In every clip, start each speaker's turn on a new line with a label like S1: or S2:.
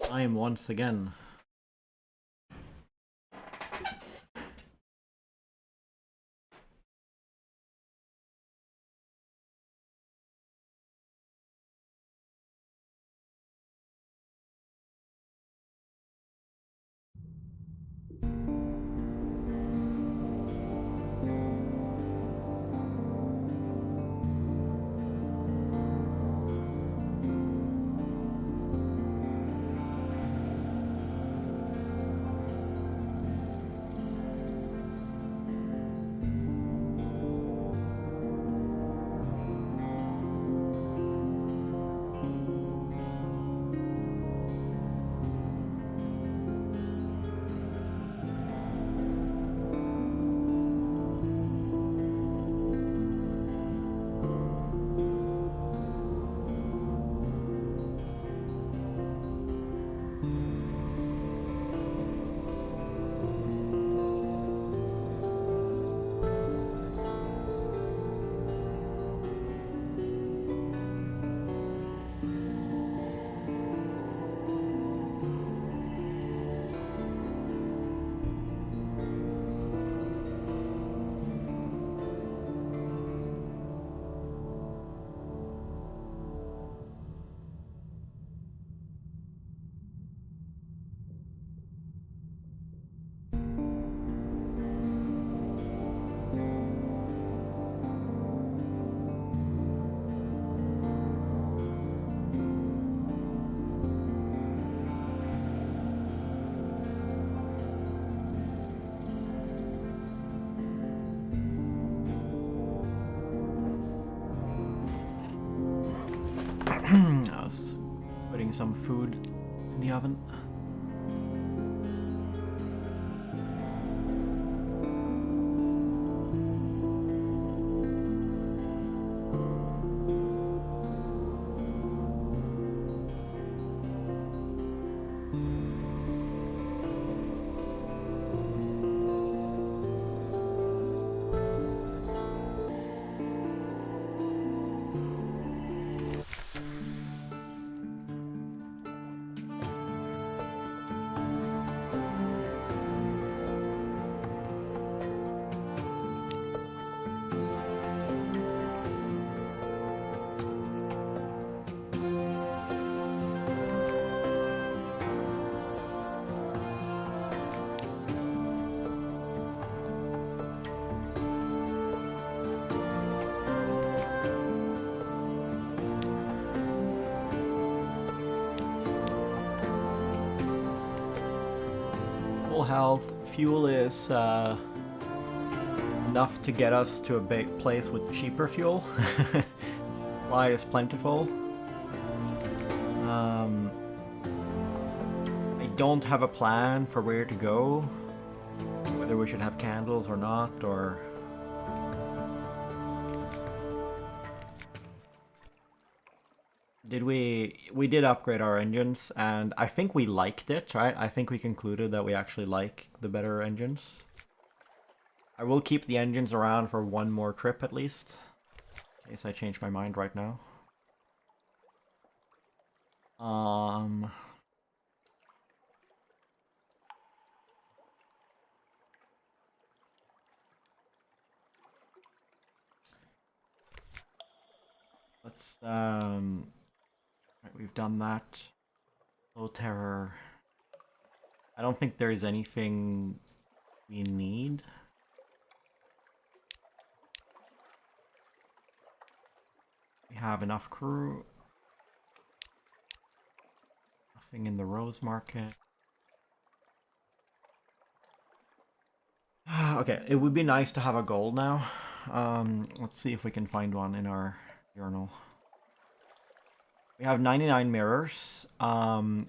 S1: time once again. I was putting some food in the oven. Full health. Fuel is enough to get us to a big place with cheaper fuel. Supply is plentiful. I don't have a plan for where to go, whether we should have candles or not, or we did upgrade our engines, and I think we liked it, right? I think we concluded that we actually like the better engines. I will keep the engines around for one more trip at least, in case I change my mind right now. Let's right, we've done that. Low terror. I don't think there's anything we need. We have enough crew. Nothing in the Rose Market. Okay, it would be nice to have a goal now. Let's see if we can find one in our journal. We have 99 mirrors.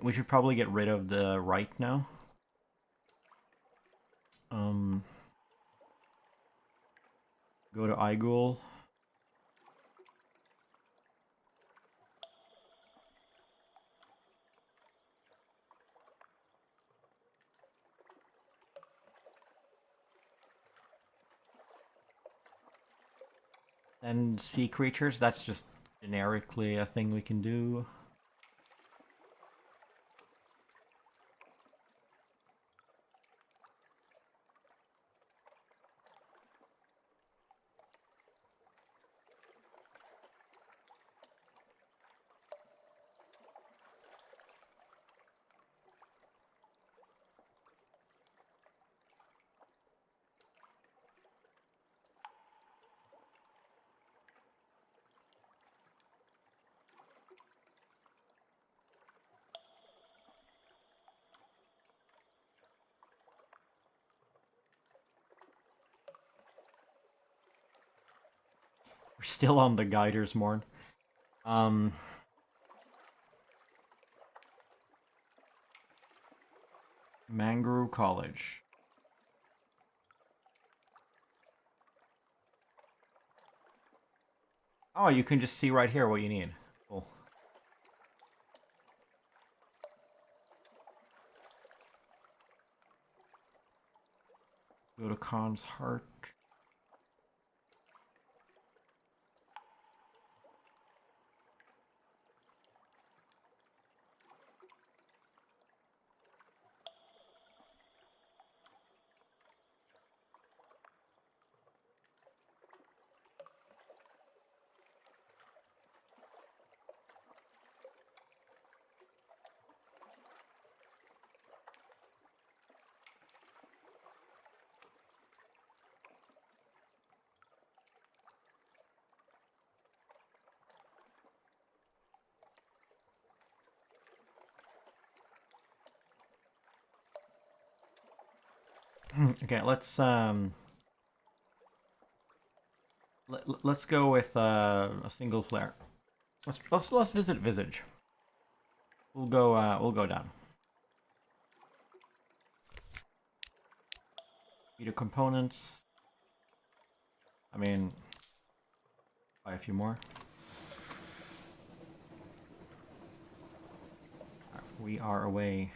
S1: We should probably get rid of the right now. Go to Igul. And sea creatures, that's just generically a thing we can do. We're still on the Guiders Morn. Mangaroo College. Oh, you can just see right here what you need. Cool. Go to Khan's Heart. Okay, let's let's go with a single flare. Let's visit Visage. We'll go down. Meter components. I mean, buy a few more. Right, we are away.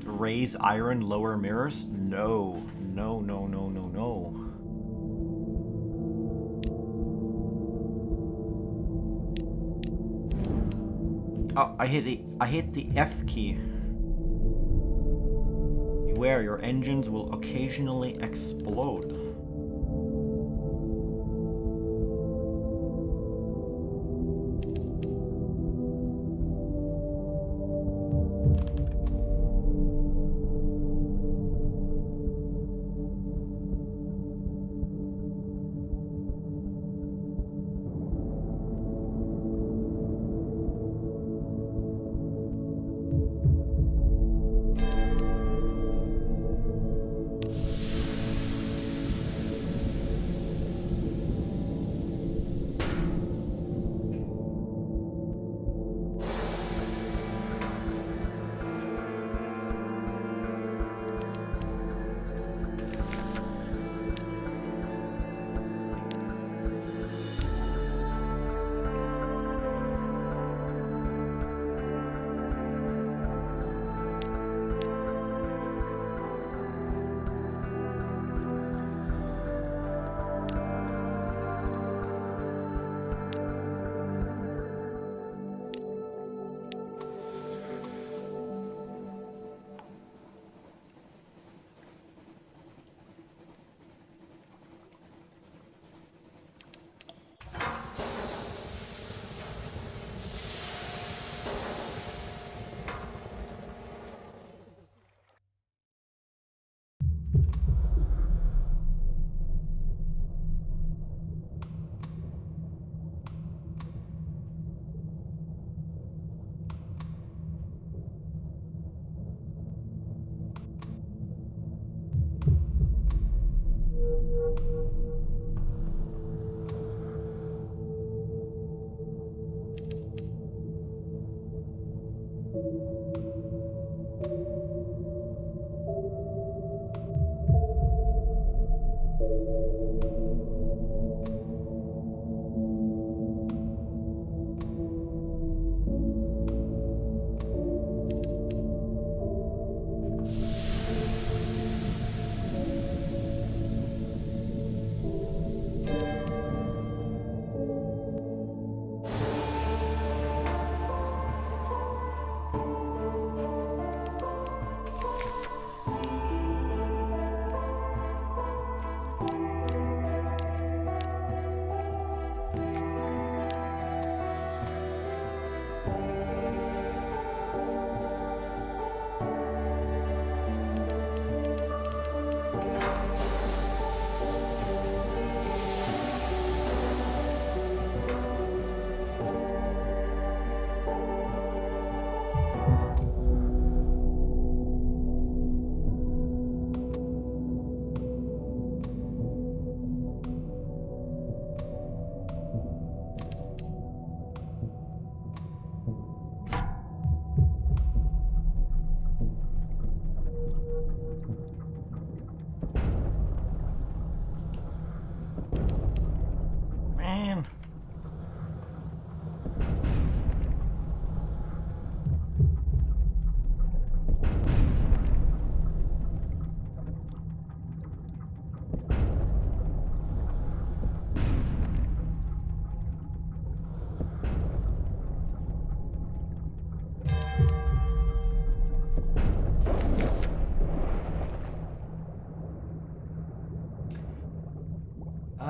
S1: Raise iron, lower mirrors? No. No, no, no, no, no. Oh, I hit the F key. Beware, your engines will occasionally explode.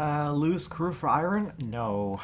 S1: Lose crew for iron? No.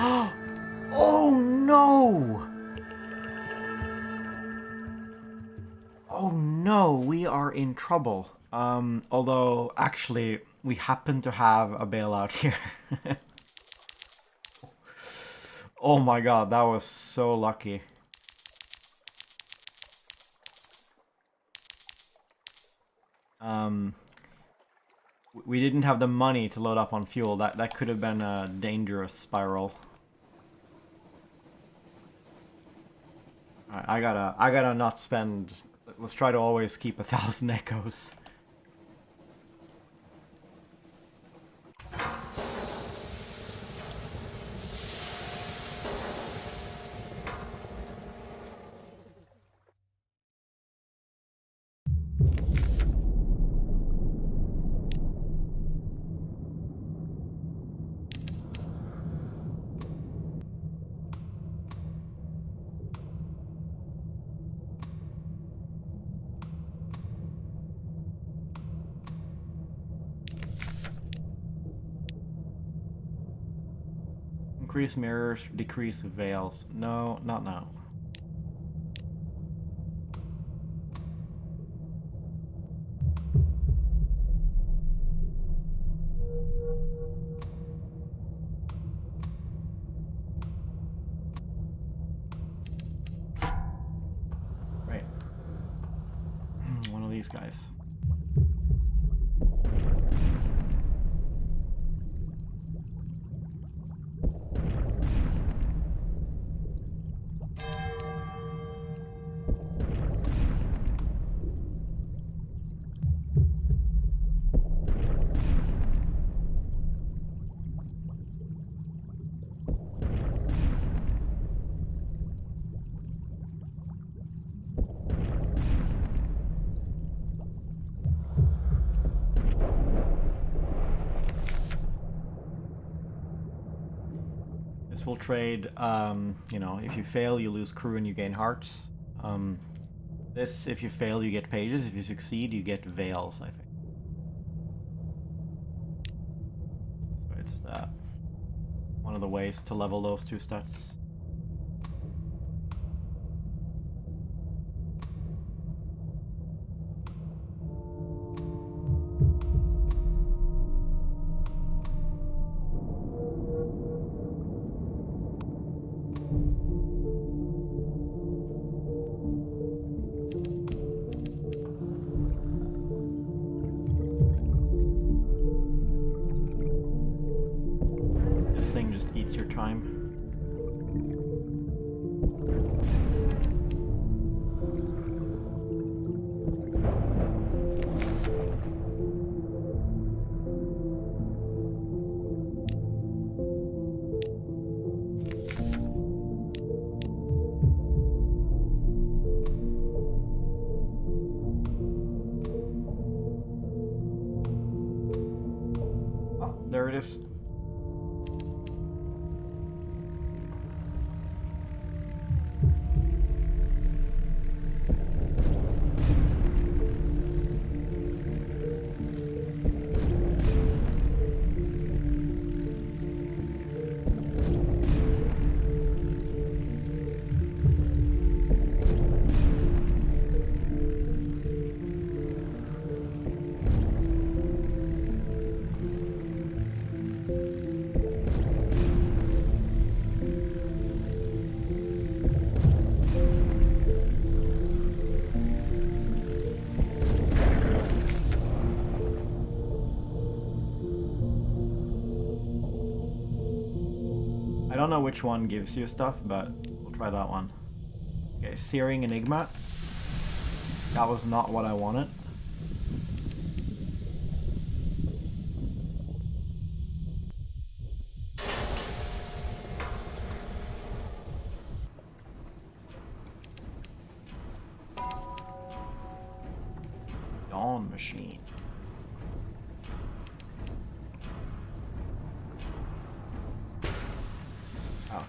S1: Oh no! Oh no, we are in trouble. Although actually we happen to have a bailout here. Oh my god, that was so lucky. We didn't have the money to load up on fuel. That could have been a dangerous spiral. Alright, I gotta not spend. Let's try to always keep 1,000 echoes. Increase mirrors, decrease veils. No, not now. Right. One of these guys. This will trade, you know, if you fail, you lose crew and you gain hearts. This, if you fail, you get pages. If you succeed, you get veils, I think. So it's one of the ways to level those two stats. Just eats your time. Oh, there it is. don't know which one gives you stuff, but we'll try that one. Okay, Searing Enigma. That was not what I wanted. Dawn Machine. Oh.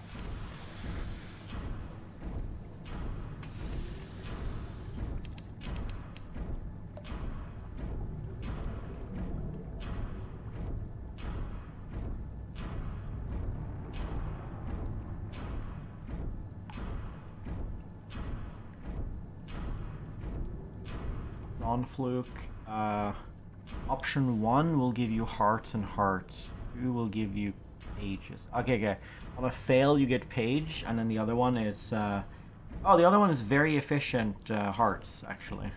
S1: Dawn Fluke. Option 1 will give you hearts and hearts. 2 will give you pages. Okay. On a fail, you get page, and then the other one is... oh, the other one is very efficient hearts, actually.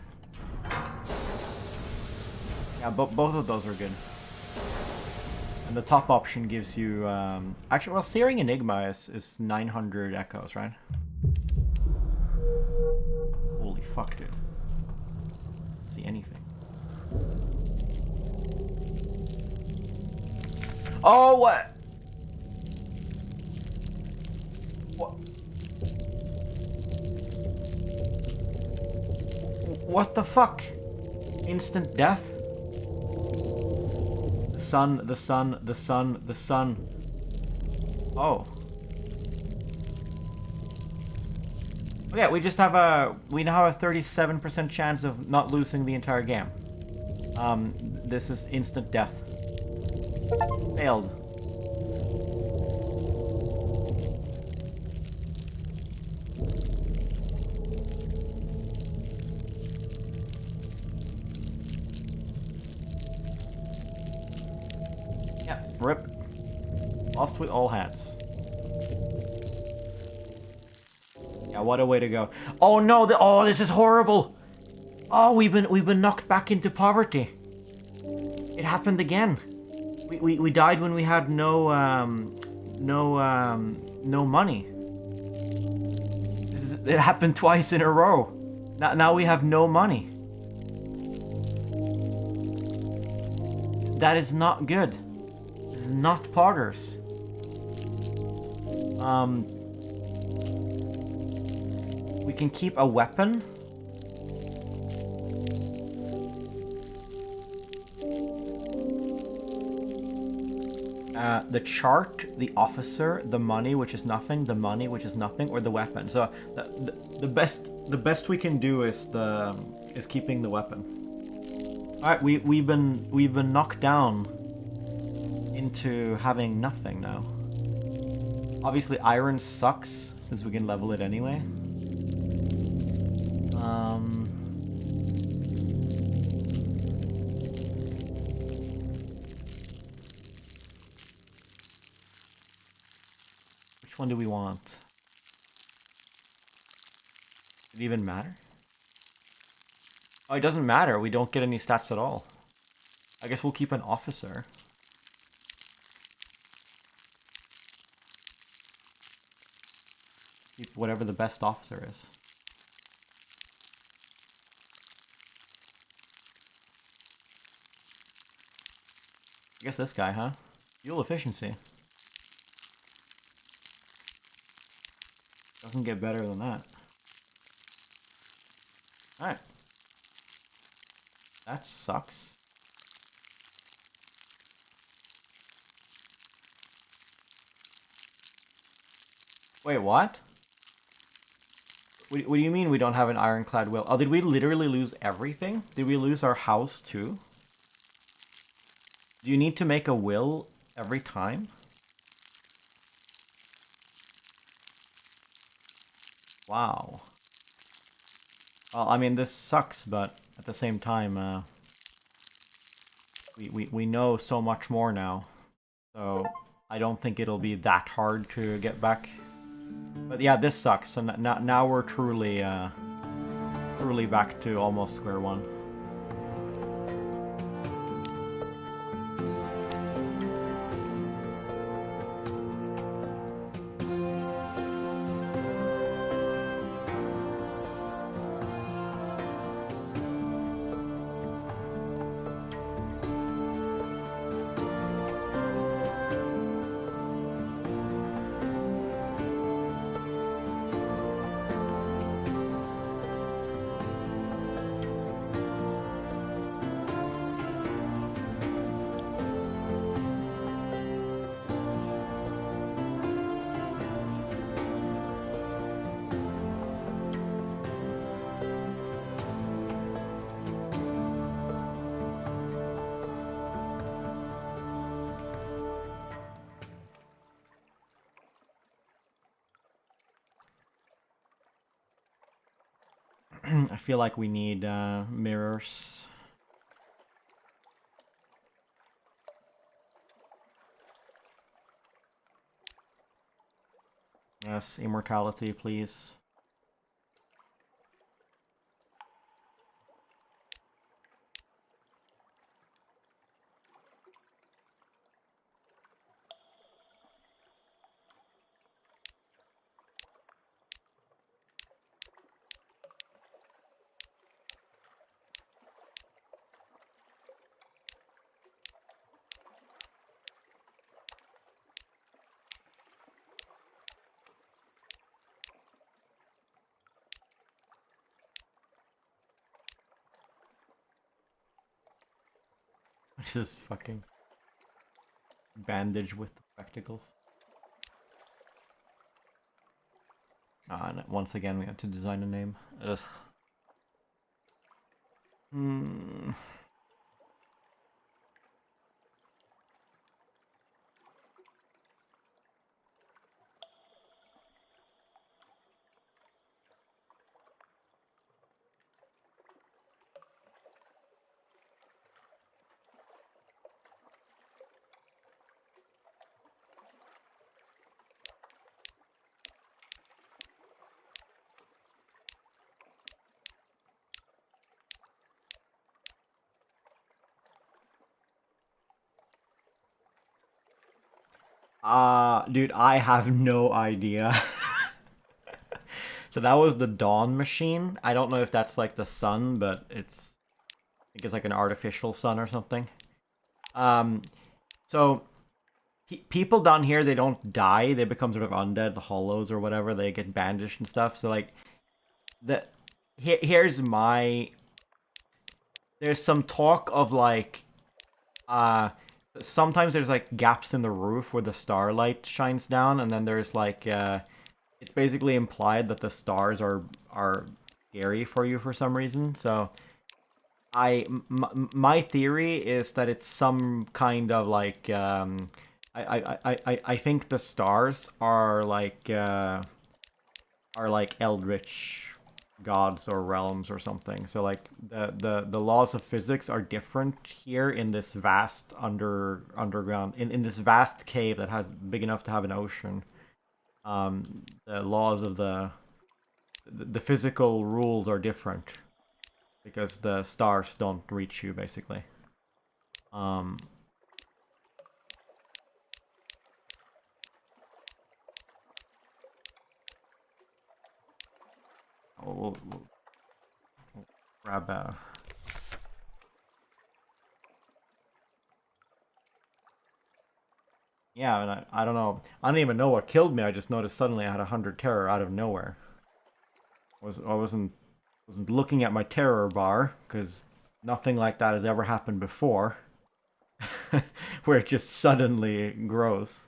S1: Yeah, both of those are good. And the top option gives you... actually, well, Searing Enigma is 900 echoes, right? Holy fuck, dude. See anything. Oh, what? What the fuck? Instant death? The sun. Oh. Yeah, we now have a 37% chance of not losing the entire game. This is instant death. Failed. Yeah, rip. Lost with all hands. Yeah, what a way to go. Oh no, oh, this is horrible. Oh, we've been knocked back into poverty. It happened again. We died when we had no money. It happened twice in a row. Now we have no money. That is not good. This is not poggers. We can keep a weapon. The chart, the officer, the money, which is nothing, the money, which is nothing, or the weapon. So the best we can do is keeping the weapon. All right, we've been knocked down into having nothing now. Obviously, iron sucks since we can level it anyway. Which one do we want? Does it even matter? Oh, it doesn't matter. We don't get any stats at all. I guess we'll keep an officer. Keep whatever the best officer is. I guess this guy, huh? Fuel efficiency. Doesn't get better than that. Alright. That sucks. Wait, what? What do you mean we don't have an ironclad will? Oh, did we literally lose everything? Did we lose our house too? Do you need to make a will every time? Wow. Well, I mean, this sucks, but at the same time, we know so much more now. So I don't think it'll be that hard to get back. But yeah, this sucks. So now we're truly back to almost square one. I feel like we need mirrors. Yes, immortality, please. This is fucking bandage with spectacles. And once again, we have to design a name. Ugh. Dude, I have no idea. So that was the Dawn machine. I don't know if that's like the sun, but it's I think it's like an artificial sun or something. So people down here, they don't die. They become sort of undead hollows or whatever. They get bandaged and stuff. So like the here's my there's some talk of like sometimes there's like gaps in the roof where the starlight shines down, and then there's like it's basically implied that the stars are scary for you for some reason. So my theory is that it's some kind of like I think the stars are like eldritch gods or realms or something. So like the laws of physics are different here in this vast underground in this vast cave that has big enough to have an ocean. The laws of the physical rules are different because the stars don't reach you basically. We'll grab a... Yeah, and I don't know. I don't even know what killed me. I just noticed suddenly I had 100 terror out of nowhere. I wasn't looking at my terror bar because nothing like that has ever happened before, where it just suddenly grows.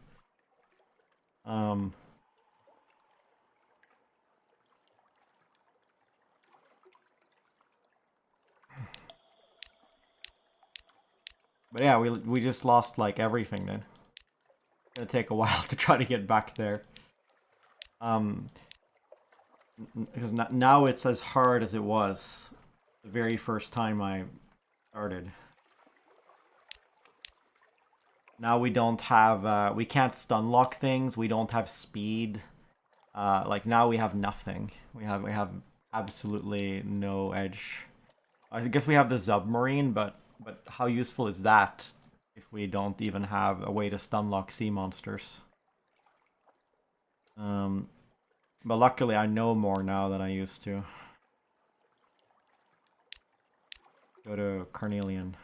S1: But yeah, we just lost like everything then. It's gonna take a while to try to get back there. Because now it's as hard as it was the very first time I started. Now we don't have, we can't stun lock things, we don't have speed. Like now we have nothing. We have absolutely no edge. I guess we have the submarine, but how useful is that if we don't even have a way to stun lock sea monsters? But luckily I know more now than I used to. Go to Carnelian.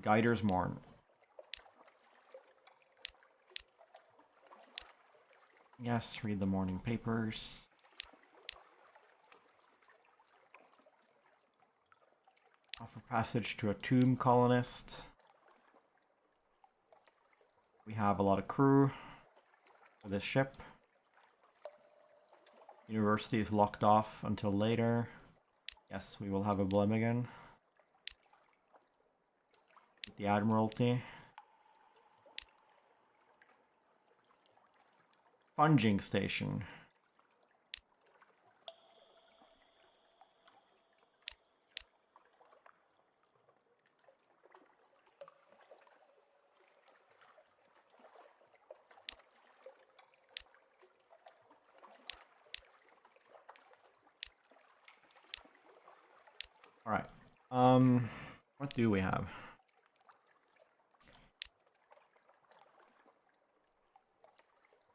S1: Guider's Morn. Yes, read the morning papers. Offer passage to a tomb colonist. We have a lot of crew for this ship. University is locked off until later. Yes, we will have a Blemmigan. The Admiralty. Sponging station. All right. What do we have?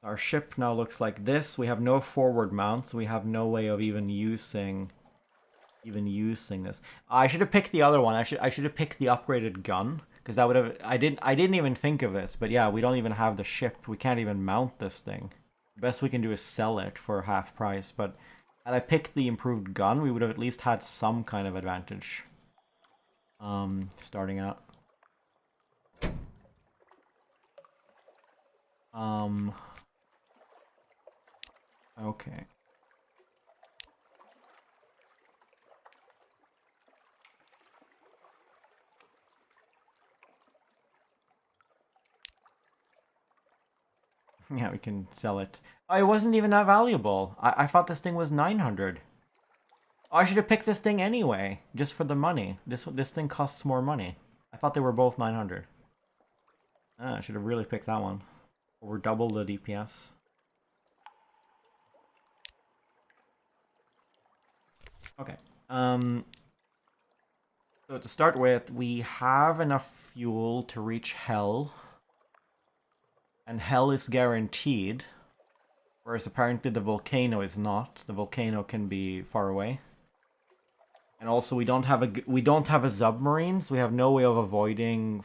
S1: Our ship now looks like this. We have no forward mounts. We have no way of even using this. I should have picked the other one. I should have picked the upgraded gun, because that would have. I didn't even think of this, but yeah, we don't even have the ship. We can't even mount this thing. The best we can do is sell it for half price. But had I picked the improved gun, we would have at least had some kind of advantage. Starting out. Okay. Yeah, we can sell it. Oh, it wasn't even that valuable. I thought this thing was 900. Oh, I should have picked this thing anyway, just for the money. This thing costs more money. I thought they were both 900. I should have really picked that one. Over double the DPS. Okay. So to start with, we have enough fuel to reach Hell. And Hell is guaranteed. Whereas apparently the volcano is not. The volcano can be far away. And also we don't have a submarine, so we have no way of avoiding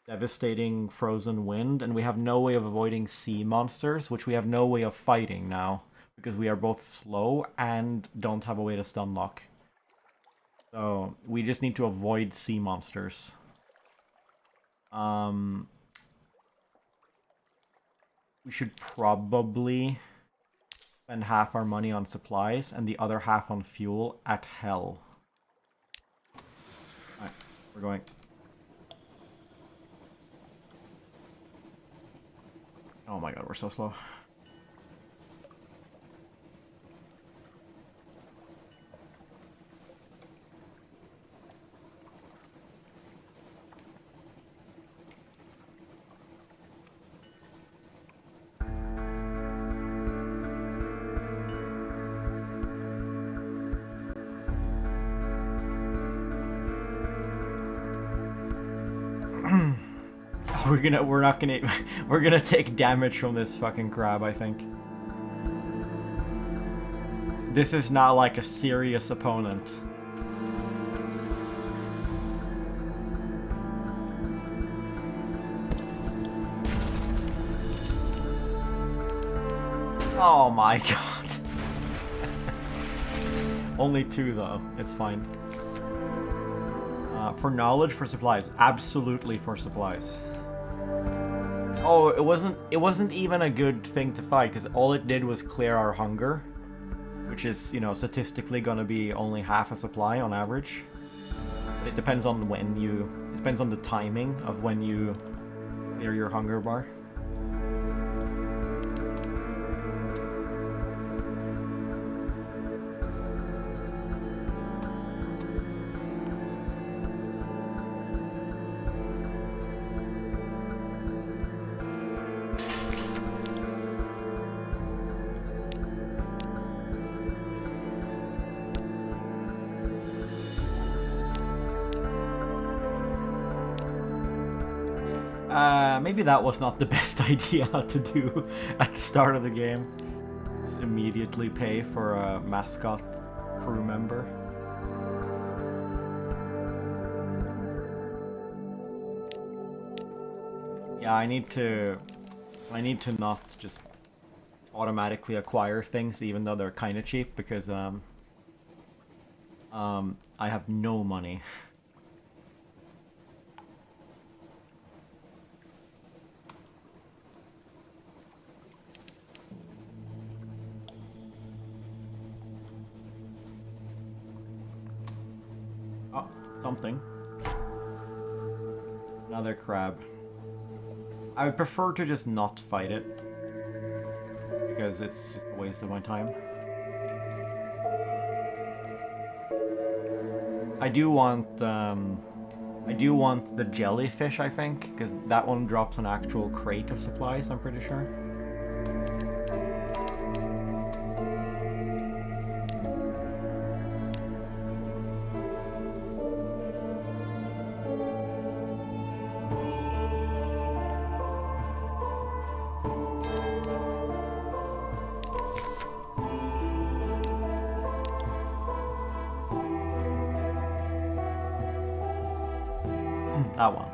S1: devastating frozen wind, and we have no way of avoiding sea monsters, which we have no way of fighting now. Because we are both slow and don't have a way to stun lock. So we just need to avoid sea monsters. We should probably spend half our money on supplies and the other half on fuel at Hell. Alright, we're going. Oh my god, we're so slow. We're gonna take damage from this fucking crab, I think. This is not like a serious opponent. Oh my god. Only 2 though, it's fine. For knowledge, for supplies. Absolutely for supplies. Oh, it wasn't even a good thing to fight, because all it did was clear our hunger. Which is, you know, statistically gonna be only half a supply on average. It depends on it depends on the timing of when you clear your hunger bar. Maybe that was not the best idea to do at the start of the game. Just immediately pay for a mascot crew member. Yeah, I need to not just automatically acquire things even though they're kind of cheap, because I have no money. Something. Another crab. I would prefer to just not fight it. because it's just a waste of my time. I do want the jellyfish, I think, because that one drops an actual crate of supplies, I'm pretty sure. That one.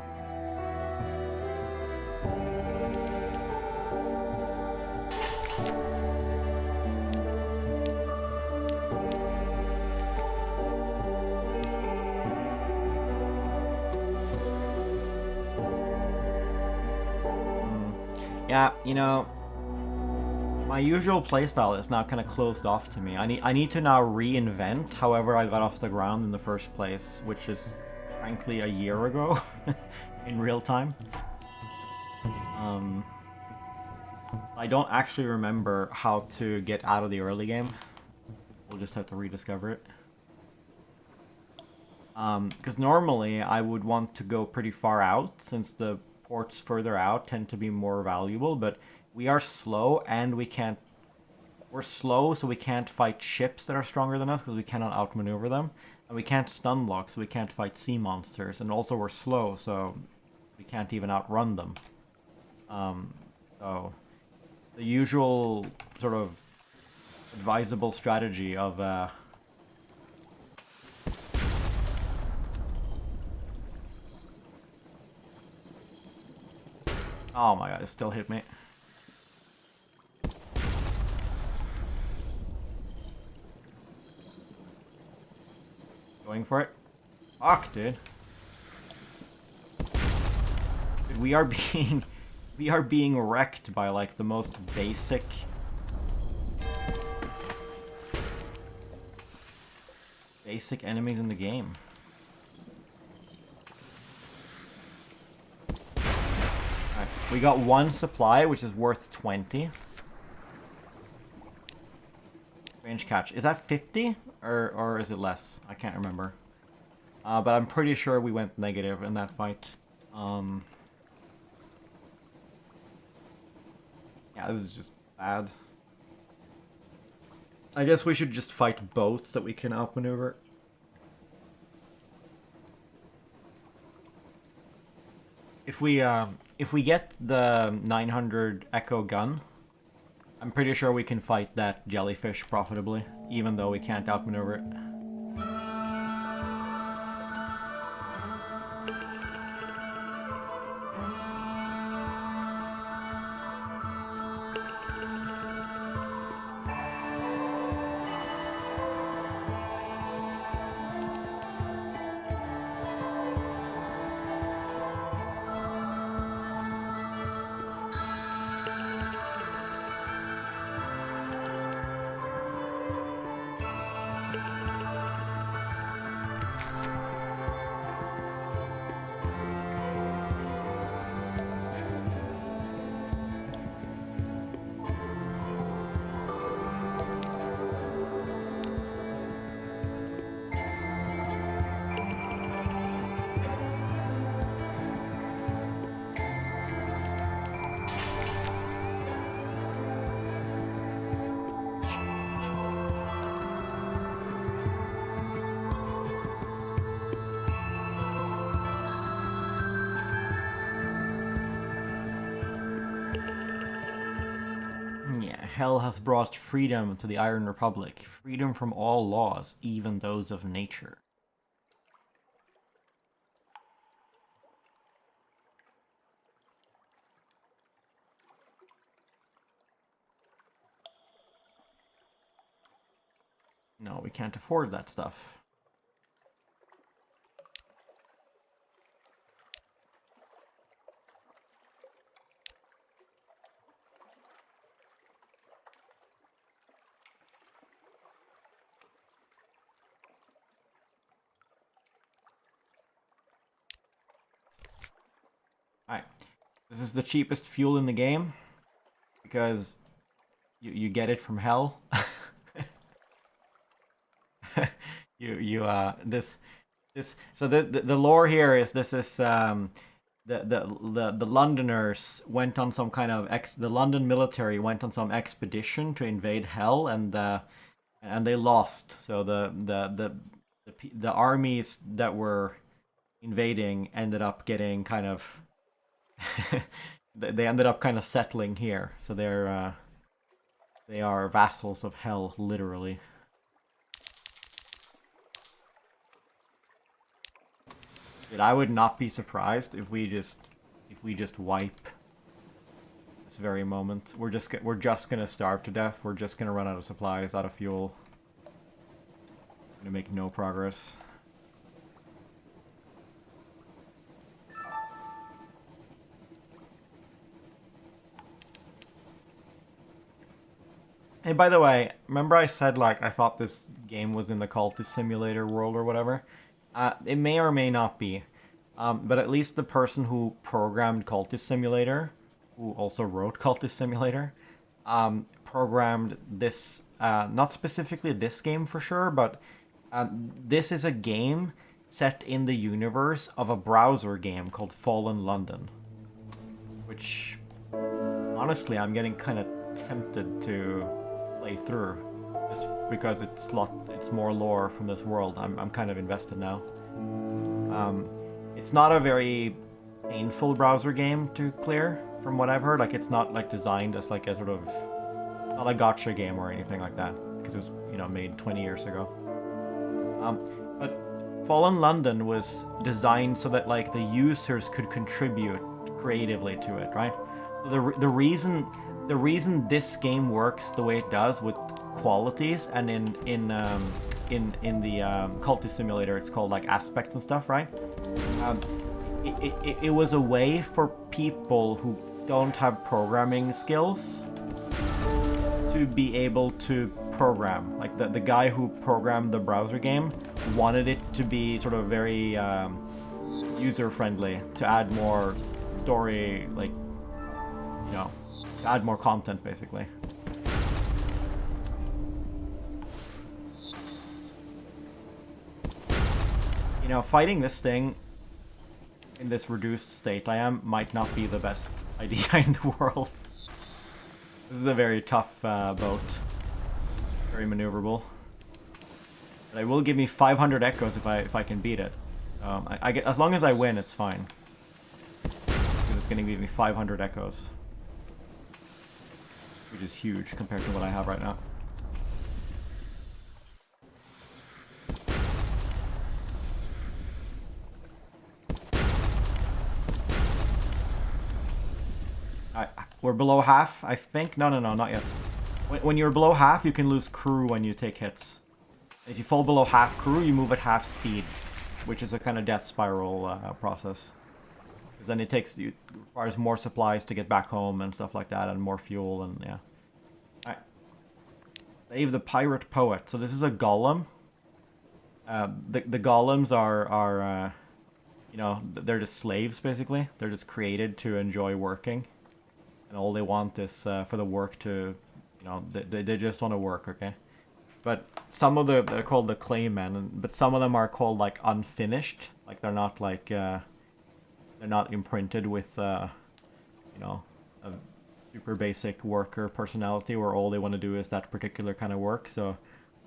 S1: Yeah, you know, my usual playstyle is now kind of closed off to me. I need to now reinvent however I got off the ground in the first place, which is frankly a year ago in real time. I don't actually remember how to get out of the early game. We'll just have to rediscover it. Because normally I would want to go pretty far out, since the ports further out tend to be more valuable, but we are slow and we can't... We're slow, so we can't fight ships that are stronger than us because we cannot outmaneuver them. And we can't stun lock, so we can't fight sea monsters. And also we're slow, so we can't even outrun them. So the usual sort of advisable strategy of oh my god, it still hit me. Going for it. Fuck, dude. Dude, we are being wrecked by like the most basic enemies in the game. Alright, we got one supply, which is worth 20. Range catch. Is that 50? Or is it less? I can't remember. But I'm pretty sure we went negative in that fight. Yeah, this is just bad. I guess we should just fight boats that we can outmaneuver. If we get the 900 Echo gun, I'm pretty sure we can fight that jellyfish profitably, even though we can't outmaneuver it. Hell has brought freedom to the Iron Republic. Freedom from all laws, even those of nature. No, we can't afford that stuff. Alright, this is the cheapest fuel in the game, because you get it from hell. This so the lore here is this is the Londoners went on some kind of the London military went on some expedition to invade hell, and they lost. So the armies that were invading ended up getting kind of they ended up kind of settling here. So they are vassals of hell, literally. Dude, I would not be surprised if we just wipe this very moment. We're just gonna starve to death. We're just gonna run out of supplies, out of fuel. Gonna make no progress. Hey, by the way, remember I said like I thought this game was in the Cultist Simulator world or whatever? It may or may not be. But at least the person who programmed Cultist Simulator, who also wrote Cultist Simulator, programmed this, not specifically this game for sure, but this is a game set in the universe of a browser game called Fallen London. Which, honestly, I'm getting kind of tempted to play through. Just because it's more lore from this world. I'm kind of invested now. It's not a very painful browser game to clear, from what I've heard. Like, it's not like designed as like a sort of not a gotcha game or anything like that, because it was, you know, made 20 years ago. But Fallen London was designed so that like the users could contribute creatively to it, right? So the reason this game works the way it does with qualities, and in the Cultist Simulator it's called like aspects and stuff, right? It was a way for people who don't have programming skills to be able to program. Like the guy who programmed the browser game wanted it to be sort of very user friendly, to add more story, like, you know, to add more content basically. You know, fighting this thing in this reduced state I am might not be the best idea in the world. This is a very tough boat. Very maneuverable. But it will give me 500 echoes if I can beat it. I get, as long as I win, it's fine. Because it's going to give me 500 echoes. Which is huge compared to what I have right now. We're below half, I think. No, not yet. When you're below half, you can lose crew when you take hits. If you fall below half crew, you move at half speed, which is a kind of death spiral process. Because then it requires more supplies to get back home and stuff like that, and more fuel, and yeah. Alright. Save the pirate poet. So this is a golem. The golems are you know, they're just slaves basically. They're just created to enjoy working. And all they want is for the work to, you know, they just want to work, okay? But some of they're called the claymen, but some of them are called like unfinished. Like they're not like, they're not imprinted with, you know, a super basic worker personality where all they want to do is that particular kind of work. So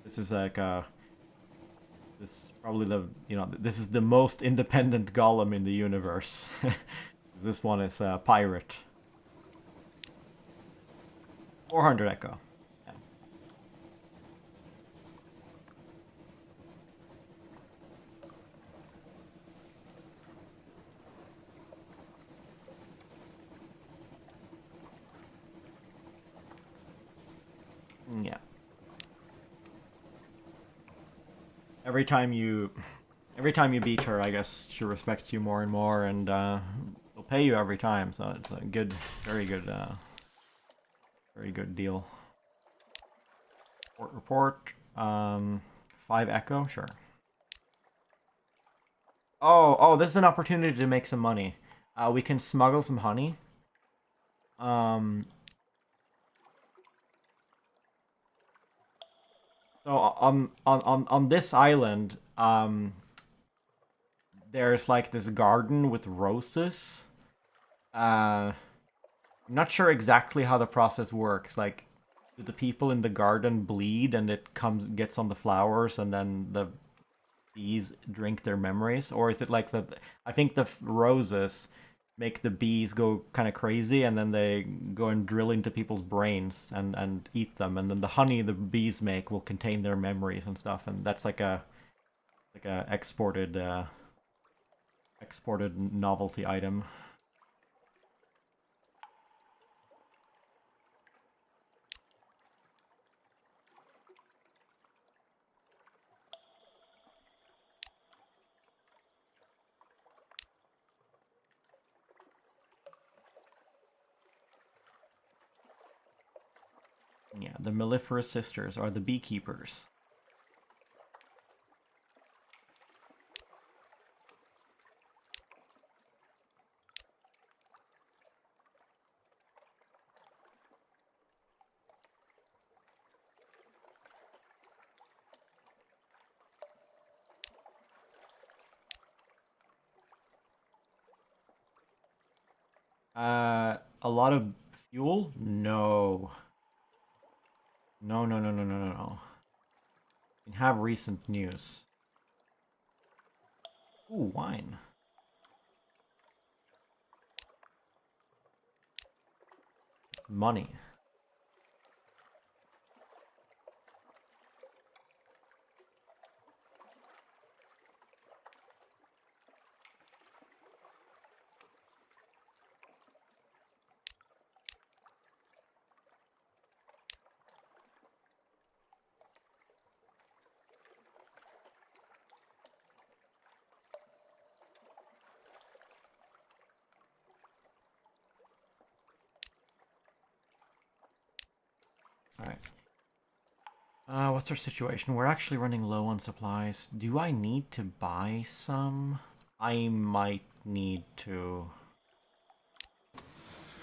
S1: this is like this is probably the, you know, this is the most independent golem in the universe. This one is a pirate. 400 echo. Yeah. Yeah. Every time you beat her, I guess she respects you more and more, and will pay you every time. So it's a good, very good deal. Report. 5 echo, sure. Oh, this is an opportunity to make some money. We can smuggle some honey. So on this island, there's like this garden with roses. I'm not sure exactly how the process works. Like, do the people in the garden bleed and it gets on the flowers and then the bees drink their memories, or is it like the? I think the roses make the bees go kind of crazy, and then they go and drill into people's brains and eat them, and then the honey the bees make will contain their memories and stuff, and that's like a exported novelty item. Yeah, the mellifluous sisters are the beekeepers. A lot of fuel? No. No, no, no, no, no, no, no. We can have recent news. Ooh, wine. It's money. Alright. What's our situation? We're actually running low on supplies. Do I need to buy some? I might need to.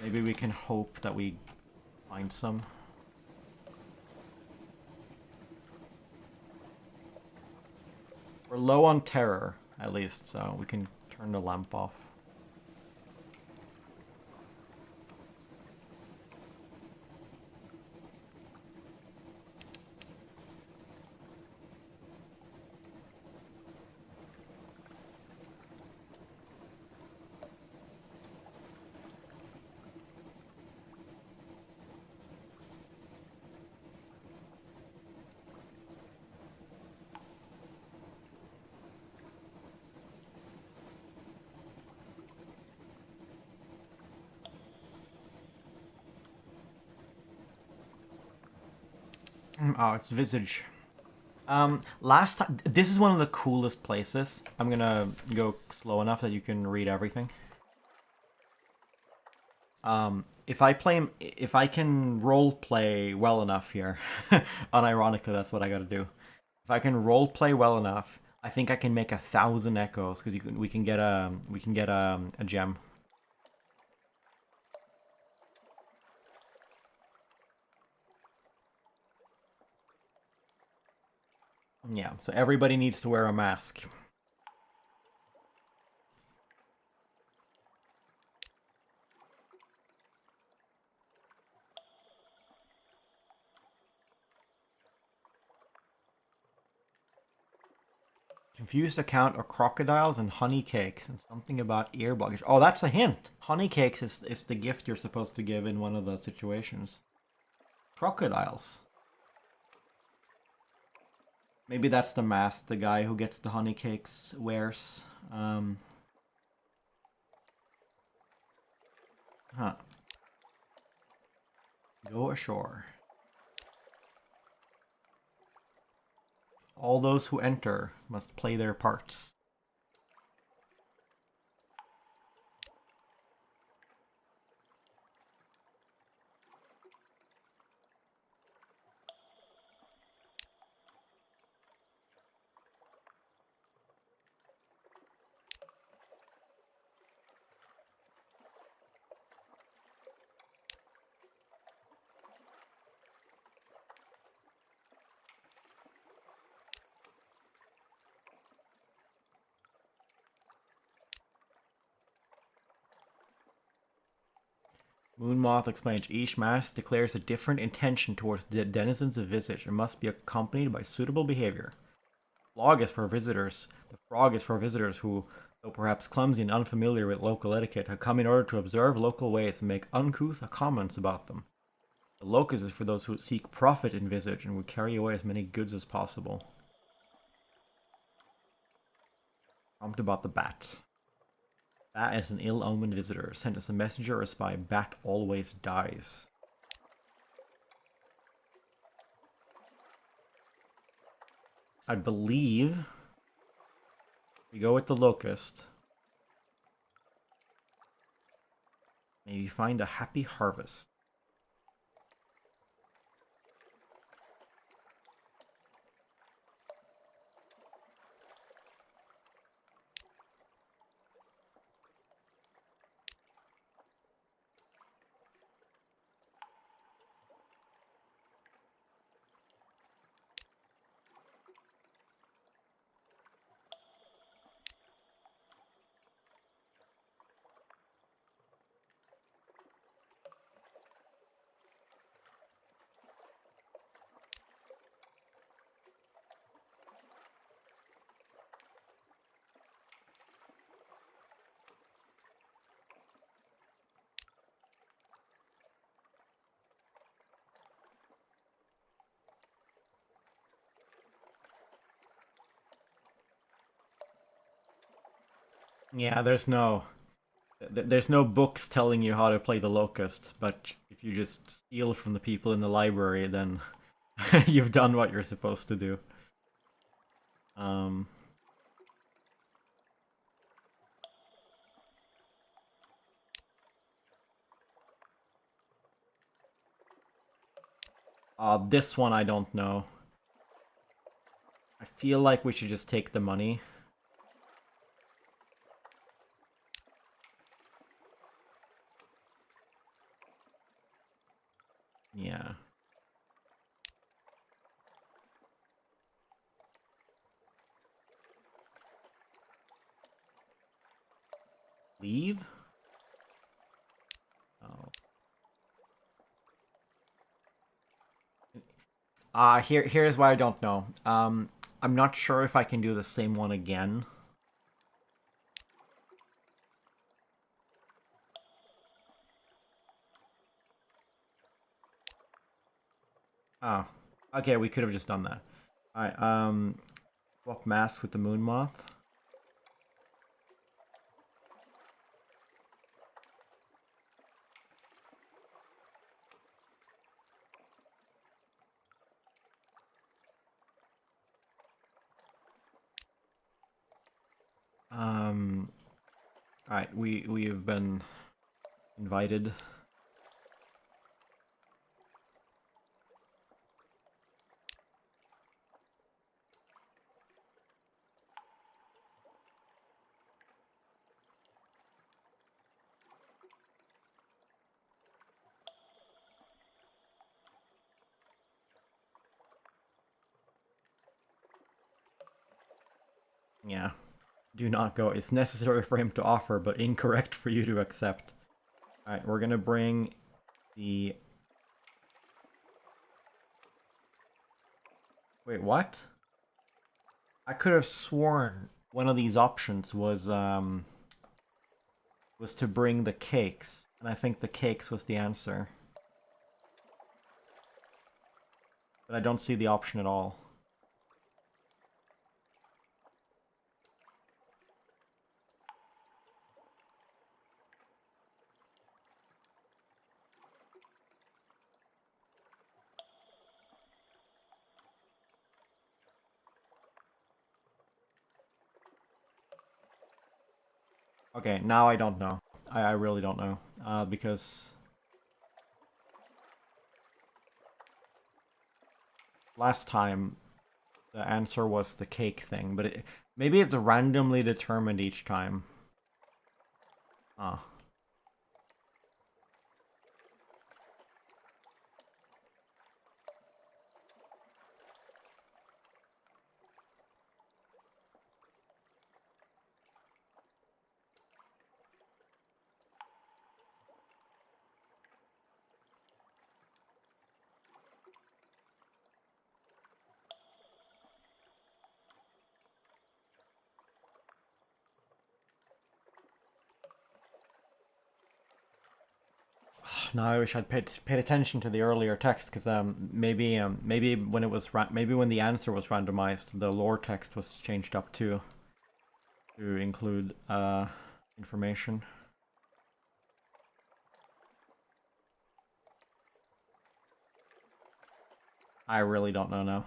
S1: Maybe we can hope that we find some. We're low on terror, at least, so we can turn the lamp off. Oh, it's Visage. Last time, this is one of the coolest places. I'm gonna go slow enough that you can read everything. If I can role play well enough here, unironically, that's what I gotta do. If I can role play well enough, I think I can make 1,000 echoes because we can get a gem. Yeah, so everybody needs to wear a mask. Confused account of crocodiles and honey cakes and something about ear blockage. Oh, that's a hint. Honey cakes is the gift you're supposed to give in one of the situations. Crocodiles. Maybe that's the mask the guy who gets the honey cakes wears. Huh. Go ashore. All those who enter must play their parts. Moon Moth explains each mask declares a different intention towards the denizens of Visage and must be accompanied by suitable behavior. The frog is for visitors who, though perhaps clumsy and unfamiliar with local etiquette, have come in order to observe local ways and make uncouth comments about them. The locust is for those who seek profit in Visage and would carry away as many goods as possible. Prompt about the bat. Bat is an ill-omened visitor. Sent as a messenger or a spy, bat always dies. I believe we go with the locust. Maybe find a happy harvest. Yeah, there's no books telling you how to play the locust, but if you just steal from the people in the library, then you've done what you're supposed to do. Um, this one I don't know. I feel like we should just take the money. Yeah. Leave? Oh. Here's why I don't know. I'm not sure if I can do the same one again. Oh. Okay, we could have just done that. Alright, swap mask with the moon moth. Alright, we have been invited. Yeah. Do not go. It's necessary for him to offer, but incorrect for you to accept. Alright, we're gonna bring the... Wait, what? I could have sworn one of these options was to bring the cakes, and I think the cakes was the answer. But I don't see the option at all. Okay, now I don't know. I really don't know. Because last time the answer was the cake thing, but maybe it's randomly determined each time. Ah. now I wish I'd paid attention to the earlier text, because maybe when maybe when the answer was randomized, the lore text was changed up too to include information. I really don't know now.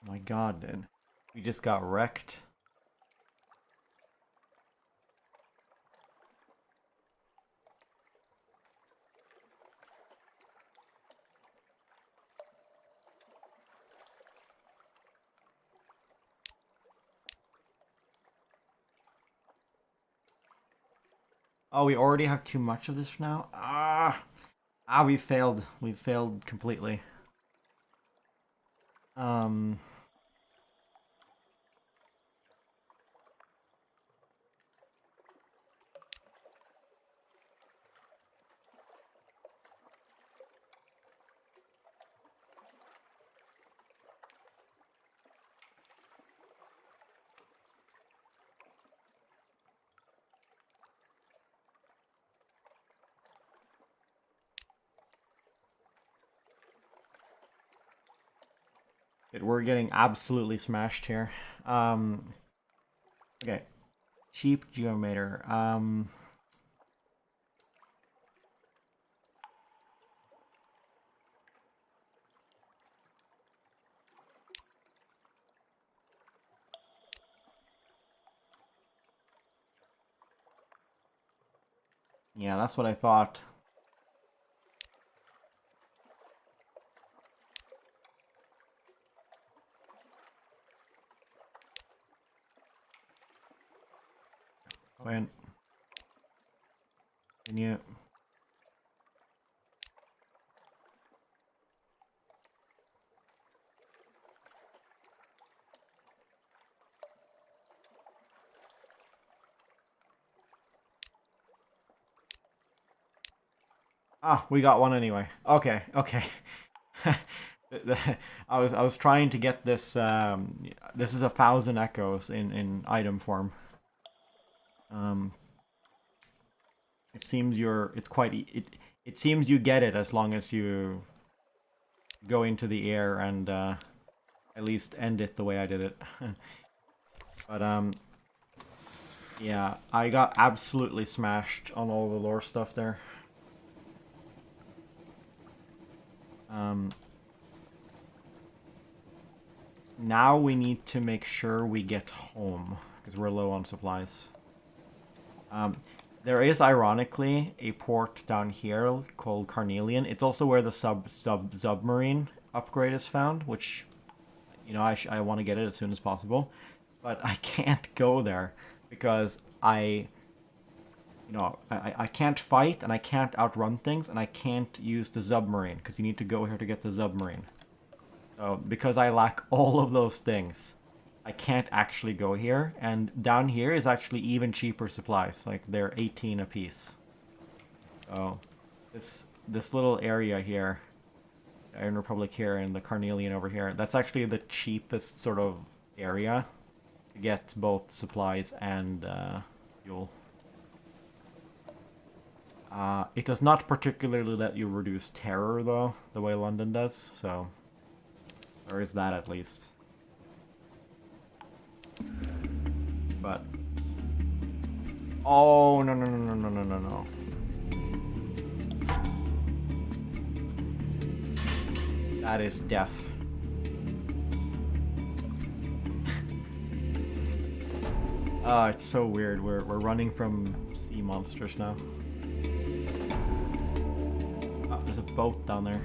S1: My god, dude. We just got wrecked. Oh, we already have too much of this now? We failed. We failed completely. We're getting absolutely smashed here. Okay. Cheap geometer. Yeah, that's what I thought. Wait. Can you... Ah, we got one anyway. Okay, okay. I was trying to get this. This is 1,000 echoes in item form. It seems it seems you get it as long as you go into the air and at least end it the way I did it. But yeah, I got absolutely smashed on all the lore stuff there. Now we need to make sure we get home, because we're low on supplies. There is, ironically, a port down here called Carnelian. It's also where the submarine upgrade is found, which, you know, I want to get it as soon as possible. But I can't go there, because I can't fight, and I can't outrun things, and I can't use the submarine, because you need to go here to get the submarine. So, because I lack all of those things, I can't actually go here, and down here is actually even cheaper supplies, like they're 18 a piece. So, this little area here, Iron Republic here, and the Carnelian over here, that's actually the cheapest sort of area to get both supplies and fuel. It does not particularly let you reduce terror, though, the way London does, so there is that at least. But... oh, no, no, no, no, no, no, no, no. That is death. It's so weird. We're running from sea monsters now. Oh, there's a boat down there.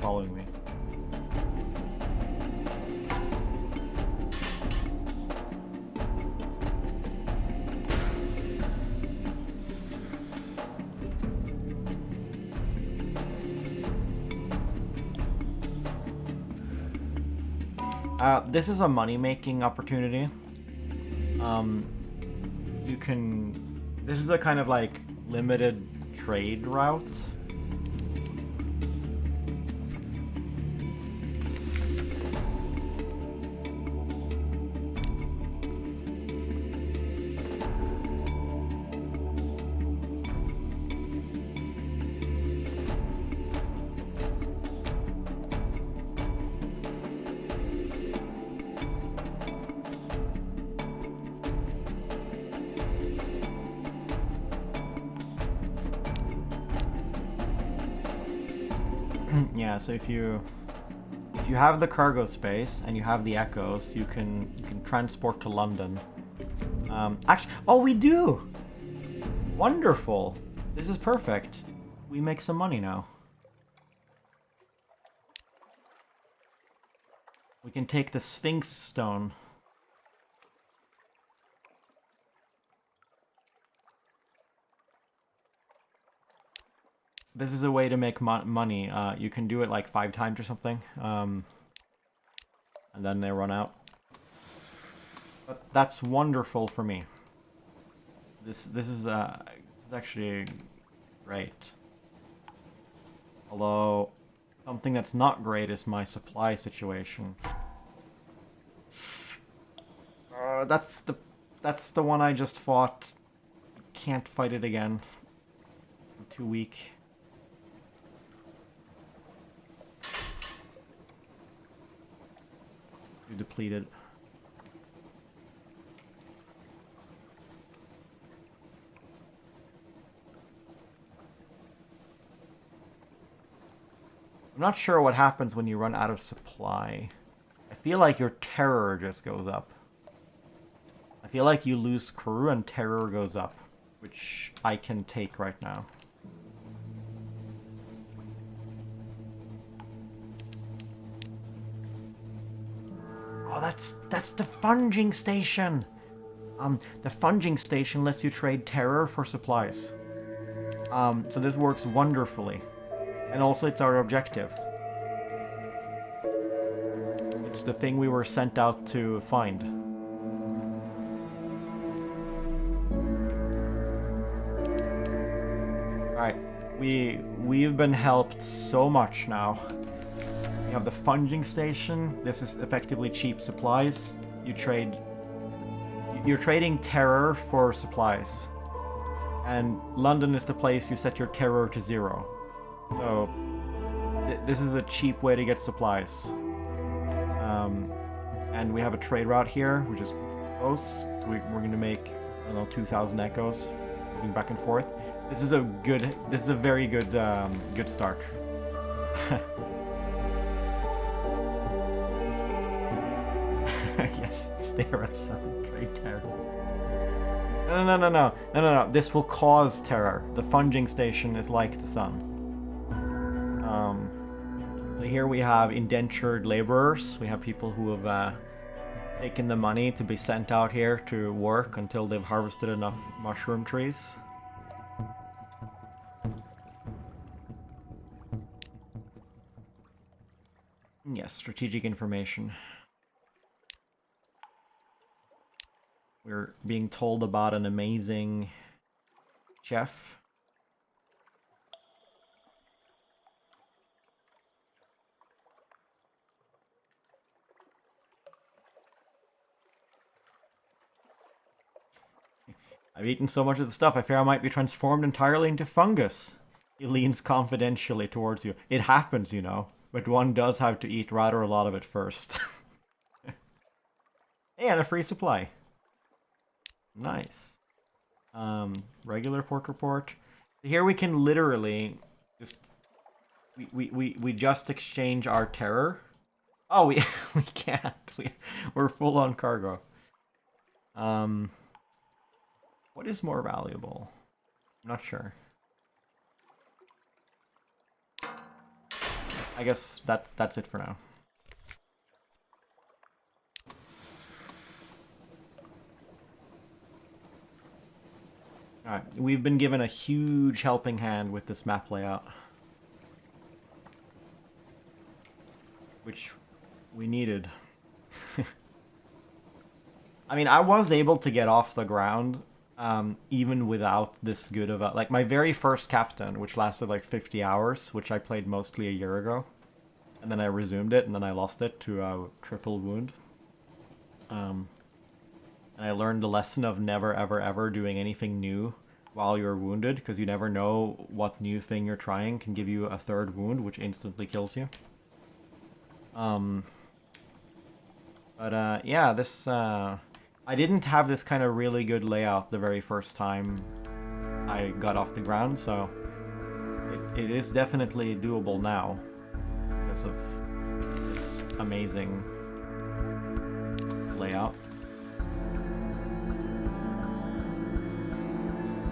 S1: following me. This is a money-making opportunity. This is a kind of like limited trade route. Yeah, so if you have the cargo space and you have the echoes, you can transport to London. Actually, oh, we do! Wonderful! This is perfect. We make some money now. We can take the Sphinx stone. This is a way to make money. You can do it like 5 times or something, and then they run out. But that's wonderful for me. This is actually great. Although something that's not great is my supply situation. That's the one I just fought. Can't fight it again. I'm too weak. Too depleted. I'm not sure what happens when you run out of supply. I feel like your terror just goes up. I feel like you lose crew and terror goes up, which I can take right now. Oh, that's the funging station. The funging station lets you trade terror for supplies. So this works wonderfully. And also it's our objective. It's the thing we were sent out to find. Alright, we've been helped so much now. We have the funging station. This is effectively cheap supplies. You're trading terror for supplies. And London is the place you set your terror to 0. So, this is a cheap way to get supplies. And we have a trade route here, which is close. We're going to make, I don't know, 2,000 echoes, moving back and forth. This is a very good, good start. Yes, stare at sun, trade terror. No. This will cause terror. The funging station is like the sun. So here we have indentured laborers. We have people who have taken the money to be sent out here to work until they've harvested enough mushroom trees. Yes, strategic information. We're being told about an amazing chef. I've eaten so much of the stuff, I fear I might be transformed entirely into fungus. He leans confidentially towards you. It happens, you know, but one does have to eat rather a lot of it first. And a free supply. Nice. Regular port report. Here we can literally just we just exchange our terror. Oh, we can't. We're full on cargo. What is more valuable? I'm not sure. I guess that's it for now. Alright, we've been given a huge helping hand with this map layout. Which we needed. I mean, I was able to get off the ground even without this good of a... Like, my very first captain, which lasted like 50 hours, which I played mostly a year ago. And then I resumed it, and then I lost it to a triple wound. And I learned the lesson of never, ever, ever doing anything new while you're wounded, because you never know what new thing you're trying can give you a third wound, which instantly kills you. Yeah, this, I didn't have this kind of really good layout the very first time I got off the ground, so it is definitely doable now because of this amazing layout.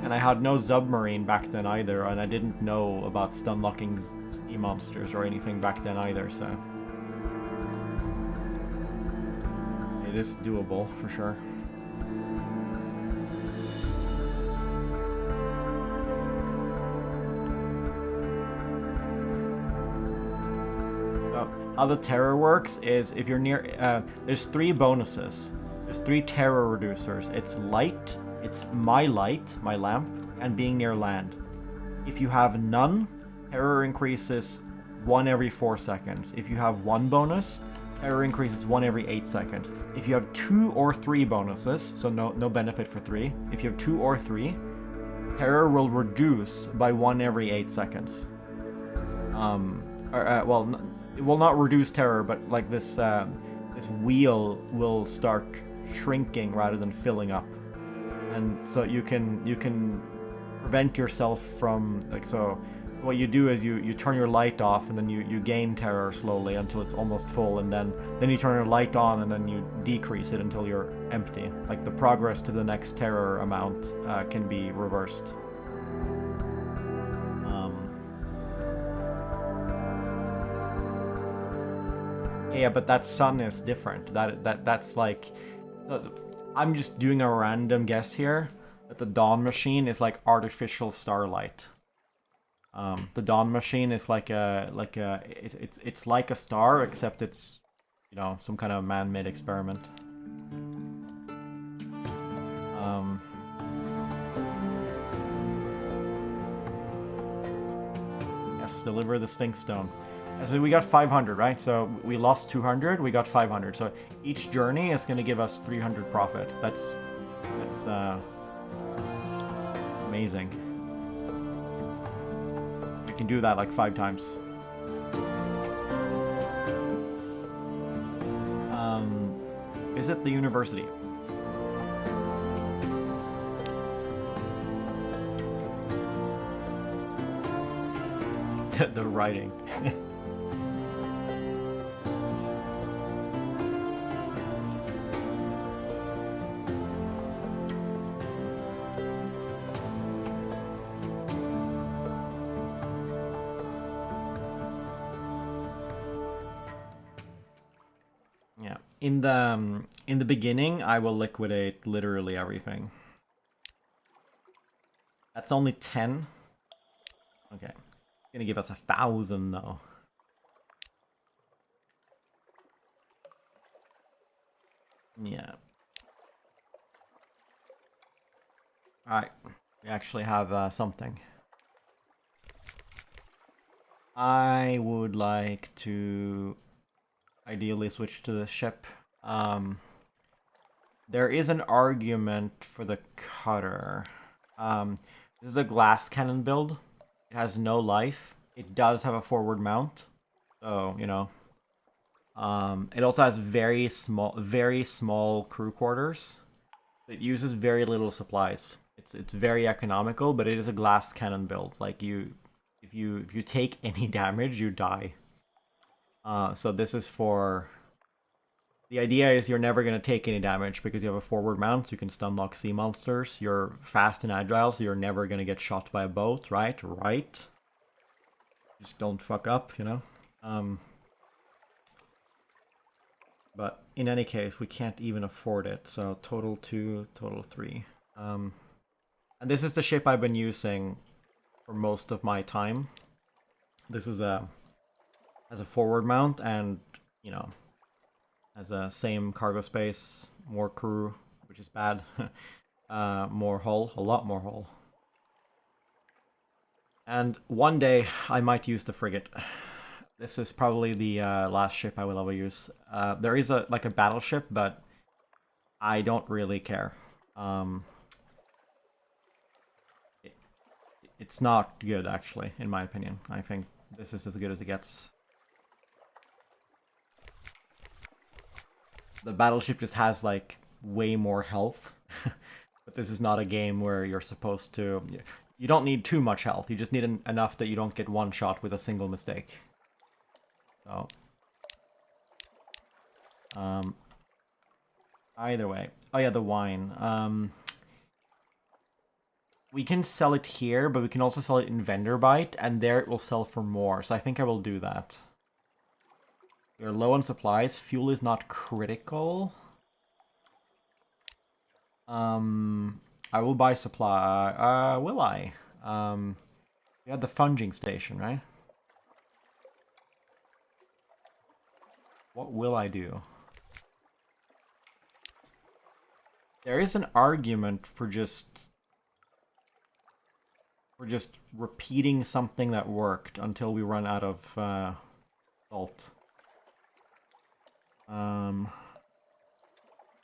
S1: And I had no submarine back then either, and I didn't know about stun-locking sea monsters or anything back then either, so... It is doable, for sure. So, how the terror works is if you're near... there's 3 bonuses. There's 3 terror reducers. It's light, it's my light, my lamp, and being near land. If you have none, terror increases 1 every 4 seconds. If you have 1 bonus, terror increases 1 every 8 seconds. If you have 2 or 3 bonuses, so no benefit for 3. If you have 2 or 3, terror will reduce by 1 every 8 seconds. Well, it will not reduce terror, but like this wheel will start shrinking rather than filling up, and so you can prevent yourself from, like, so what you do is you turn your light off, and then you gain terror slowly until it's almost full, and then you turn your light on, and then you decrease it until you're empty. Like, the progress to the next terror amount can be reversed. Yeah, but that sun is different. That's like... I'm just doing a random guess here, that the Dawn Machine is like artificial starlight. The Dawn Machine is it's like a star, except it's, you know, some kind of man-made experiment. Yes, deliver the Sphinx Stone. So we got 500, right? So we lost 200, we got 500. So each journey is going to give us 300 profit. That's amazing. We can do that like 5 times. Visit the university. The writing. In the beginning, I will liquidate literally everything. That's only 10. Okay. It's gonna give us 1,000 though. Yeah. Alright. We actually have something. I would like to ideally switch to the ship. There is an argument for the cutter. This is a glass cannon build. It has no life. It does have a forward mount, so, you know. It also has very small crew quarters. It uses very little supplies. It's very economical, but it is a glass cannon build. Like, if you take any damage, you die. So this is for... The idea is you're never going to take any damage because you have a forward mount, so you can stun lock sea monsters. You're fast and agile, so you're never going to get shot by a boat, right? Right. Just don't fuck up, you know? Um, but in any case, we can't even afford it. So total 2, total 3. And this is the ship I've been using for most of my time. This is has a forward mount and, you know, has a same cargo space, more crew, which is bad. More hull, a lot more hull. And one day I might use the frigate. This is probably the last ship I will ever use. There is a battleship, but I don't really care. It's not good, actually, in my opinion. I think this is as good as it gets. The battleship just has like way more health. But this is not a game where you're supposed to... You don't need too much health. You just need enough that you don't get one shot with a single mistake. So... either way. Oh yeah, the wine. We can sell it here, but we can also sell it in Vendor Bite, and there it will sell for more. So I think I will do that. We're low on supplies. Fuel is not critical. I will buy supply. Will I? We had the funging station, right? What will I do? There is an argument for just repeating something that worked until we run out of salt.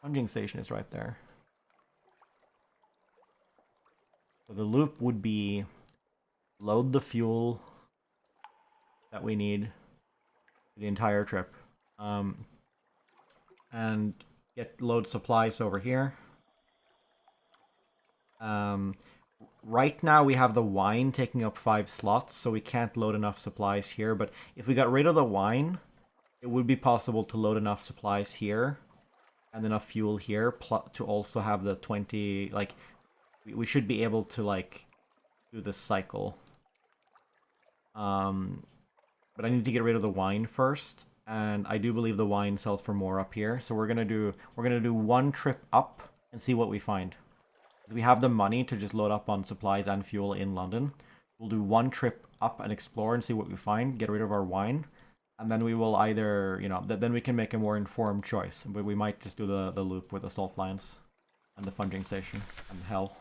S1: Funging station is right there. So the loop would be load the fuel that we need for the entire trip. And load supplies over here. Right now we have the wine taking up 5 slots, so we can't load enough supplies here. But if we got rid of the wine, it would be possible to load enough supplies here and enough fuel here to also have the 20, like, we should be able to, like, do this cycle. But I need to get rid of the wine first, and I do believe the wine sells for more up here. So we're gonna do one trip up and see what we find. We have the money to just load up on supplies and fuel in London. We'll do one trip up and explore and see what we find, get rid of our wine, and then we will either, you know, then we can make a more informed choice. But we might just do the loop with the salt lines and the funging station and hell.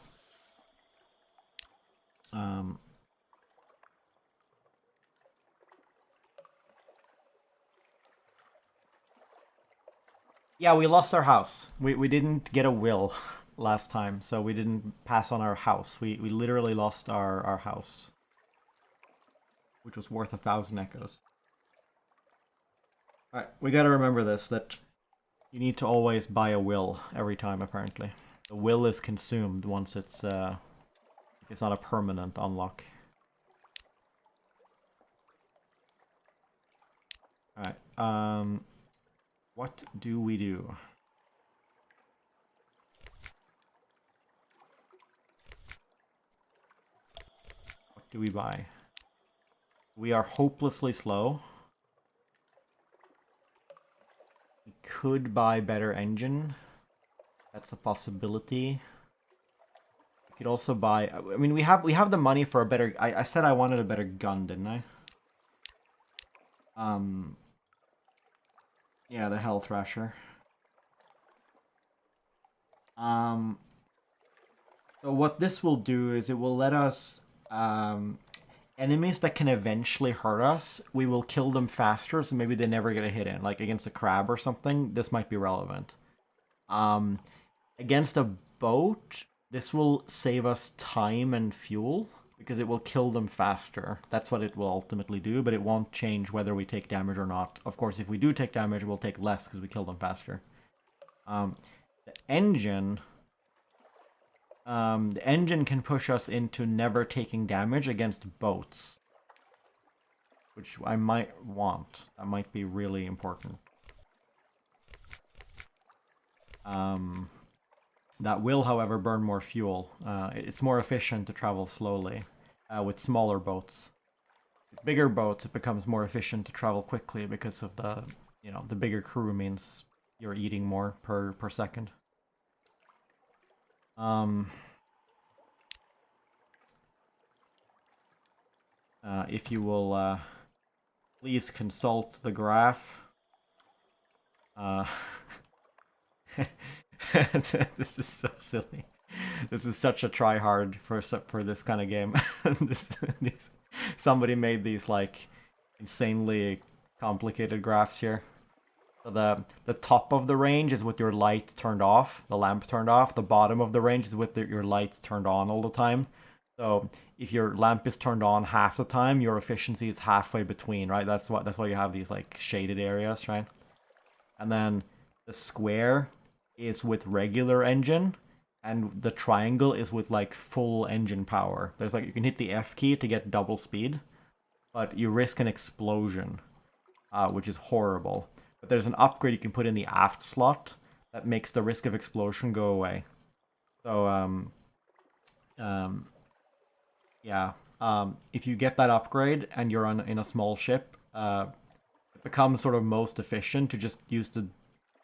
S1: Yeah, we lost our house. We didn't get a will last time, so we didn't pass on our house. We literally lost our house, which was worth 1,000 echoes. Alright, we gotta remember this, that you need to always buy a will every time, apparently. The will is consumed once it's not a permanent unlock. Alright, what do we do? What do we buy? We are hopelessly slow. We could buy better engine. That's a possibility. We could also buy... I mean, we have the money for a better... I said I wanted a better gun, didn't I? Yeah, the Hell Thrasher. So what this will do is it will let us... enemies that can eventually hurt us, we will kill them faster, so maybe they never get a hit in. Like against a crab or something, this might be relevant. Against a boat, this will save us time and fuel, because it will kill them faster. That's what it will ultimately do, but it won't change whether we take damage or not. Of course, if we do take damage, we'll take less because we kill them faster. The engine can push us into never taking damage against boats, which I might want. That might be really important. That will, however, burn more fuel. It's more efficient to travel slowly with smaller boats. bigger boats, it becomes more efficient to travel quickly because of the, the bigger crew means you're eating more per second. If you will please consult the graph. This is so silly. This is such a try hard for this kind of game. Somebody made these like insanely complicated graphs here. So the top of the range is with your light turned off, the lamp turned off. The bottom of the range is with your light turned on all the time. So if your lamp is turned on half the time, your efficiency is halfway between, right? That's why you have these like shaded areas, right? And then the square is with regular engine, and the triangle is with like full engine power. There's like you can hit the F key to get double speed, but you risk an explosion, which is horrible. But there's an upgrade you can put in the aft slot that makes the risk of explosion go away. So yeah, if you get that upgrade and you're in a small ship, it becomes sort of most efficient to just use the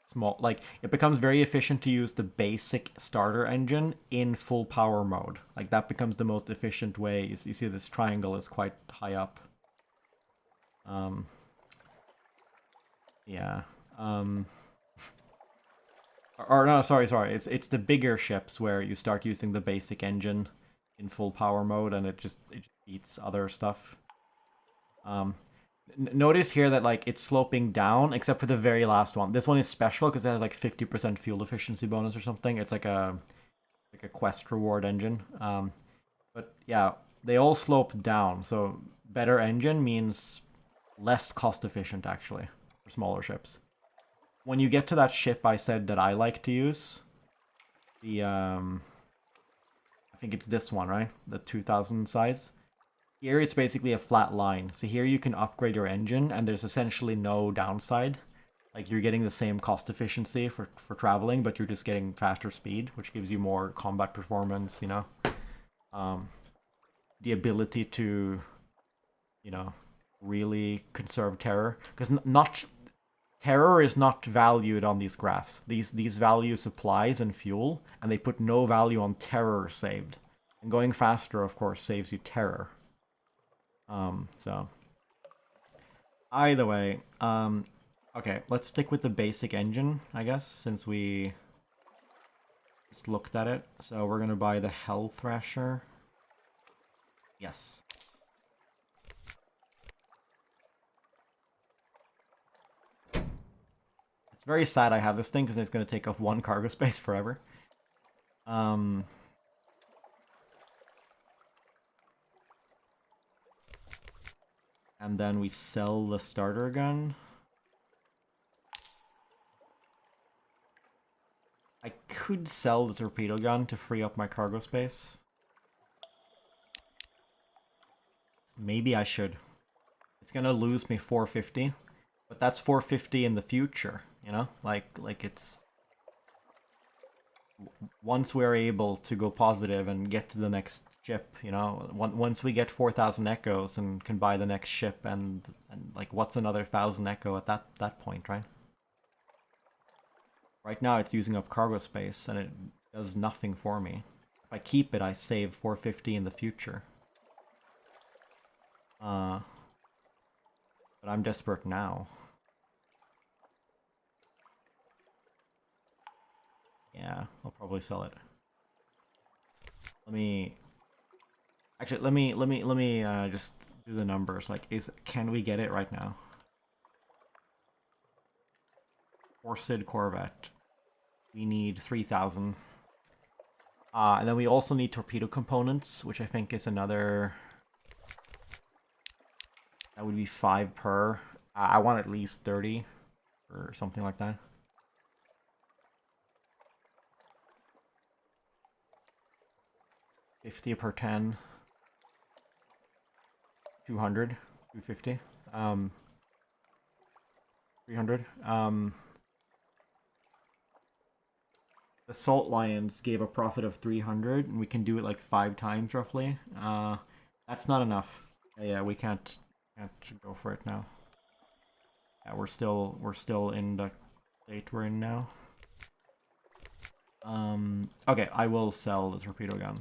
S1: small, like it becomes very efficient to use the basic starter engine in full power mode. Like that becomes the most efficient way. You see this triangle is quite high up. Yeah. Or no, sorry. It's the bigger ships where you start using the basic engine in full power mode, and it just beats other stuff. Notice here that like it's sloping down, except for the very last one. This one is special because it has like 50% fuel efficiency bonus or something. It's like a quest reward engine. But yeah, they all slope down. So better engine means less cost efficient actually for smaller ships. When you get to that ship I said that I like to use, the I think it's this one, right? The 2000 size. Here it's basically a flat line. So here you can upgrade your engine and there's essentially no downside. Like you're getting the same cost efficiency for traveling, but you're just getting faster speed, which gives you more combat performance, the ability to, really conserve terror. Because terror is not valued on these graphs. These value supplies and fuel, and they put no value on terror saved. And going faster, of course, saves you terror. So either way, okay, let's stick with the basic engine, I guess, since we just looked at it. So we're gonna buy the Hell Thrasher. Yes. It's very sad I have this thing because it's gonna take up one cargo space forever. And then we sell the starter gun. I could sell the torpedo gun to free up my cargo space. Maybe I should. It's gonna lose me 450, but that's 450 in the future, Like it's... Once we're able to go positive and get to the next ship, once we get 4,000 echoes and can buy the next ship, and like what's another 1,000 echo at that point, right? Right now it's using up cargo space and it does nothing for me. If I keep it, I save 450 in the future. But I'm desperate now. Yeah, I'll probably sell it. Let me just do the numbers. Like, can we get it right now? Forced Corvette. We need 3,000. And then we also need torpedo components, which I think is another... That would be 5 per. I want at least 30 or something like that. $50 per 10. 200, 250, 300. The Salt Lions gave a profit of 300, and we can do it like 5 times roughly. That's not enough. Yeah, we can't Can't go for it now. Yeah, we're still in the state we're in now. Okay, I will sell the torpedo gun.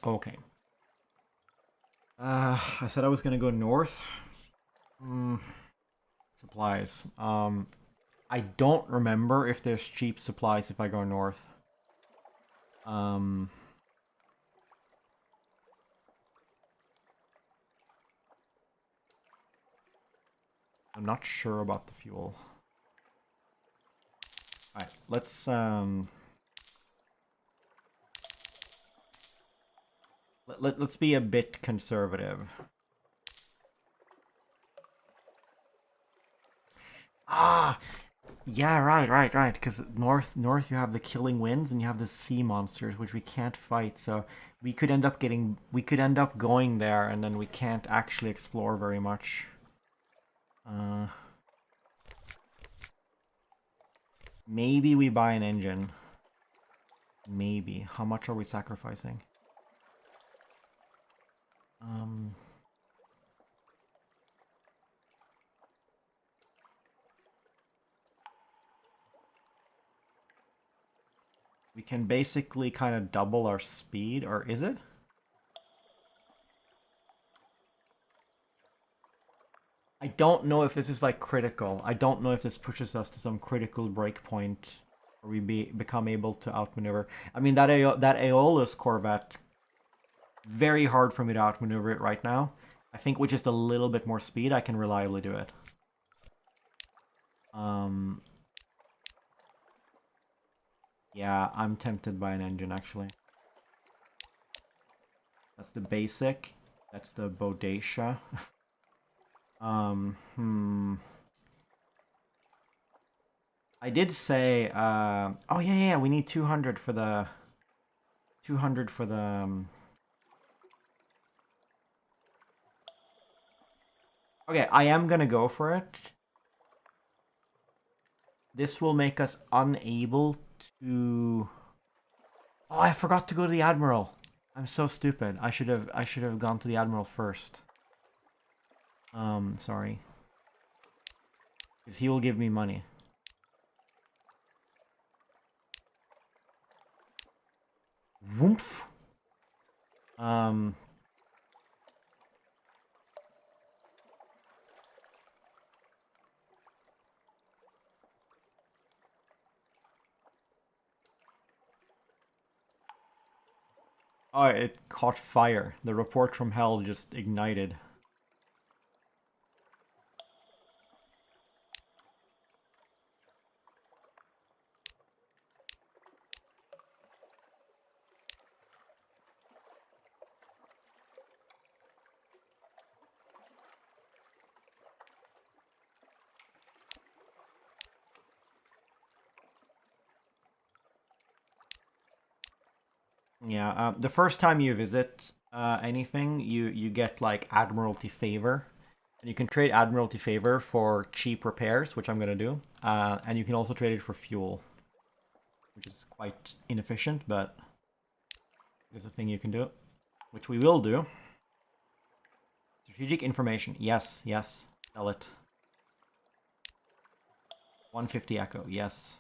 S1: Okay. I said I was gonna go north. Supplies. I don't remember if there's cheap supplies if I go north. I'm not sure about the fuel. Alright, let's be a bit conservative. Ah, yeah, right. Because north you have the killing winds and you have the sea monsters, which we can't fight. So we could end up going there, and then we can't actually explore very much. Maybe we buy an engine. Maybe. How much are we sacrificing? We can basically kind of double our speed, or is it? I don't know if this is like critical. I don't know if this pushes us to some critical breakpoint where we become able to outmaneuver. I mean, that Aeolus Corvette, very hard for me to outmaneuver it right now. I think with just a little bit more speed, I can reliably do it. Yeah, I'm tempted by an engine, actually. That's the basic. That's the Bodacia. I did say, oh yeah, we need 200 for the... 200 for the... Okay, I am gonna go for it. This will make us unable to... Oh, I forgot to go to the Admiral. I'm so stupid. I should have gone to the Admiral first. Sorry. Because he will give me money. Woomph. Oh, it caught fire. The report from hell just ignited. Yeah, the first time you visit anything, you get like Admiralty favor, and you can trade Admiralty favor for cheap repairs, which I'm gonna do, and you can also trade it for fuel, which is quite inefficient, but it's a thing you can do, which we will do. Strategic information, yes, sell it. 150 Echo, yes.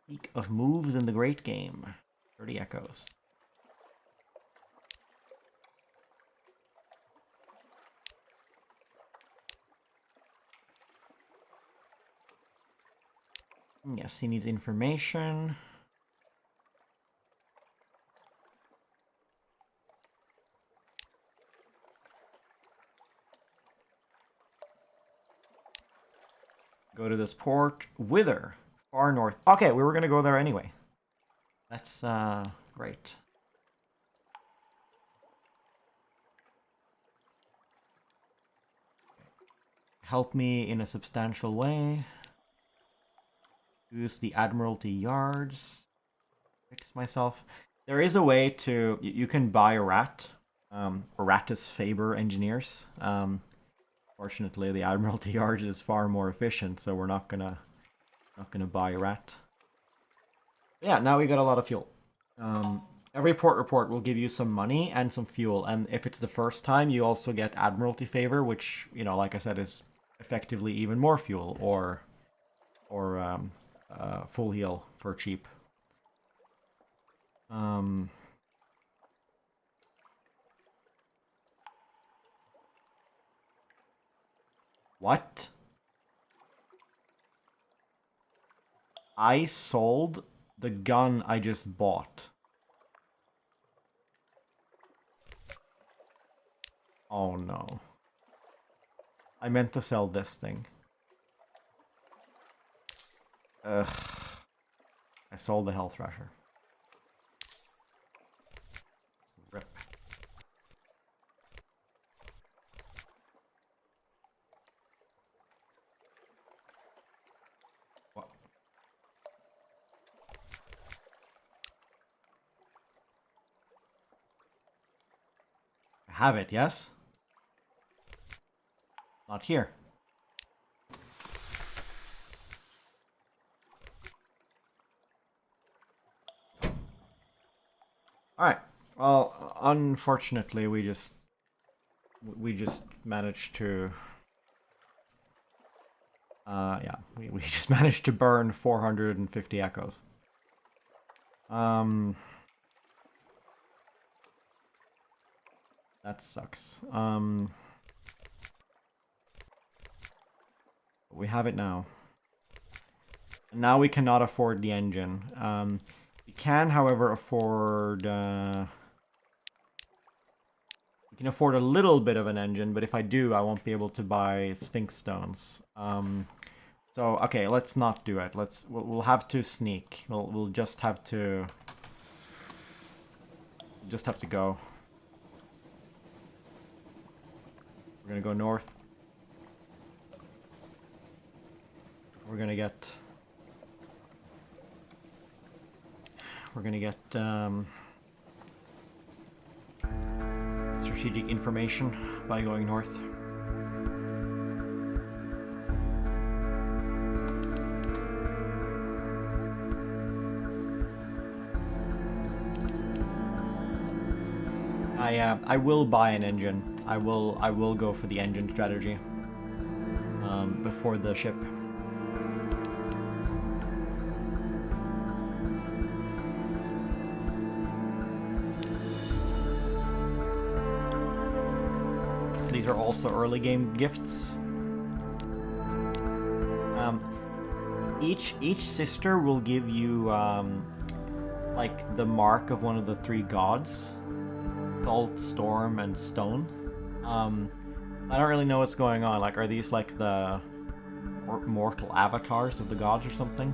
S1: Peak of moves in the great game. 30 echoes. Yes, he needs information. Go to this port. Wither. Far north. Okay, we were going to go there anyway. That's great. Help me in a substantial way. Use the Admiralty yards. Fix myself. There is a way to... You can buy a rat. Ratus Faber engineers. Or Fortunately, the Admiralty Yard is far more efficient, so we're not gonna buy a rat. But yeah, now we got a lot of fuel. Every port report will give you some money and some fuel, and if it's the first time, you also get Admiralty favor, which, you know, like I said, is effectively even more fuel, or full heal for cheap. What? I sold the gun I just bought. Oh no. I meant to sell this thing. Ugh. I sold the Health Thrasher. Rip. What? I have it, yes? Not here. Alright. Well, unfortunately, we just managed to... yeah, we just managed to burn 450 echoes. That sucks. We have it now. Now we cannot afford the engine. We can, however, afford... we can afford a little bit of an engine, but if I do, I won't be able to buy Sphinx Stones. So, okay, let's not do it. We'll have to sneak. We'll just have to... just have to go. We're gonna go north. We're gonna get strategic information by going north. I will buy an engine. I will go for the engine strategy before the ship. These are also early game gifts. Each sister will give you like the mark of one of the three gods: salt, storm, and stone. I don't really know what's going on. Like, are these like the mortal avatars of the gods or something?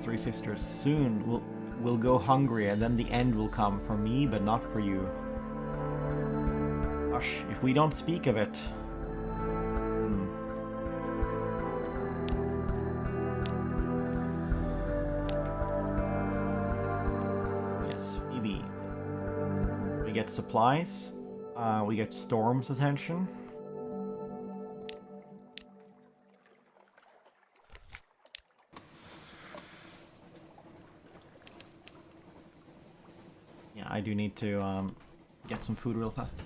S1: Three sisters. Soon we'll go hungry, and then the end will come for me, but not for you. Gosh, if we don't speak of it. Yes, Phoebe. We get supplies. We get Storm's attention. I do need to get some food real fast.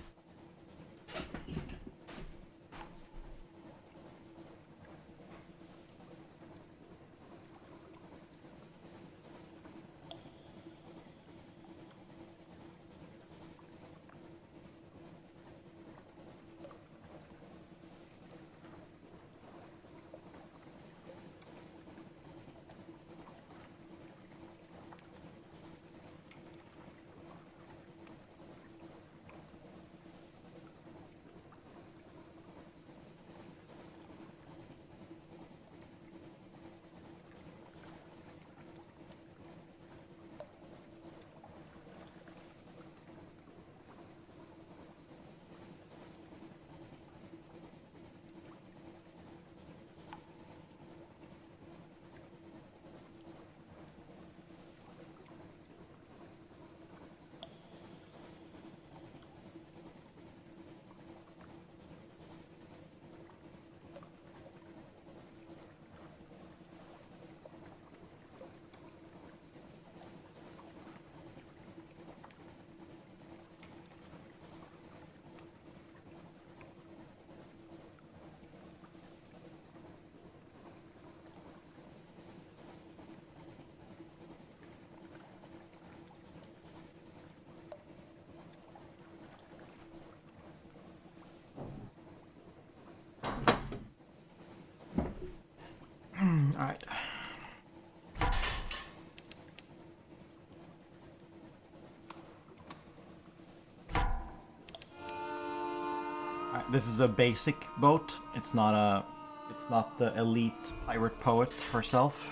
S1: This is a basic boat. It's not the elite pirate poet herself.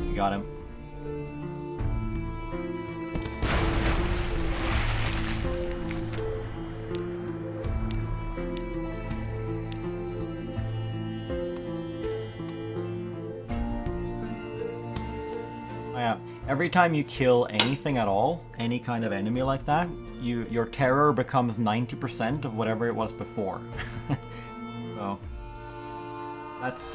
S1: You got him. Every time you kill anything at all, any kind of enemy like that, your terror becomes 90% of whatever it was before. So that's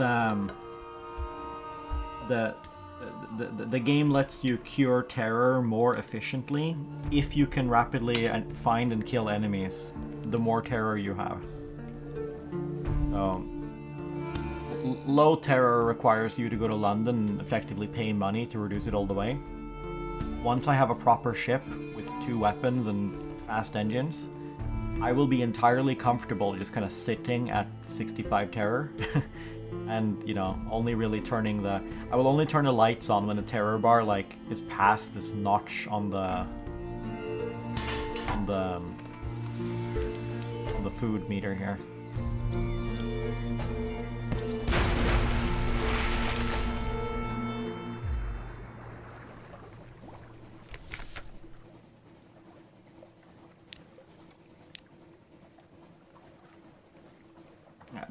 S1: the game lets you cure terror more efficiently if you can rapidly find and kill enemies. The more terror you have. So low terror requires you to go to London and effectively pay money to reduce it all the way. Once I have a proper ship with 2 weapons and fast engines, I will be entirely comfortable just kind of sitting at 65 terror. And, you know, only really turning the... I will only turn the lights on when the terror bar, like, is past this notch on the food meter here.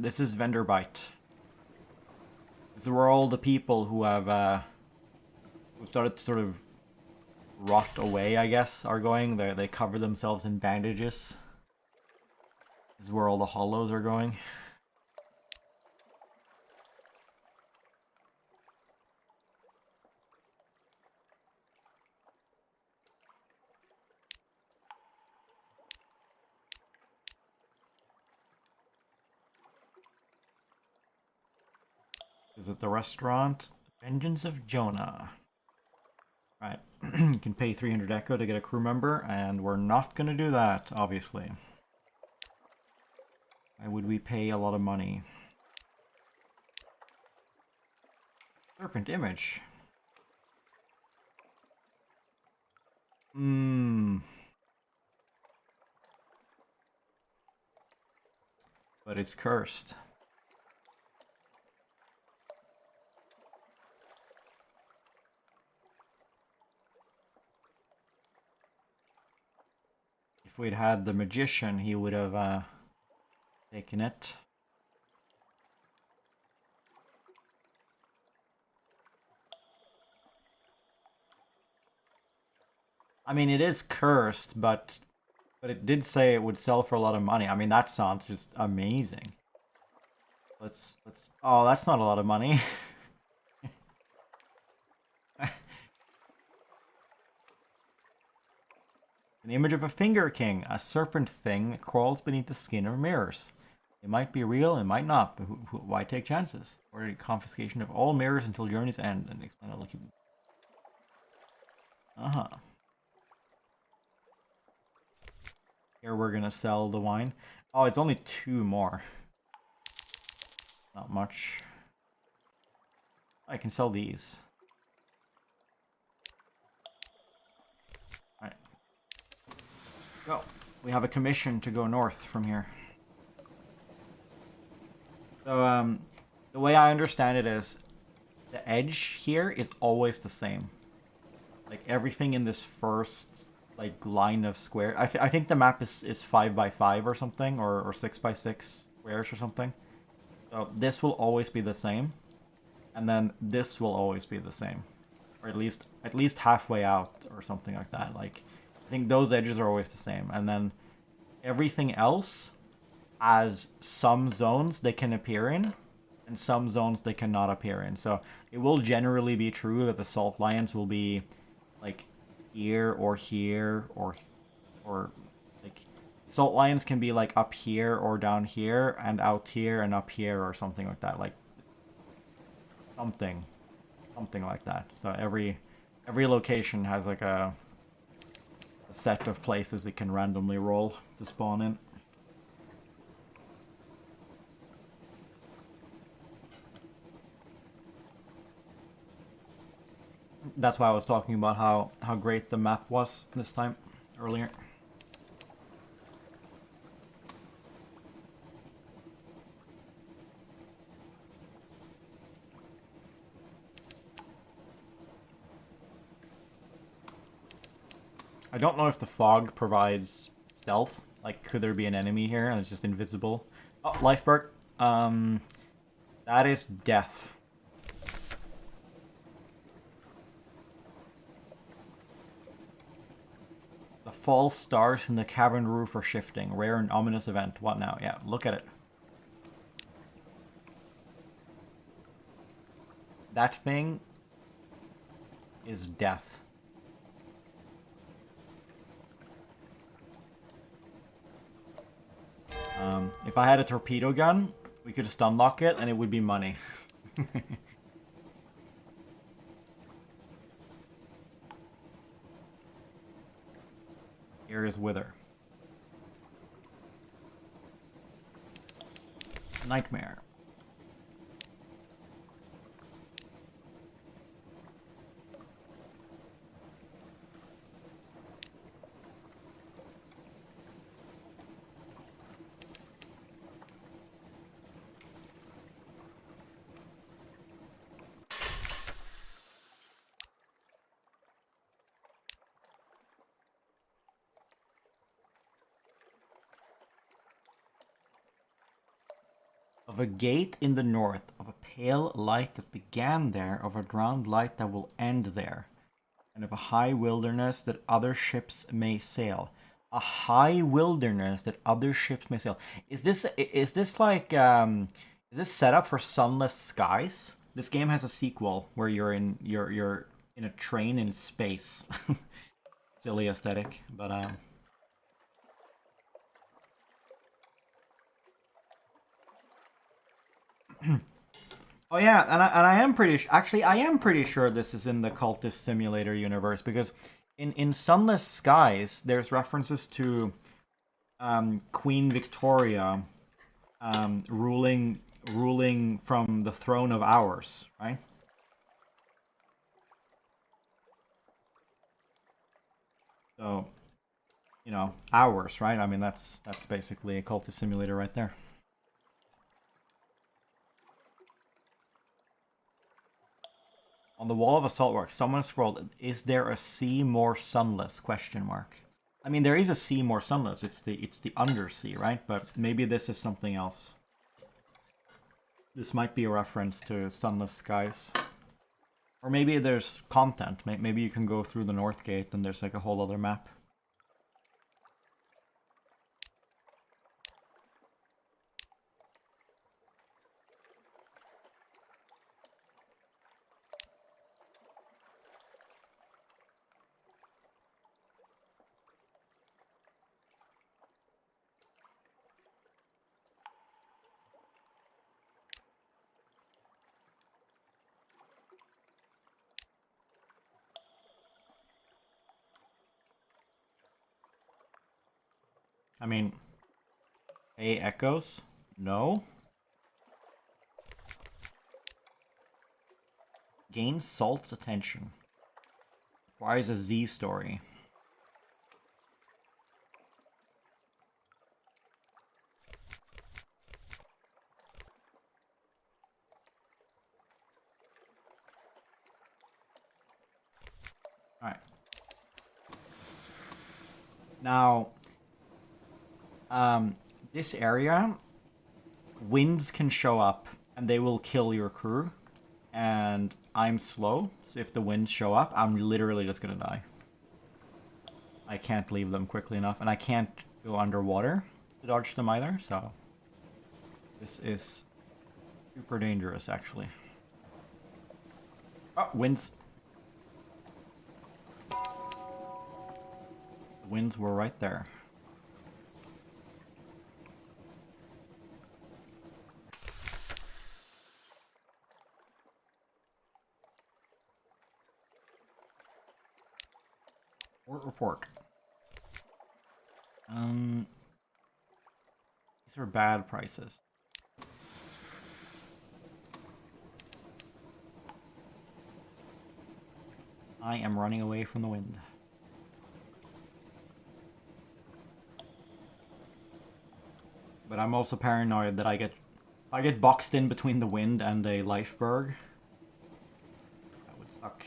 S1: This is Venderbite. This is where all the people who have who started to sort of rot away, I guess, are going. They cover themselves in bandages. This is where all the hollows are going. Is it the restaurant? Vengeance of Jonah. Right. You can pay 300 Echo to get a crew member, and we're not going to do that, obviously. Why would we pay a lot of money? Serpent image. But it's cursed. If we'd had the magician, he would have taken it. I mean, it is cursed, but it did say it would sell for a lot of money. I mean, that sounds just amazing. Let's. Oh, that's not a lot of money. An image of a finger king, a serpent thing that crawls beneath the skin of mirrors. It might be real, it might not, but why take chances? Order confiscation of all mirrors until journey's end and explain how lucky. Here we're gonna sell the wine. Oh, it's only 2 more. Not much. I can sell these. Alright. Go. We have a commission to go north from here. So, the way I understand it is, the edge here is always the same. Like, everything in this first, like, line of square... I think the map is 5 by 5 or something, or 6 by 6 squares or something. So, this will always be the same. And then this will always be the same. Or at least halfway out, or something like that. Like, I think those edges are always the same. And then everything else has some zones they can appear in, and some zones they cannot appear in. So it will generally be true that the salt lions will be like here or here, or like salt lions can be like up here or down here and out here and up here or something like that. Like something like that. So every location has like a set of places it can randomly roll to spawn in. That's why I was talking about how great the map was this time earlier. I don't know if the fog provides stealth. Like, could there be an enemy here and it's just invisible? Oh, Lifebird. That is death. The false stars in the cavern roof are shifting. Rare and ominous event. What now? Yeah, look at it. That thing is death. If I had a torpedo gun, we could just unlock it and it would be money. Here is Wither. Nightmare. Of a gate in the north, of a pale light that began there, of a drowned light that will end there, and of a high wilderness that other ships may sail. A high wilderness that other ships may sail. Is this like is this set up for sunless skies? This game has a sequel where you're in a train in space. Silly aesthetic, but oh yeah, and I am actually I am pretty sure this is in the Cultist Simulator universe because in Sunless Skies there's references to Queen Victoria ruling from the throne of ours, right? So, you know, ours, right? I mean that's basically a Cultist Simulator right there. On the wall of Assault Works, someone scrolled, "Is there a sea more sunless?" Question mark. I mean, there is a sea more sunless. It's the undersea, right? But maybe this is something else. This might be a reference to Sunless Skies. Or maybe there's content. Maybe you can go through the North Gate and there's like a whole other map. I mean, A echoes? No. Gain Salt's attention. Requires a Z story. Alright. Now, this area, winds can show up and they will kill your crew. And I'm slow, so if the winds show up, I'm literally just gonna die. I can't leave them quickly enough, and I can't go underwater to dodge them either, so this is super dangerous, actually. Oh, winds. The winds were right there. Report. These are bad prices. I am running away from the wind. But I'm also paranoid that I get boxed in between the wind and a lifeberg. That would suck.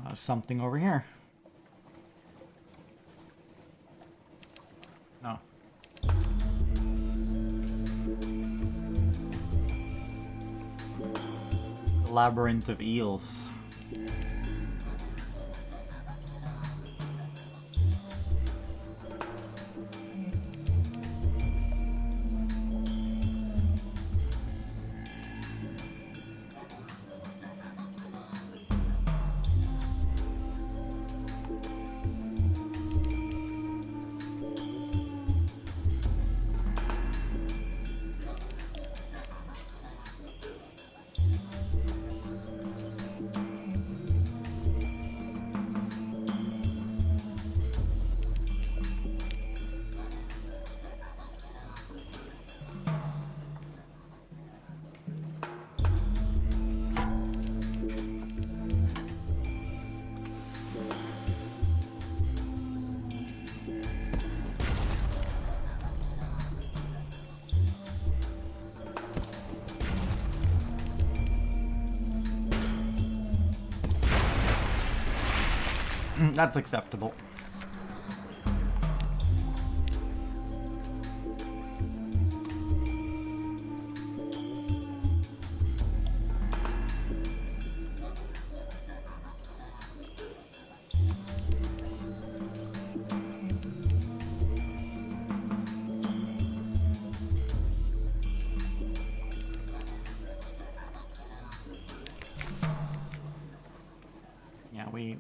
S1: There's something over here. No. The labyrinth of eels. That's acceptable.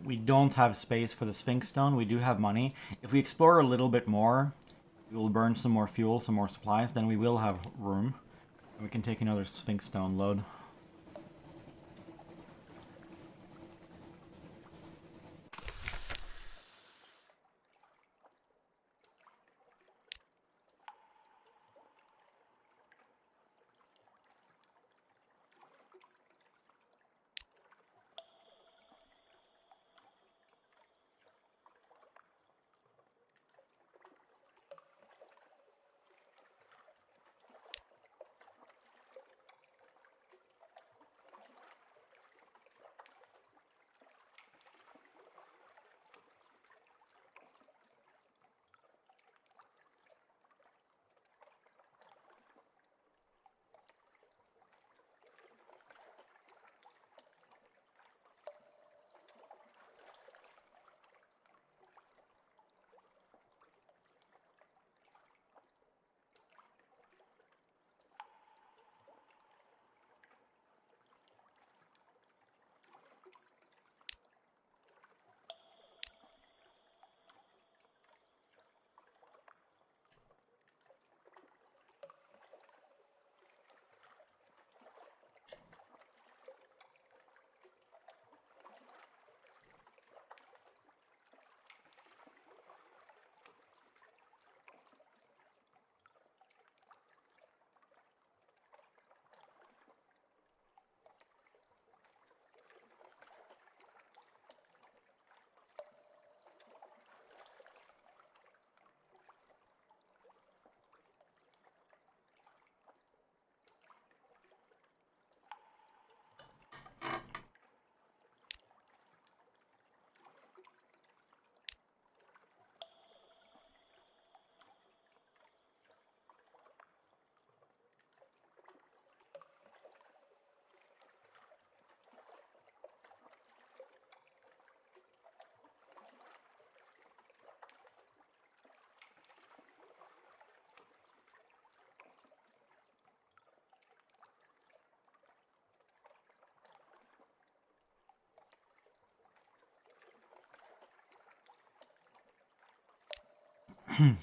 S1: We don't have space for the Sphinx Stone. We do have money. If we explore a little bit more, we will burn some more fuel, some more supplies, then we will have room. And we can take another Sphinx Stone load.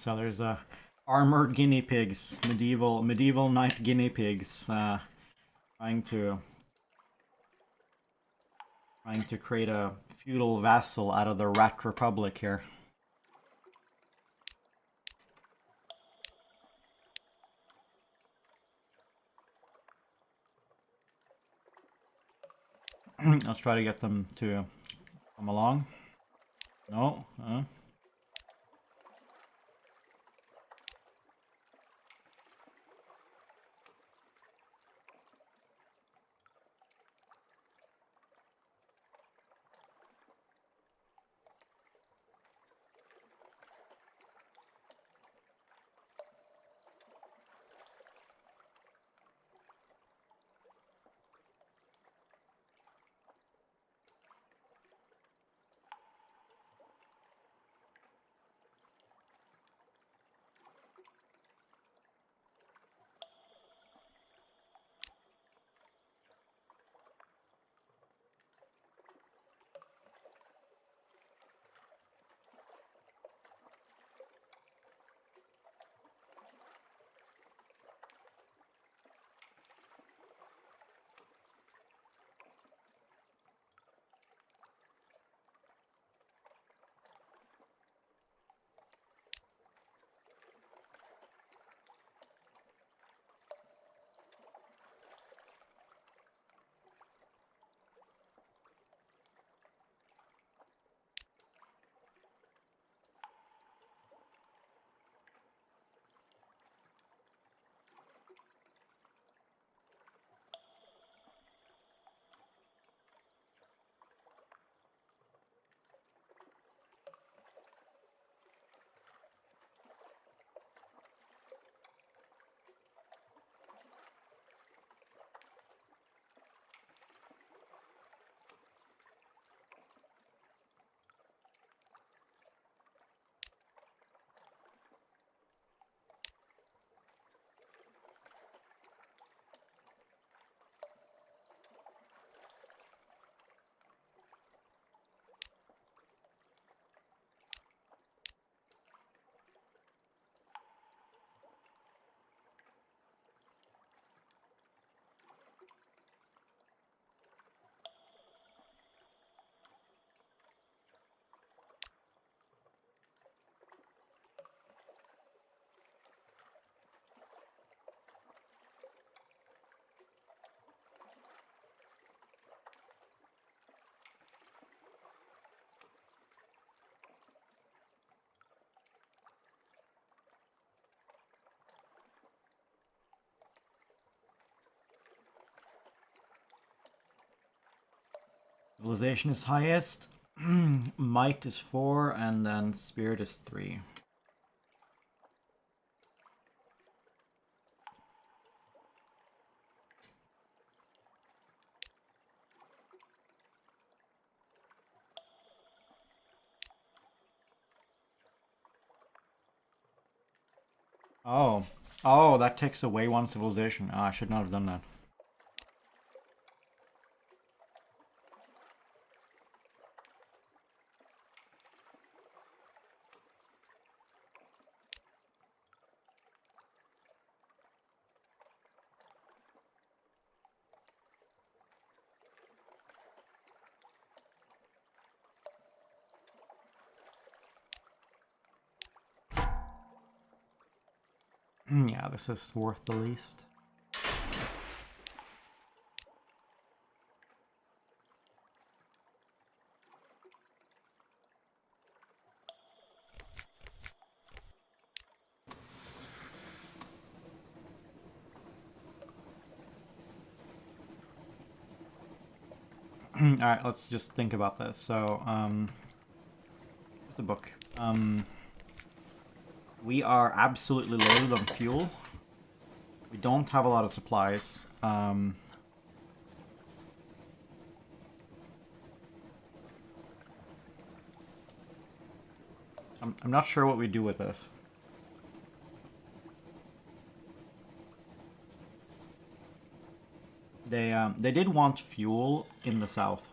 S1: So there's armored guinea pigs, medieval knight guinea pigs, trying to create a feudal vassal out of the Rat Republic here. Let's try to get them to come along. No. Civilization is highest. Might is 4, and then Spirit is 3. Oh, that takes away one civilization. I should not have done that. Yeah, this is worth the least. Alright, let's just think about this. So, here's the book. We are absolutely loaded on fuel. We don't have a lot of supplies. I'm not sure what we do with this. They did want fuel in the south.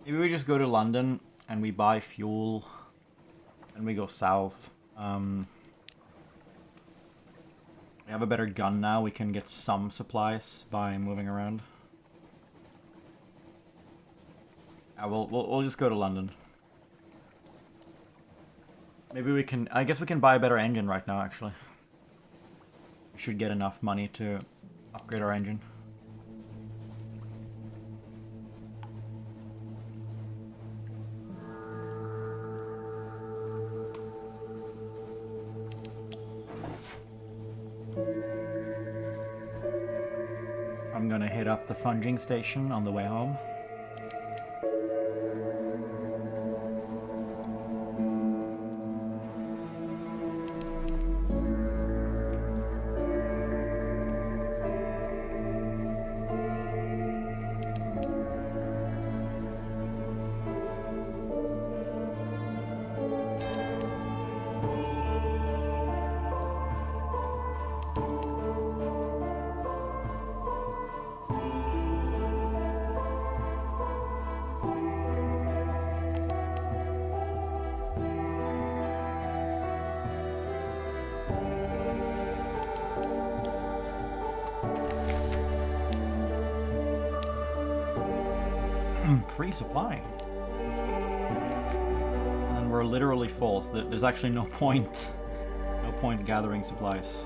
S1: Maybe we just go to London and we buy fuel and we go south. We have a better gun now. We can get some supplies by moving around. We'll just go to London. Maybe we can... I guess we can buy a better engine right now, actually. We should get enough money to upgrade our engine. I'm gonna hit up the funging station on the way home. Free supply. And we're literally full, so there's actually no point gathering supplies.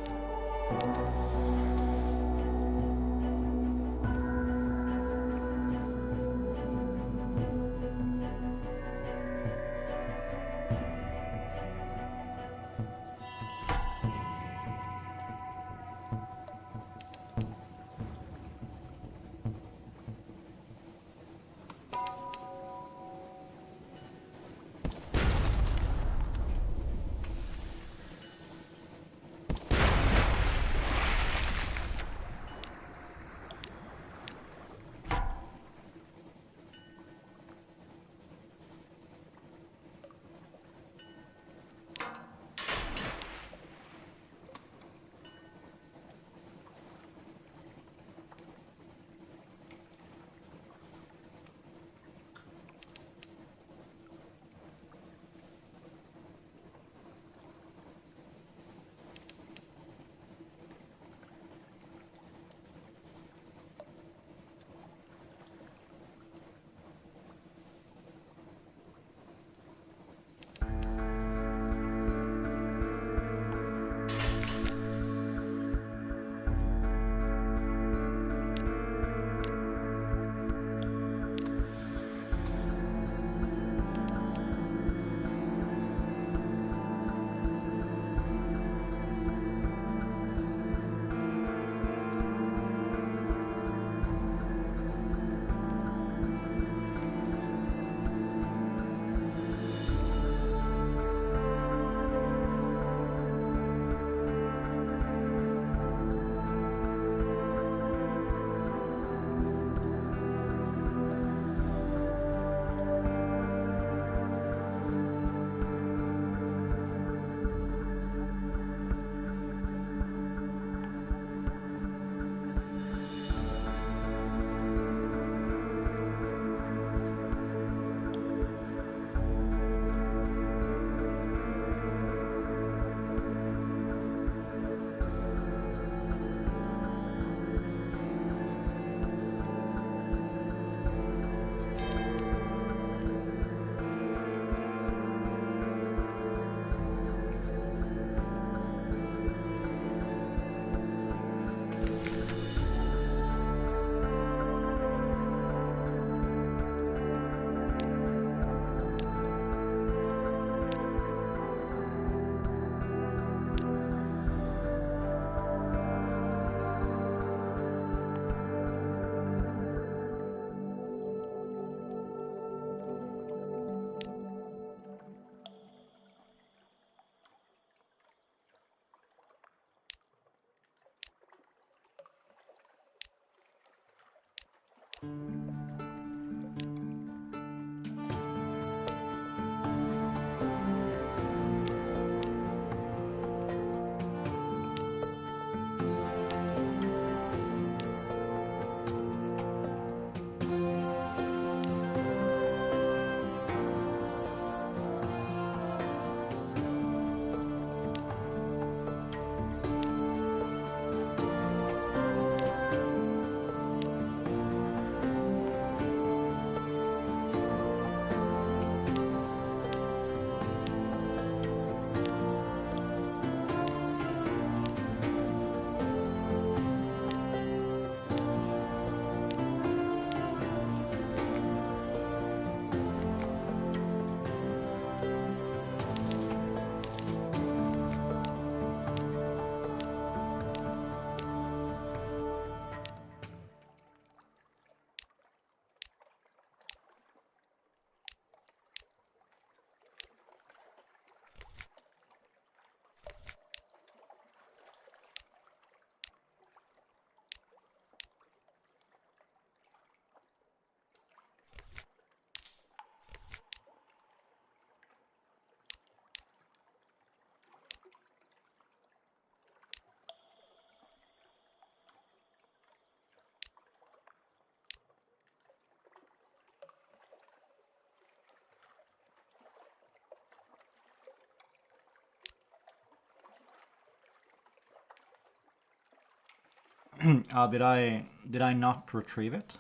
S1: Did I not retrieve it?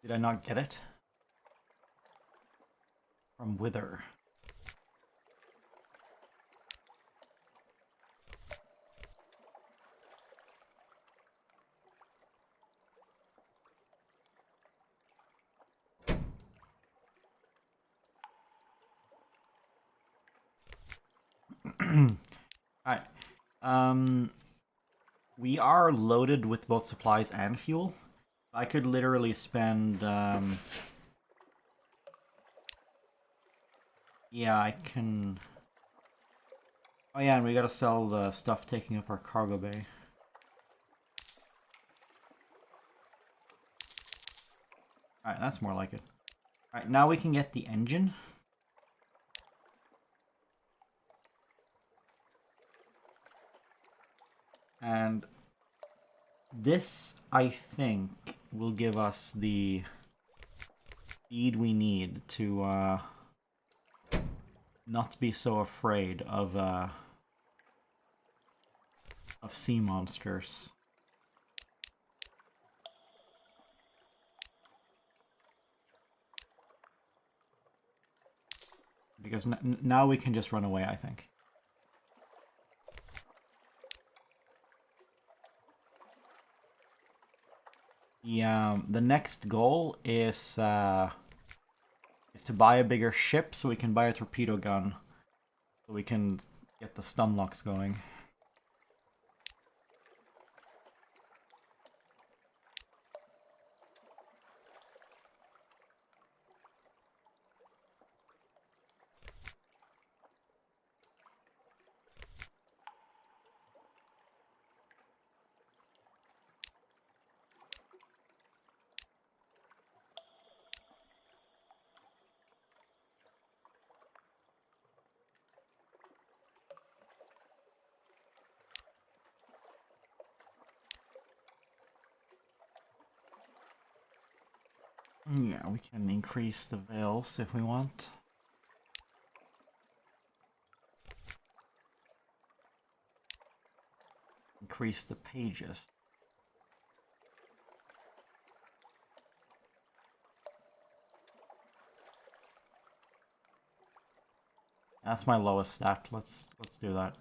S1: Did I not get it? From Wither. Alright. We are loaded with both supplies and fuel. I could literally spend, yeah, I can... Oh yeah, and we gotta sell the stuff taking up our cargo bay. Alright, that's more like it. Alright, now we can get the engine. And this, I think, will give us the speed we need to not be so afraid of sea monsters. Because now we can just run away, I think. The next goal is to buy a bigger ship so we can buy a torpedo gun. So we can get the stun locks going. Yeah, we can increase the veils if we want. Increase the pages. That's my lowest stat. Let's do that.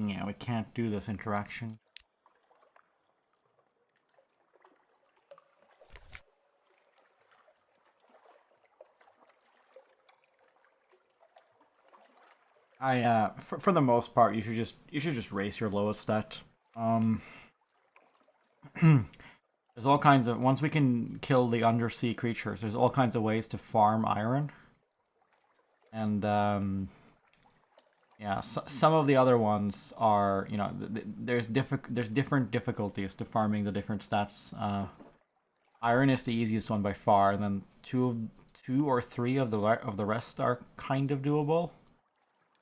S1: Yeah, we can't do this interaction. For the most part, you should just raise your lowest stat. There's all kinds of, once we can kill the undersea creatures, there's all kinds of ways to farm iron. And yeah, some of the other ones are, you know, there's different difficulties to farming the different stats. Iron is the easiest one by far, and then two or three of the rest are kind of doable.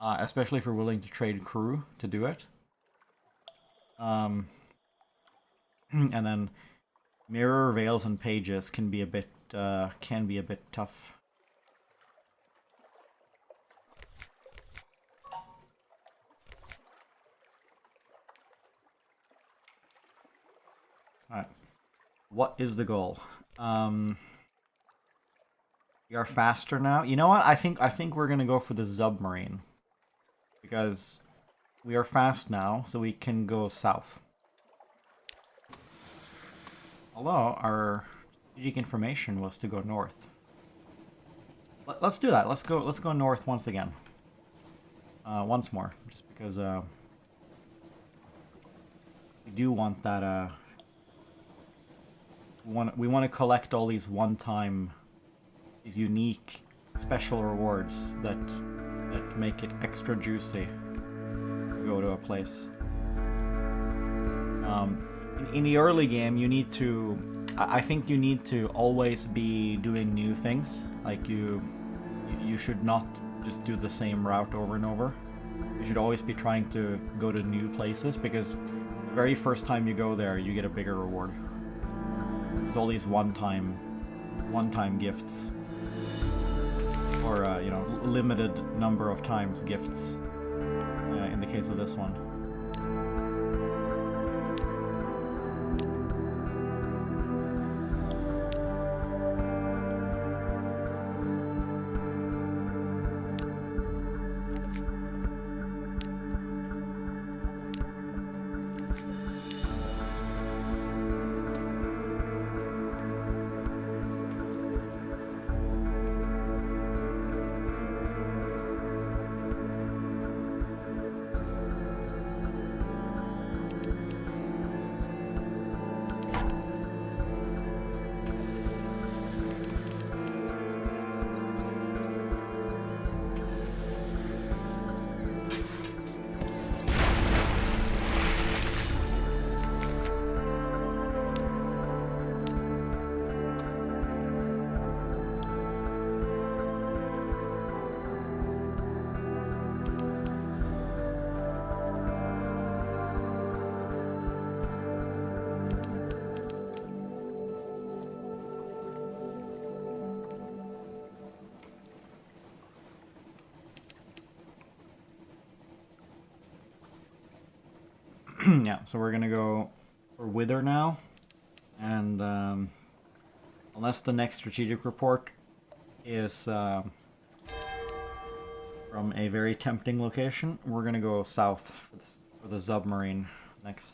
S1: Especially if you're willing to trade crew to do it. And then mirror, veils, and pages can be a bit tough. Alright. What is the goal? We are faster now. You know what? I think we're gonna go for the submarine. Because we are fast now, so we can go south. Although our strategic information was to go north. Let's do that. Let's go north once again. Once more, just because we do want that. We want to collect all these these unique special rewards that make it extra juicy to go to a place. In the early game, you need to... I think you need to always be doing new things. Like you should not just do the same route over and over. You should always be trying to go to new places, because the very first time you go there, you get a bigger reward. There's all these one-time gifts, or you know, limited number of times gifts. In the case of this one. Yeah, so we're gonna go for Wither now, and unless the next strategic report is from a very tempting location, we're gonna go south for the submarine next.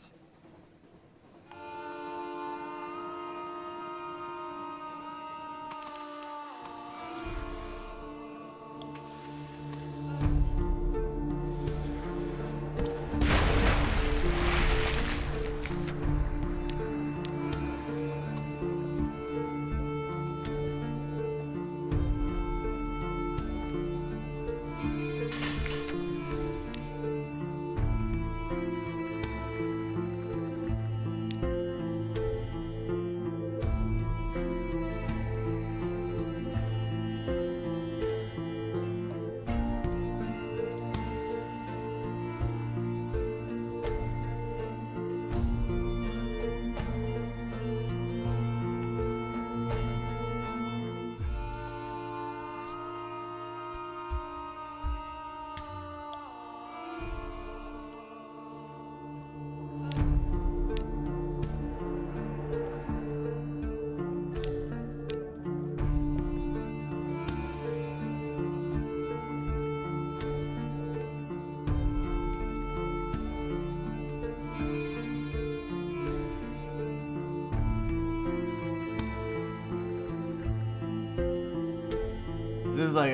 S1: This is like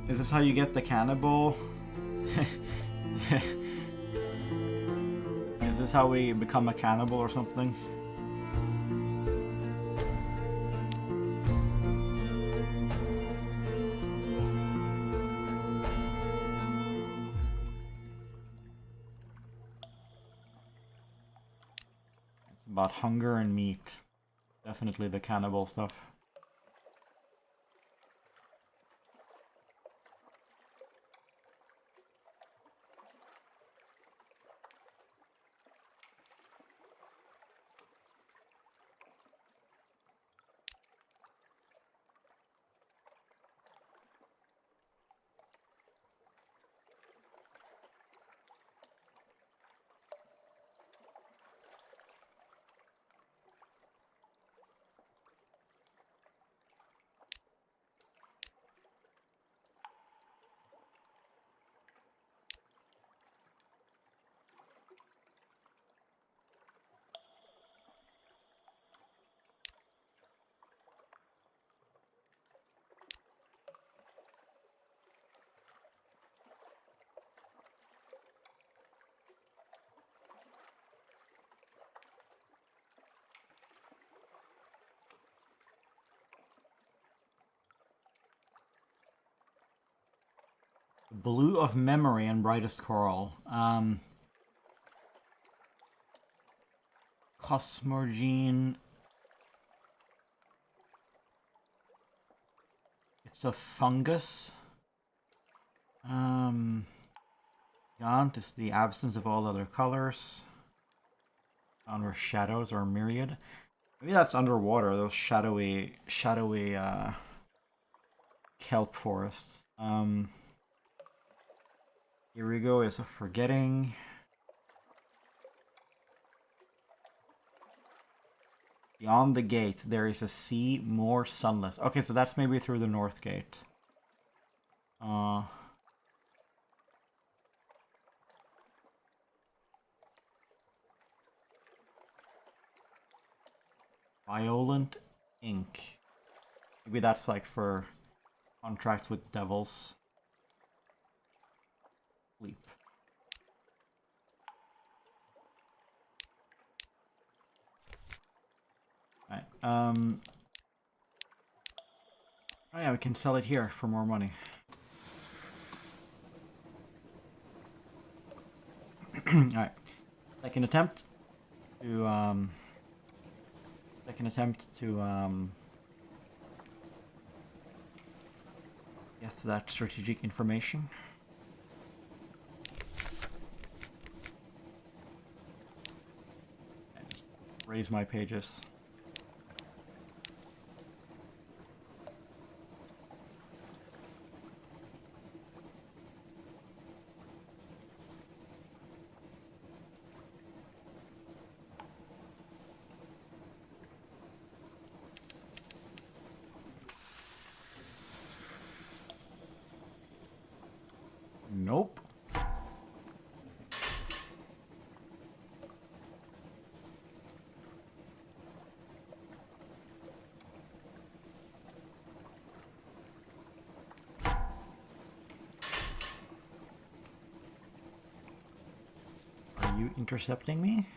S1: is this how you get the cannibal? Is this how we become a cannibal or something? It's about hunger and meat. Definitely the cannibal stuff. Blue of Memory and Brightest Coral. Cosmorgene. It's a fungus. Gaunt is the absence of all other colors. Found where shadows are myriad. Maybe that's underwater, those shadowy kelp forests. Here we go, is a forgetting. Beyond the gate, there is a sea more sunless. Okay, so that's maybe through the north gate. Violent ink. Maybe that's like for contracts with devils. Sleep. Alright, oh yeah, we can sell it here for more money. Alright. Second attempt to get that strategic information. And just raise my pages. Nope. Are you intercepting me?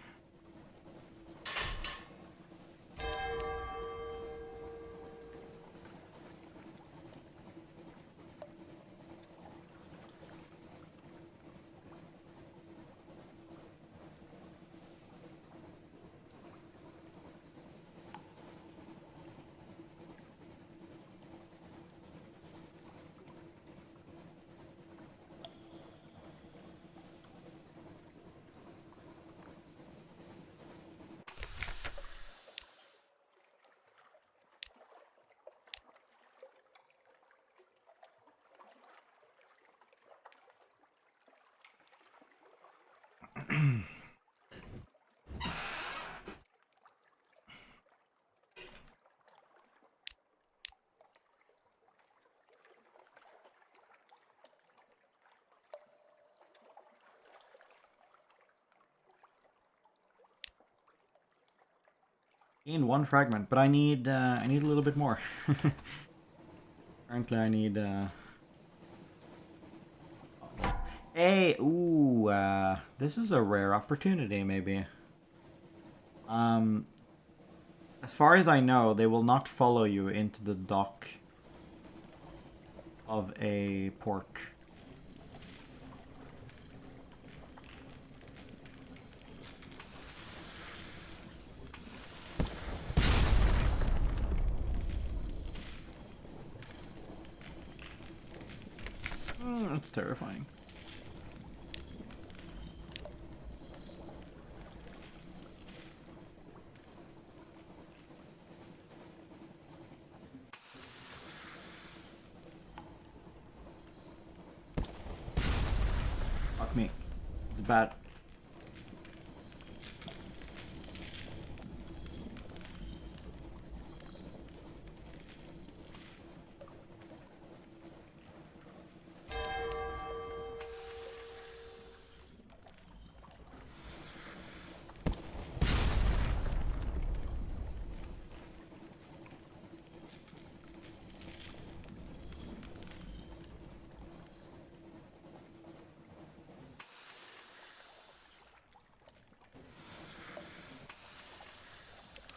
S1: Gain one fragment, but I need a little bit more. Currently, I need. Hey, ooh, this is a rare opportunity, maybe. As far as I know, they will not follow you into the dock of a port. That's terrifying. Fuck me. It's bad.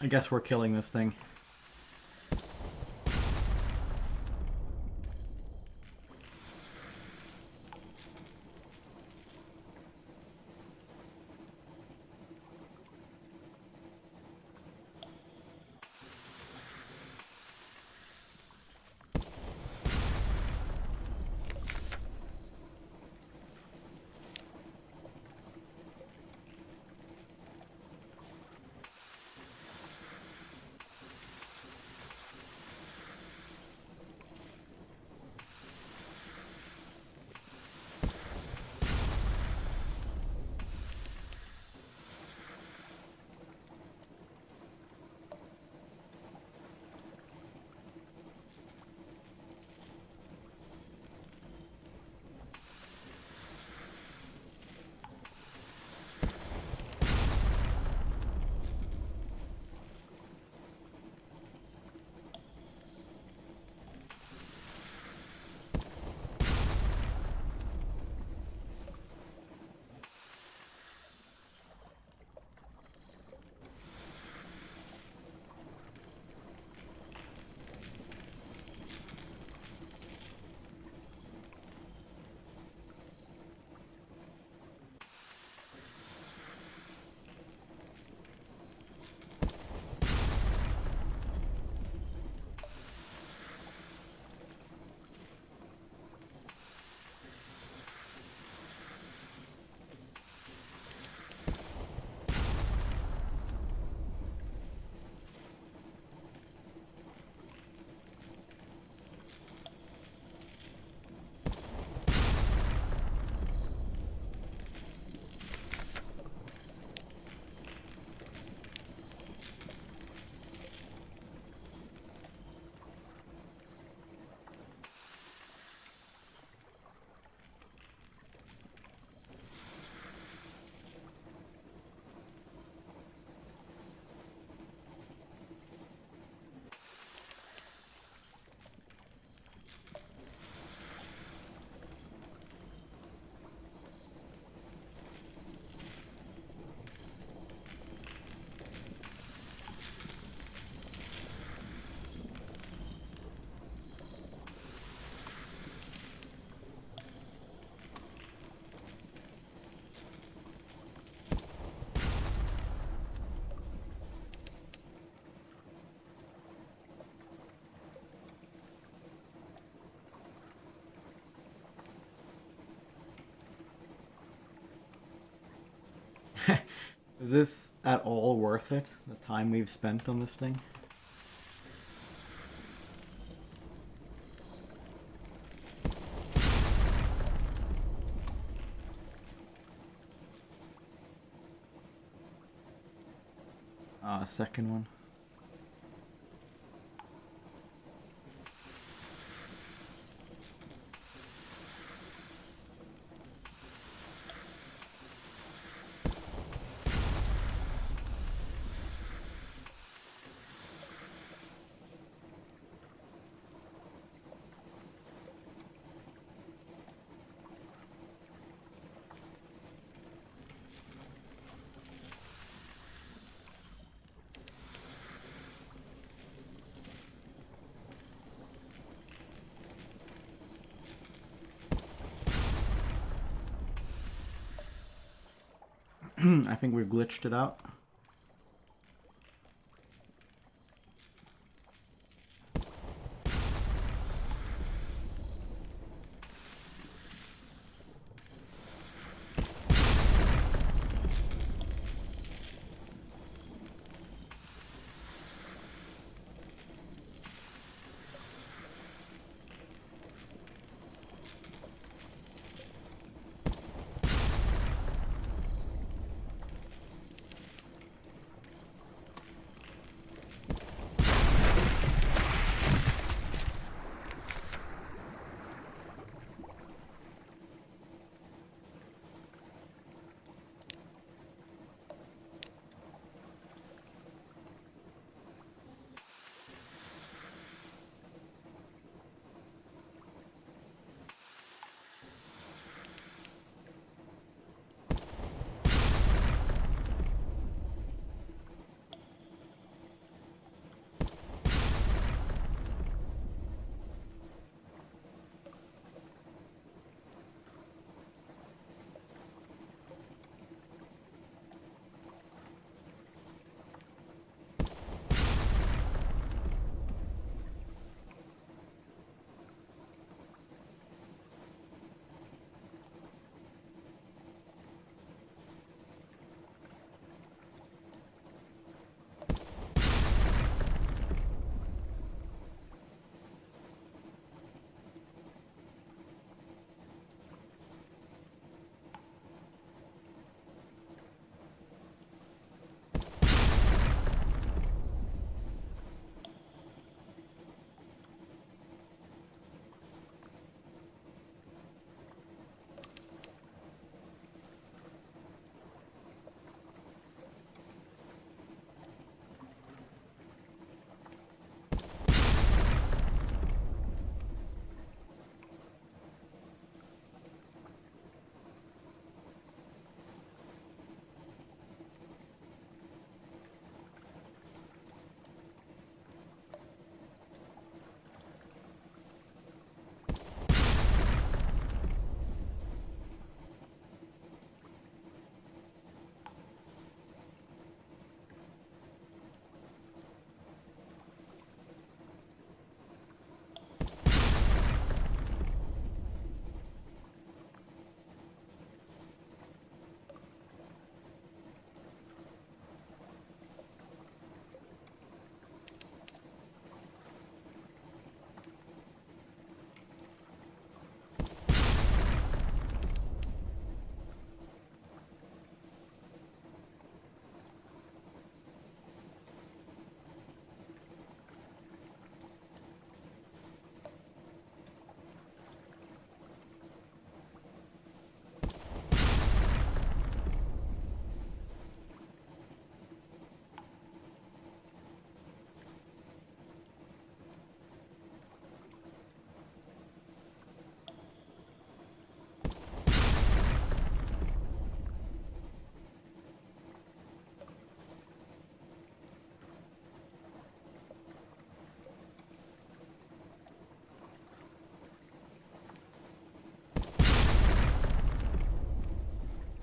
S1: I guess we're killing this thing. Is this at all worth it? The time we've spent on this thing? Second one. I think we've glitched it out.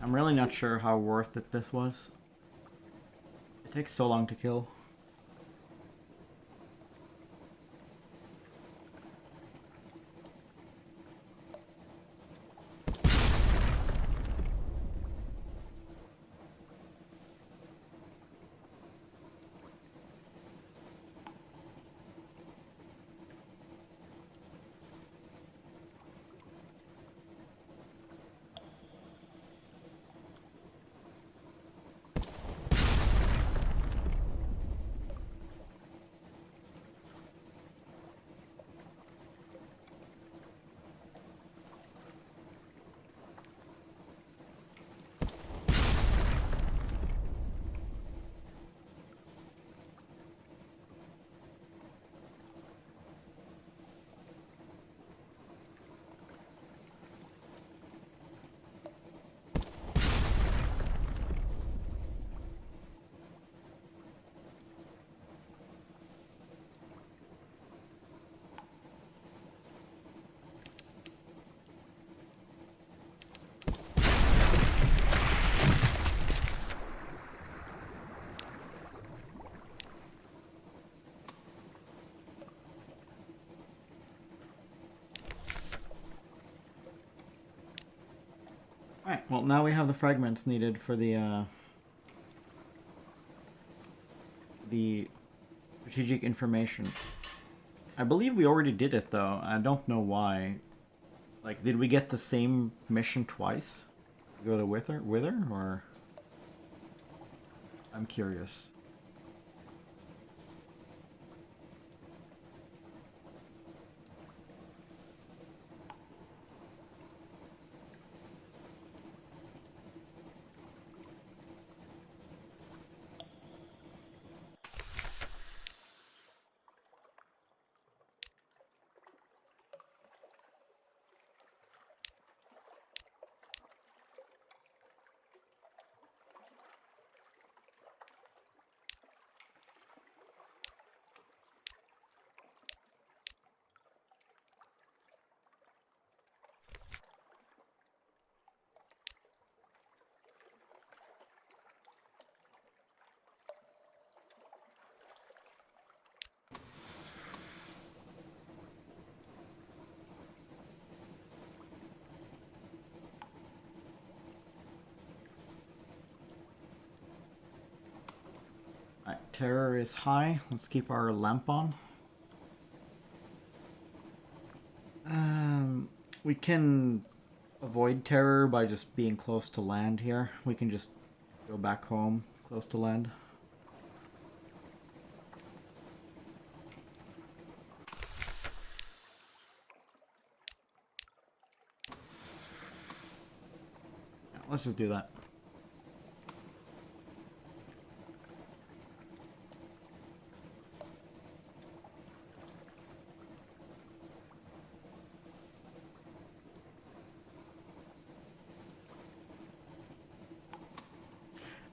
S1: I'm really not sure how worth it this was. It takes so long to kill. Alright, well now we have the fragments needed for the strategic information. I believe we already did it though. I don't know why. Like, did we get the same mission twice? Go to Wither, or? I'm curious. Alright, terror is high. Let's keep our lamp on. We can avoid terror by just being close to land here. We can just go back home close to land. Yeah, let's just do that.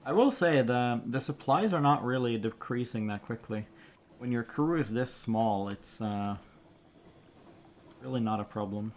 S1: I will say the supplies are not really decreasing that quickly. When your crew is this small, it's really not a problem.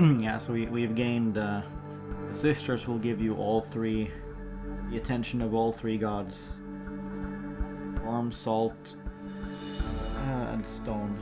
S1: Yeah, so we've gained, the sisters will give you all three, the attention of all three gods. Warm, salt, and stone.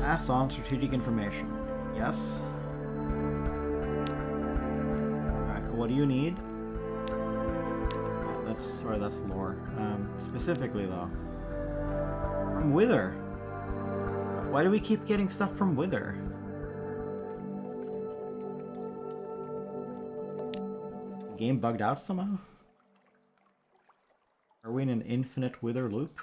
S1: Pass on strategic information. Yes. Alright, what do you need? That's lore. Specifically though. From Wither. Why do we keep getting stuff from Wither? Game bugged out somehow? Are we in an infinite Wither loop?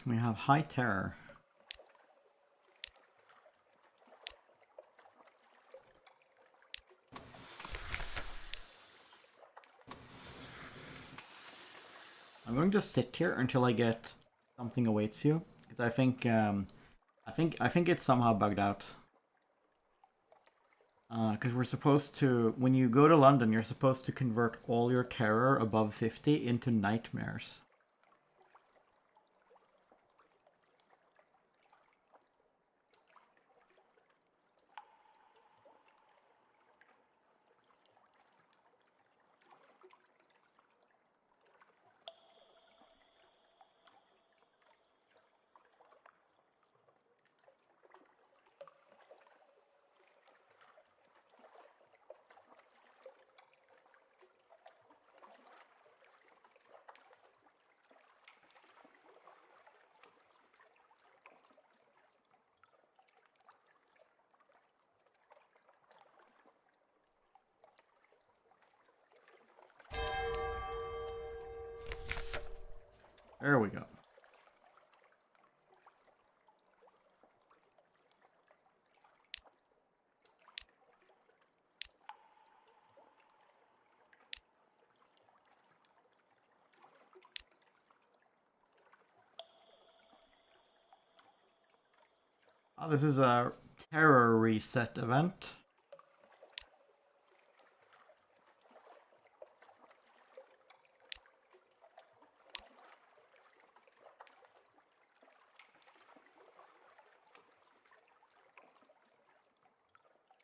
S1: We have high terror. I'm going to sit here until I get something awaits you, because I think it's somehow bugged out. Because we're supposed to, when you go to London, you're supposed to convert all your terror above 50 into nightmares. There we go. Oh, this is a terror reset event.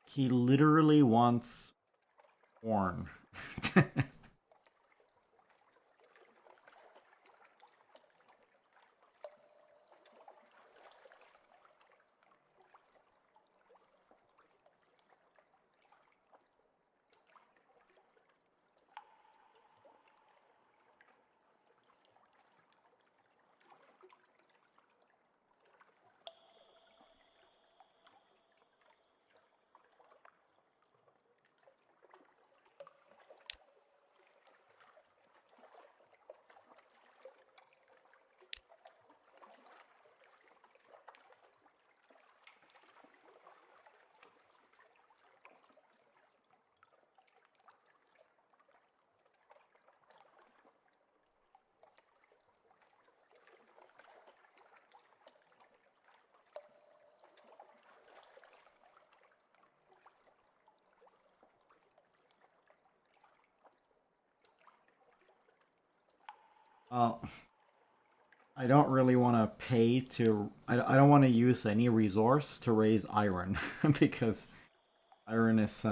S1: He literally wants porn. Well, I don't really want to pay to. I don't want to use any resource to raise iron because iron is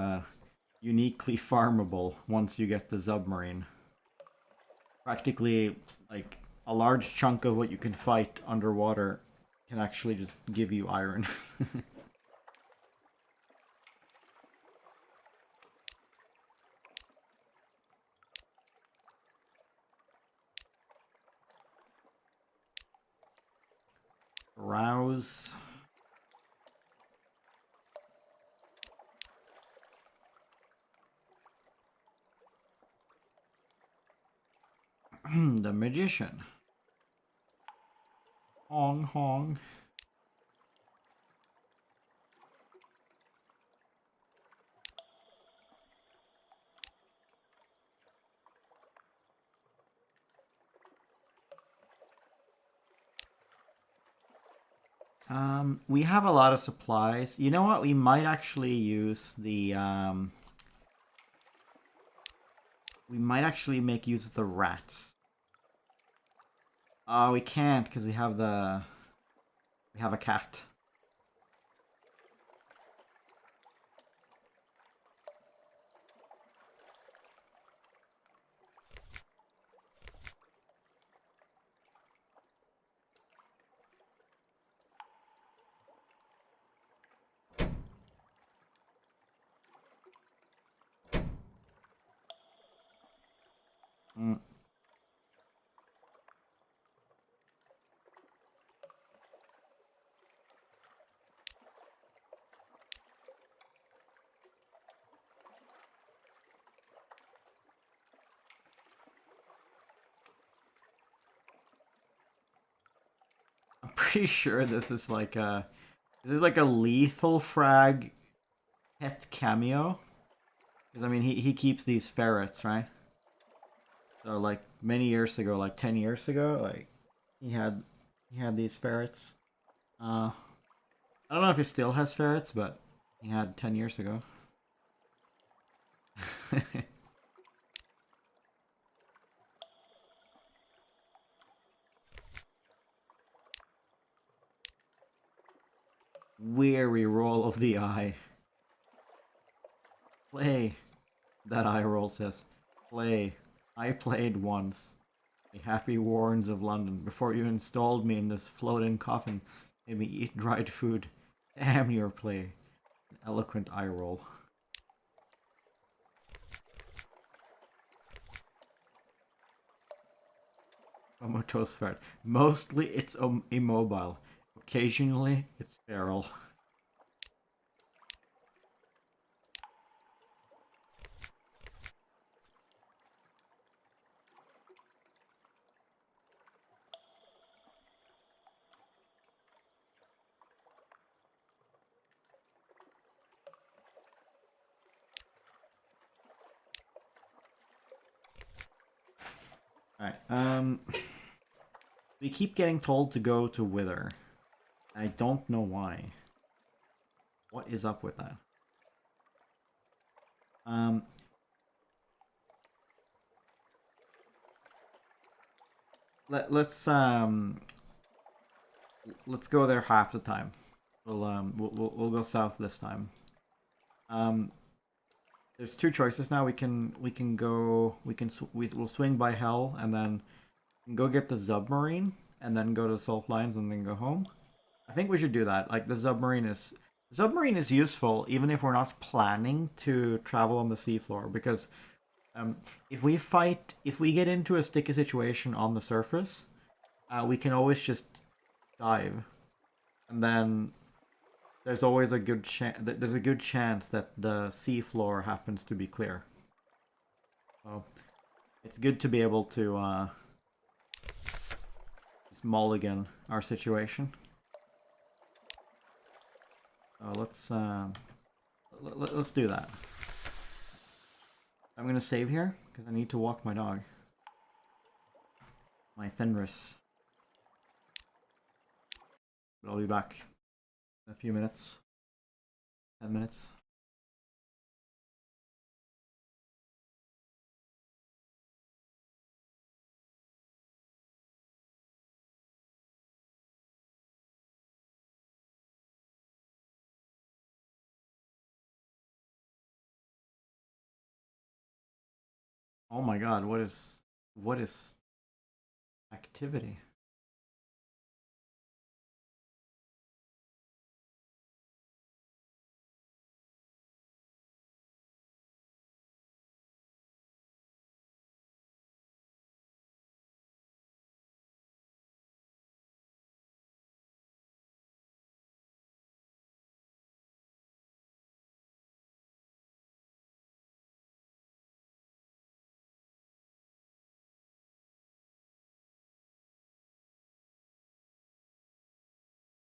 S1: uniquely farmable once you get the submarine. Practically, like a large chunk of what you can fight underwater can actually just give you iron. Rouse. The magician. Hong Hong. We have a lot of supplies. You know what? We might actually use the we might actually make use of the rats. We can't because we have a cat. Mm. I'm pretty sure this is like a lethal frag pet cameo. Because I mean he keeps these ferrets, right? So like many years ago, like 10 years ago, like he had he had these ferrets. I don't know if he still has ferrets, but he had 10 years ago. Weary roll of the eye. Play. That eye roll says. Play. I played once. The happy warrens of London. Before you installed me in this floating coffin, made me eat dried food. Damn your play. An eloquent eye roll. Comatose ferret. Mostly it's immobile. Occasionally it's feral. Alright, we keep getting told to go to Wither. I don't know why. What is up with that? Um, let's go there half the time. We'll go south this time. Um, there's two choices now. We'll swing by Hell and then go get the submarine and then go to Salt Lines and then go home. I think we should do that. Like the submarine is useful even if we're not planning to travel on the seafloor because um, if we get into a sticky situation on the surface, we can always just dive, and then there's always a good chance. There's a good chance that the seafloor happens to be clear. So it's good to be able to just mulligan our situation. So let's do that. I'm gonna save here because I need to walk my dog, my Fenris. But I'll be back in a few minutes. 10 minutes. Oh my god, what is activity?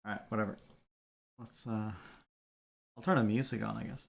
S1: Alright, whatever. I'll turn the music on, I guess.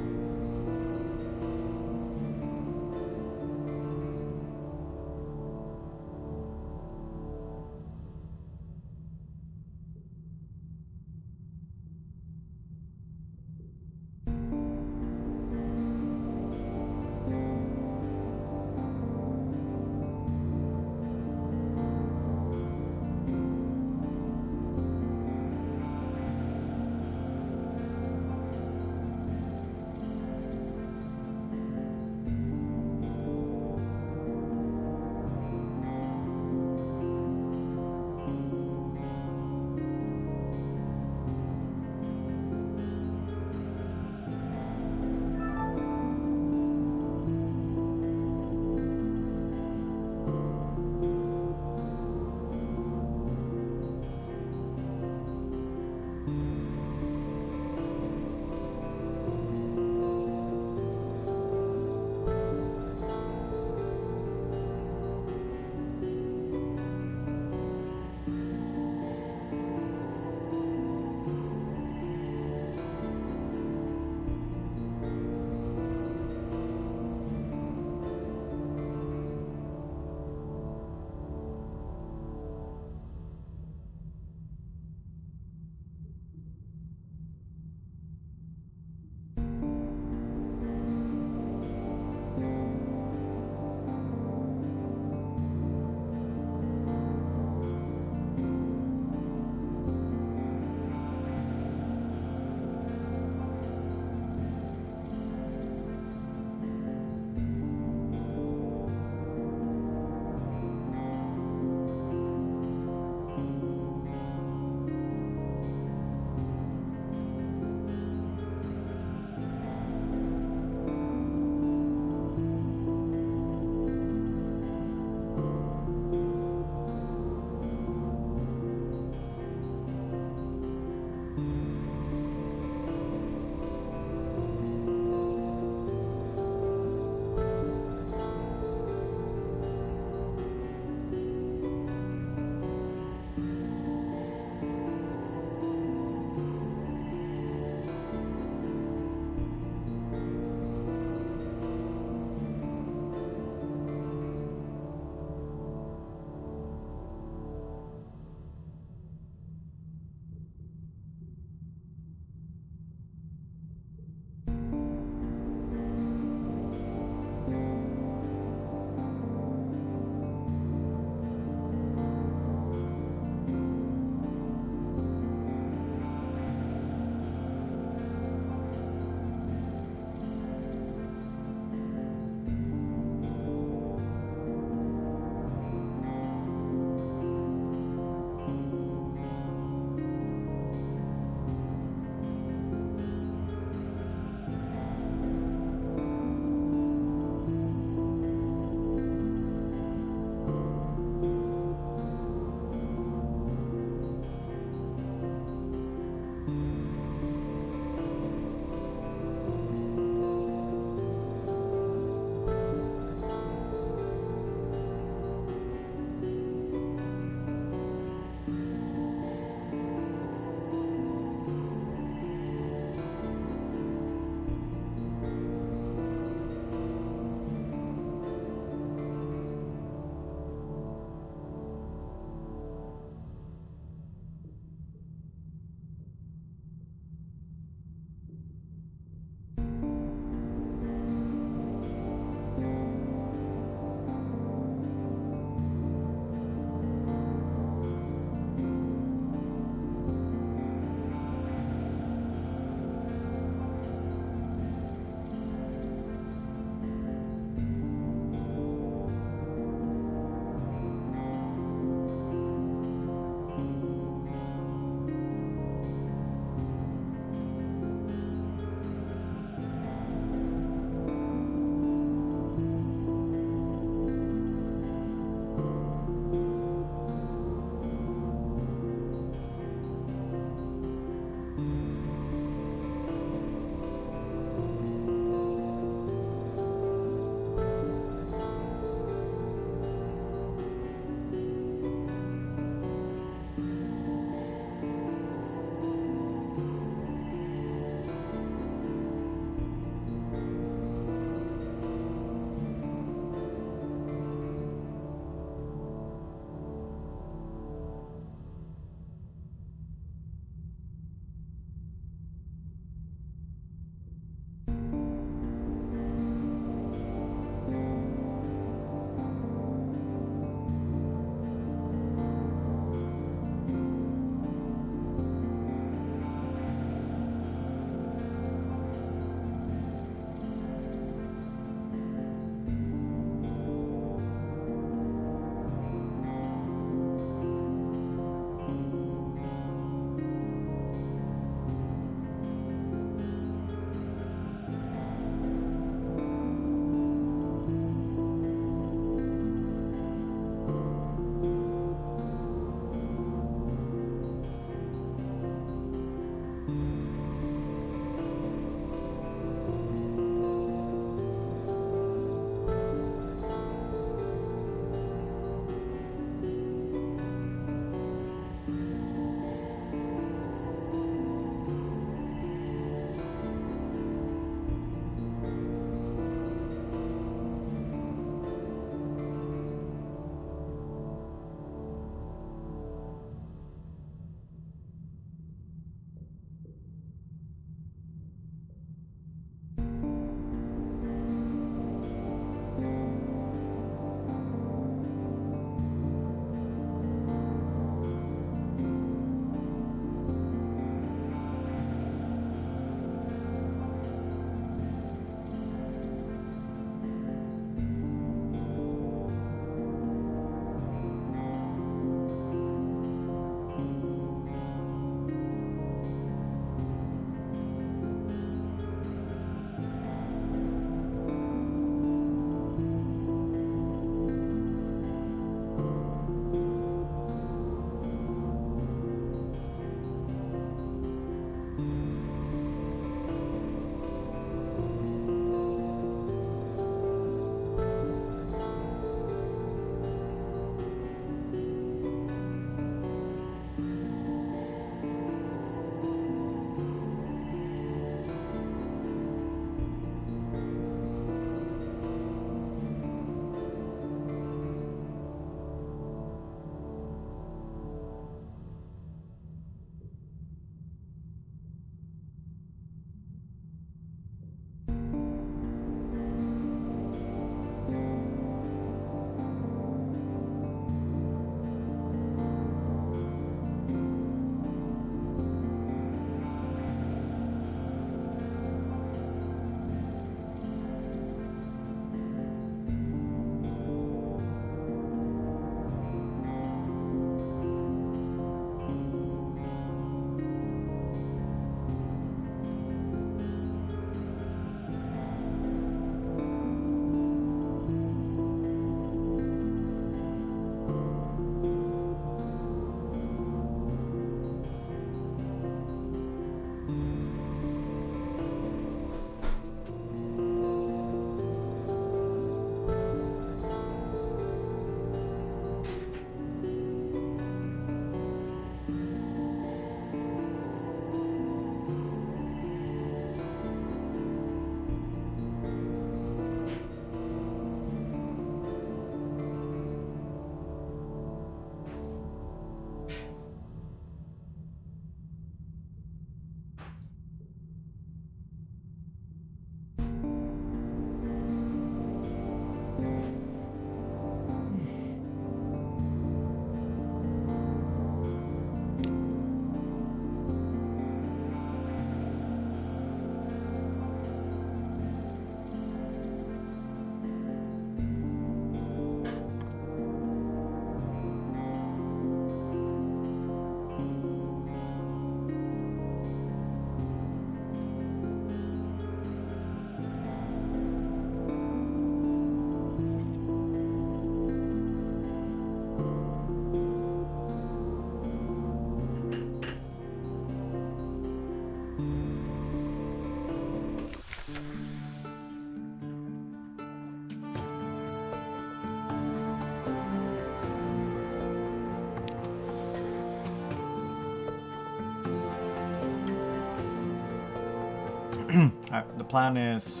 S1: Alright, the plan is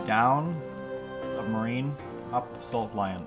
S1: down, submarine, up, salt lion.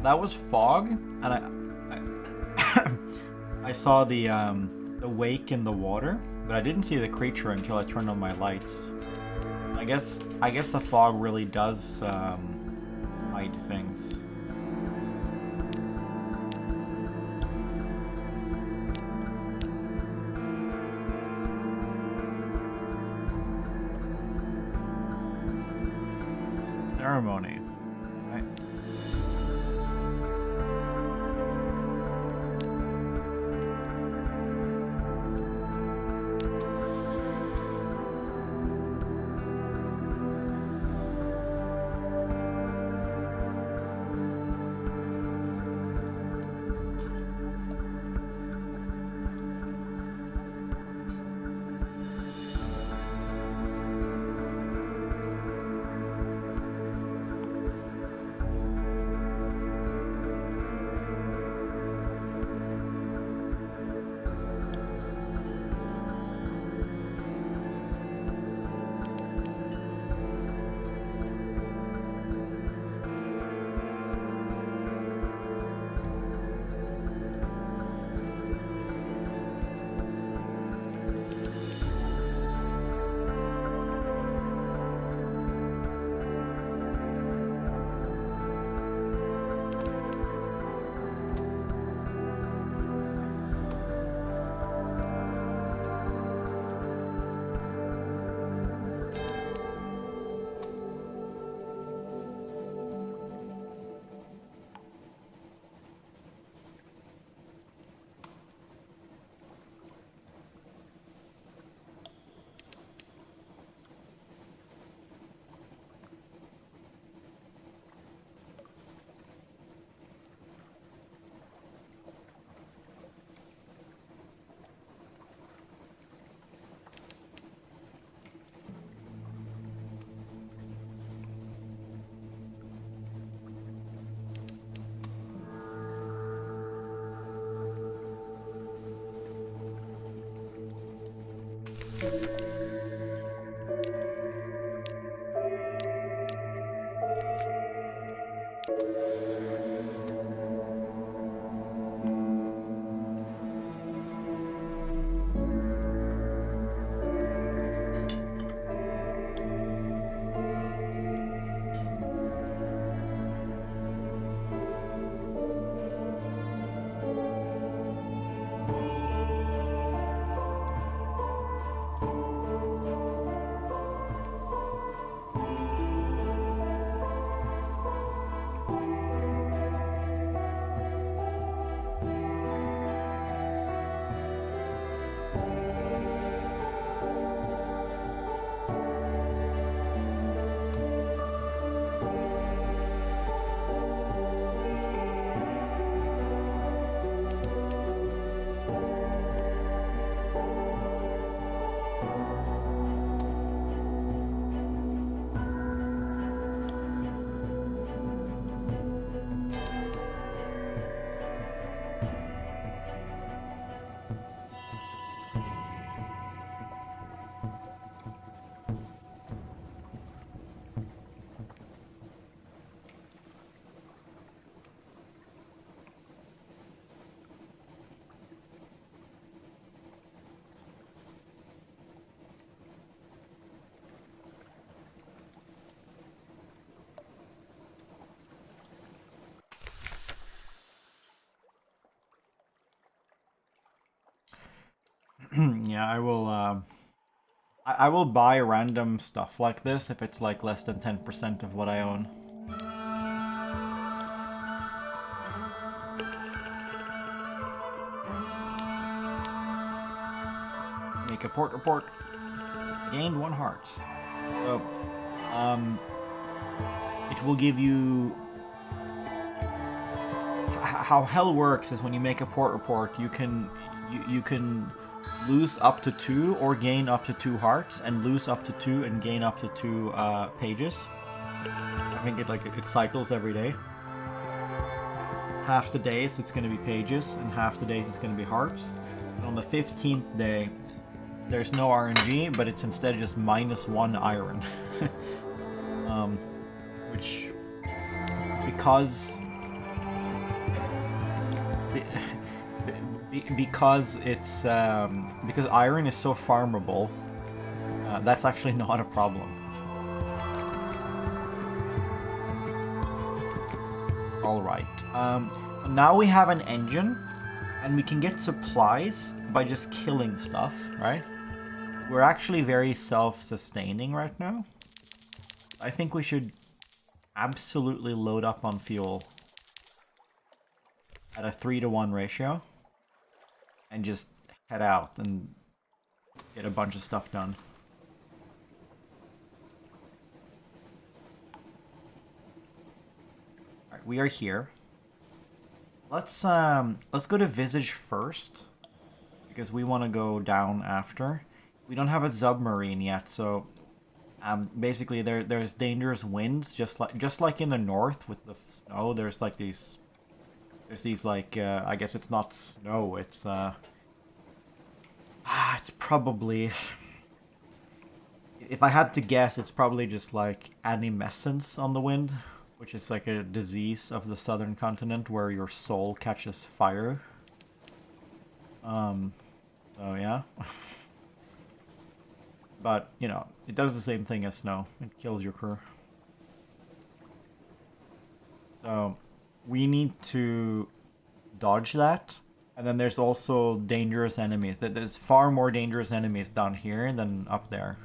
S1: That was fog, and I saw the wake in the water, but I didn't see the creature until I turned on my lights. I guess the fog really does hide things. Ceremony. Right. Yeah, I will. I will buy random stuff like this if it's like less than 10% of what I own. Make a port report. Gained 1 hearts. So, it will give you. How hell works is when you make a port report, you can lose up to 2 or gain up to 2 hearts, and lose up to 2 and gain up to 2 pages. I think it cycles every day. Half the days it's going to be pages, and half the days it's going to be hearts. And on the 15th day, there's no RNG, but it's instead just -1 iron. Which, because it's because iron is so farmable, that's actually not a problem. All right. So now we have an engine, and we can get supplies by just killing stuff, right? We're actually very self-sustaining right now. I think we should absolutely load up on fuel at a 3-to-1 ratio and just head out and get a bunch of stuff done. Alright, we are here. Let's go to Visage first, because we want to go down after. We don't have a submarine yet, so basically there's dangerous winds, just like in the north with the snow. There's these like I guess it's not snow. It's it's probably, if I had to guess, it's probably just like animescence on the wind, which is like a disease of the southern continent where your soul catches fire. So yeah. But, you know, it does the same thing as snow. It kills your crew. So, we need to dodge that. And then there's also dangerous enemies. There's far more dangerous enemies down here than up there.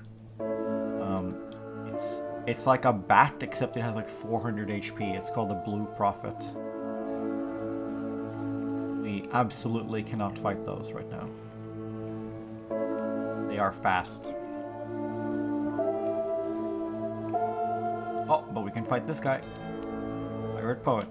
S1: It's like a bat, except it has like 400 HP. It's called the Blue Prophet. We absolutely cannot fight those right now. They are fast. Oh, but we can fight this guy. Pirate Poet.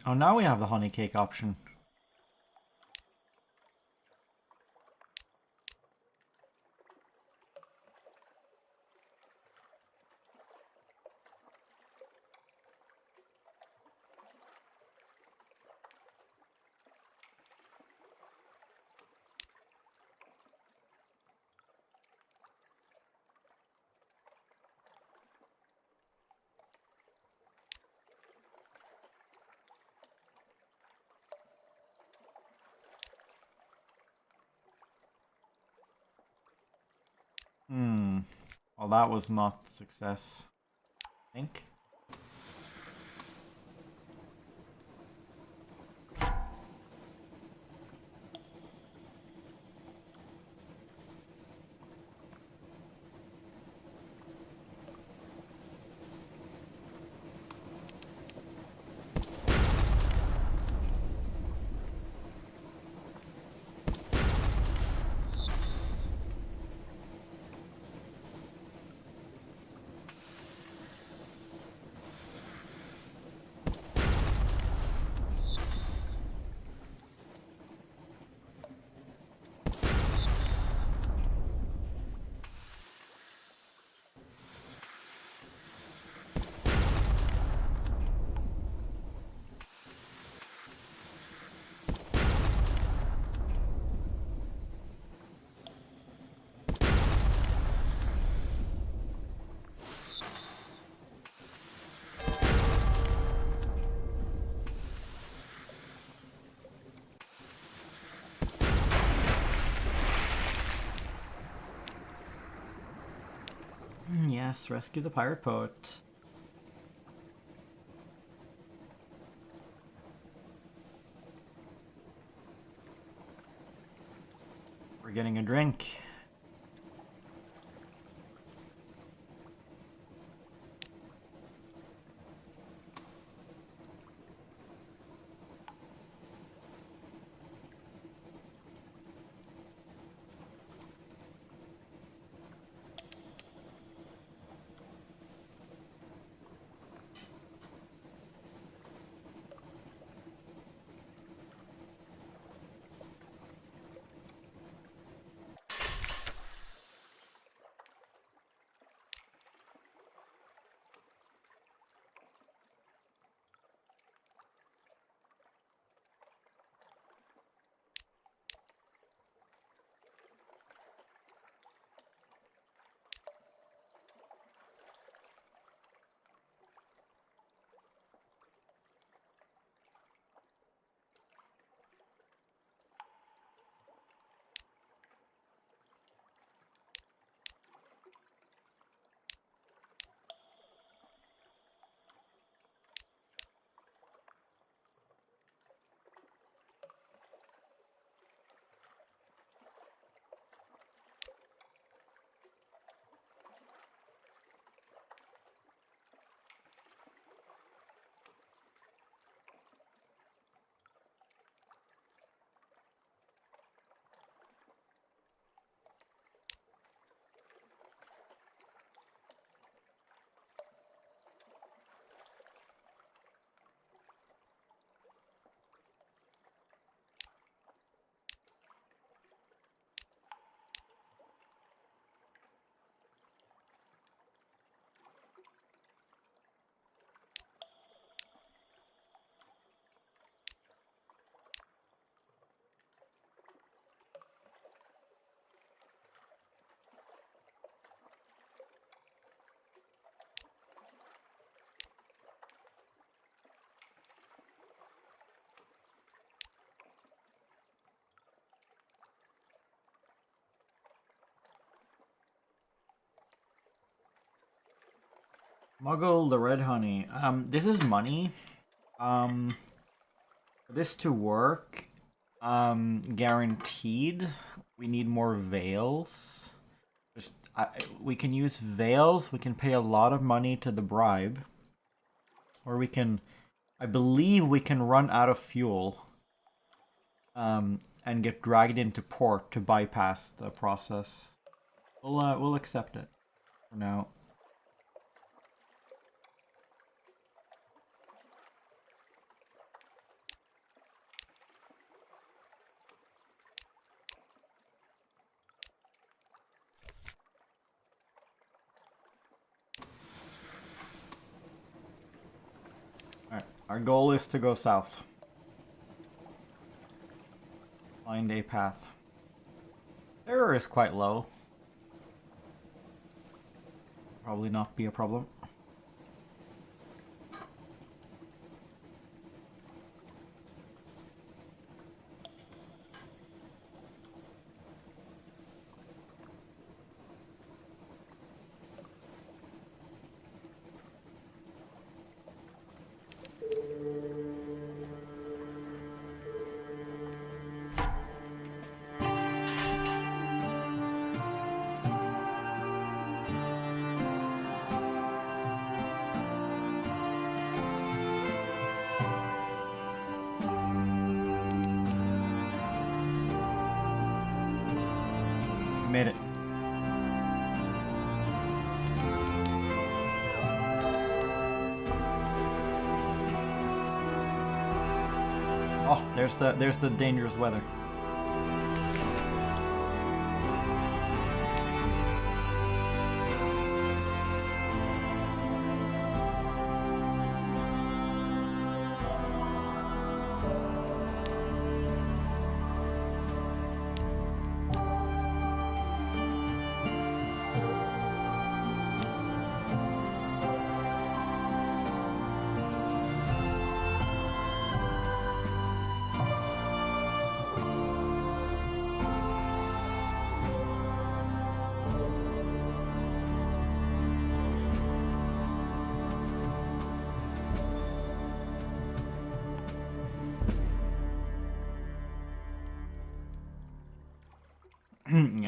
S1: Oh, now we have the honey cake option. Well, that was not success, I think. Yes, rescue the pirate poet. We're getting a drink. Muggle the red honey. This is money. For this to work, guaranteed, we need more veils. Just we can use veils. We can pay a lot of money to the bribe, or we can, I believe, we can run out of fuel. And get dragged into port to bypass the process. We'll accept it for now. Alright, our goal is to go south. Find a path. Error is quite low. Probably not be a problem. Made it. Oh, there's the dangerous weather.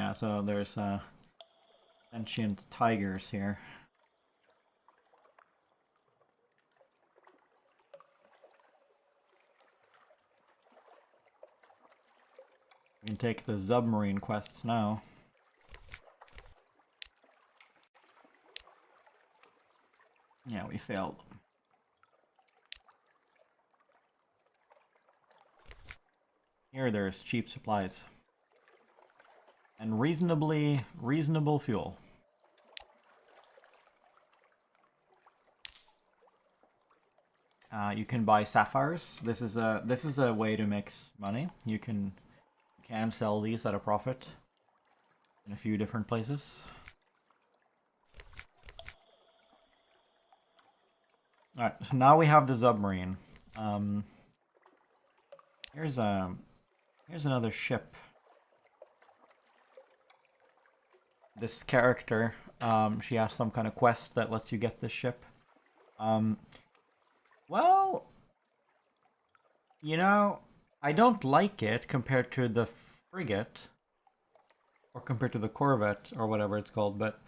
S1: Yeah, so there's sentient tigers here. We can take the submarine quests now. Yeah, we failed. Here there's cheap supplies. And reasonable fuel. You can buy sapphires. This is a way to make money. You can sell these at a profit in a few different places. Alright, so now we have the submarine. Here's another ship. This character, she has some kind of quest that lets you get this ship. Well, you know, I don't like it compared to the frigate, or compared to the corvette, or whatever it's called, but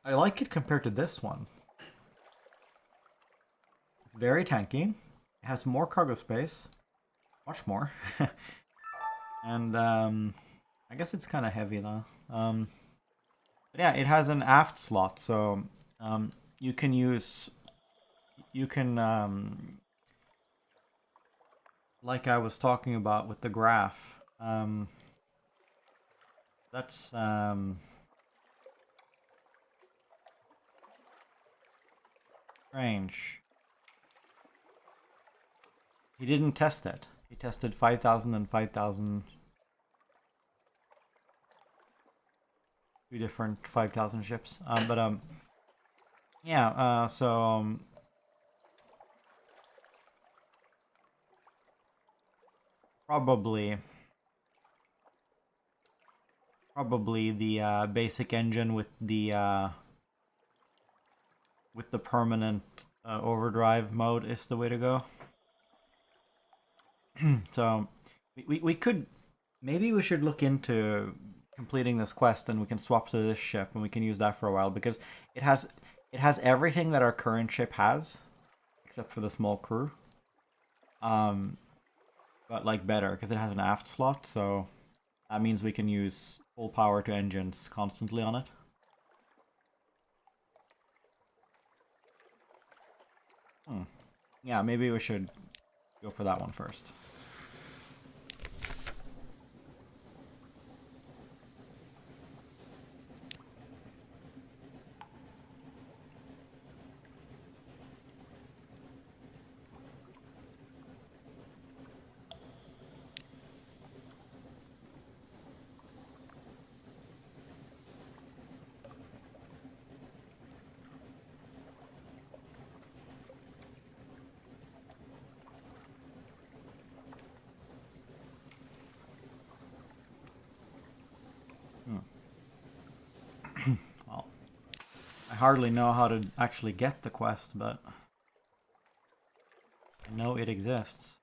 S1: I like it compared to this one. It's very tanky. It has more cargo space. Much more. And, I guess it's kind of heavy, though. But yeah, it has an aft slot, so, you can use... You can, like I was talking about with the graph, that's, strange. He didn't test it. He tested 5,000 and 5,000. Two different 5,000 ships. Yeah, so, probably the basic engine with the permanent overdrive mode is the way to go. So we could, maybe we should look into completing this quest and we can swap to this ship and we can use that for a while, because it has everything that our current ship has except for the small crew. But like better, because it has an aft slot, so that means we can use full power to engines constantly on it. Yeah, maybe we should go for that one first. Well, I hardly know how to actually get the quest, but I know it exists.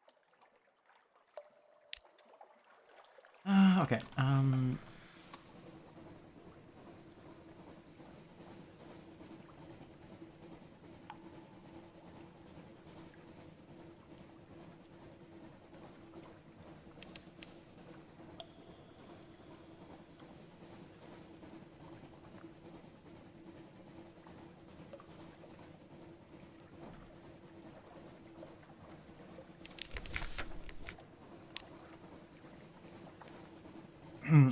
S1: Okay,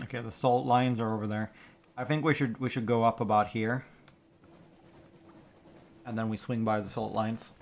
S1: okay, the salt lines are over there. I think we should go up about here. And then we swing by the salt lines.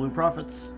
S1: blue profits.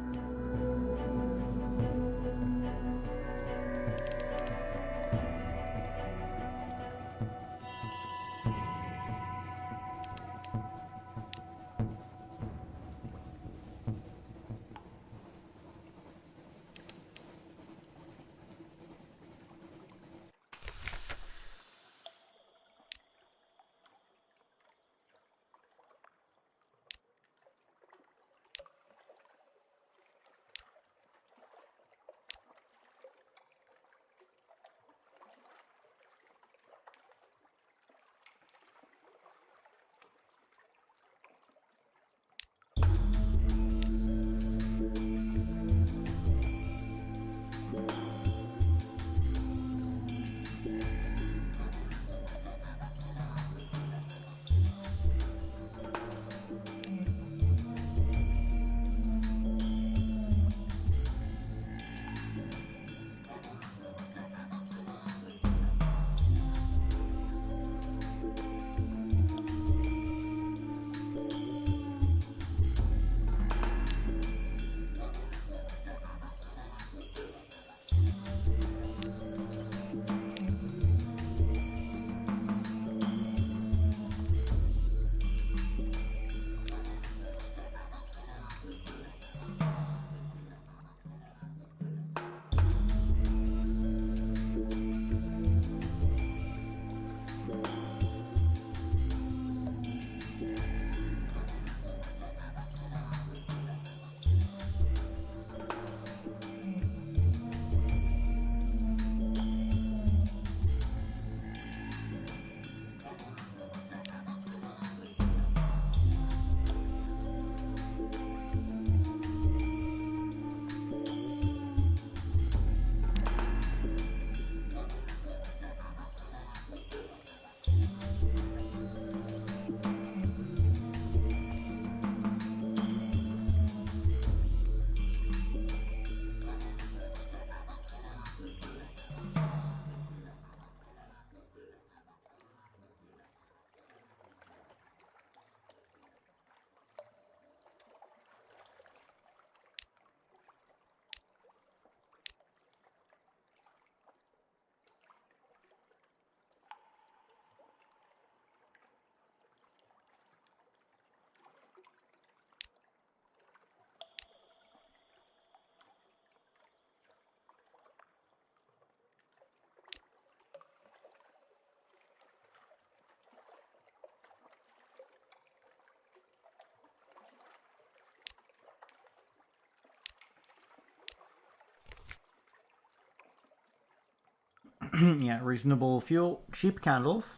S1: Yeah, reasonable fuel, cheap candles,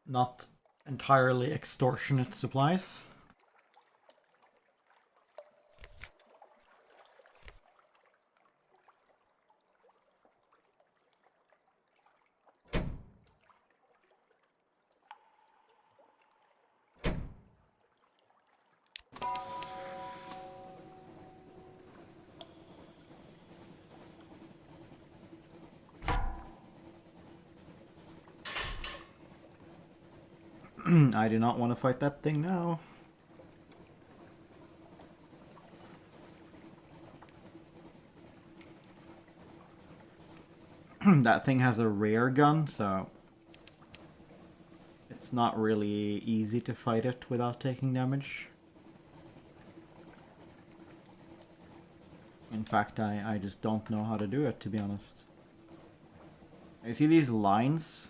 S1: not entirely extortionate supplies. I do not want to fight that thing now. That thing has a rare gun, so it's not really easy to fight it without taking damage. In fact, I just don't know how to do it, to be honest. You see these lines?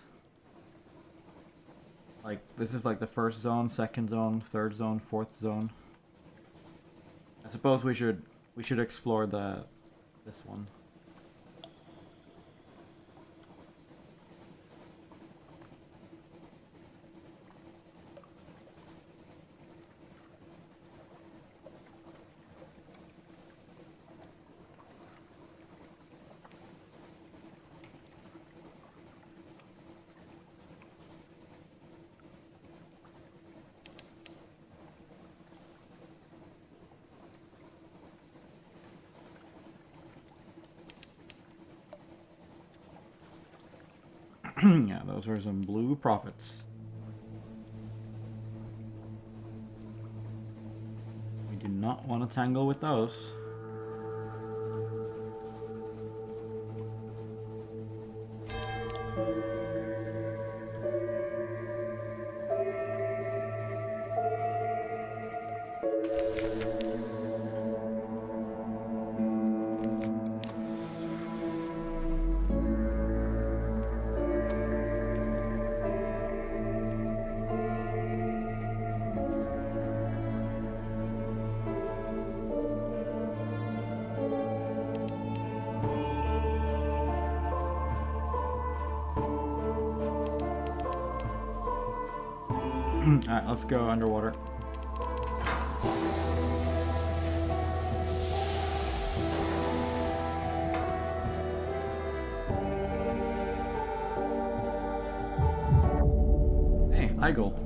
S1: Like, this is like the first zone, second zone, third zone, fourth zone. I suppose we should explore this one. Yeah, those are some blue profits. not want to tangle with those. Alright, let's go underwater. Hey, Igel.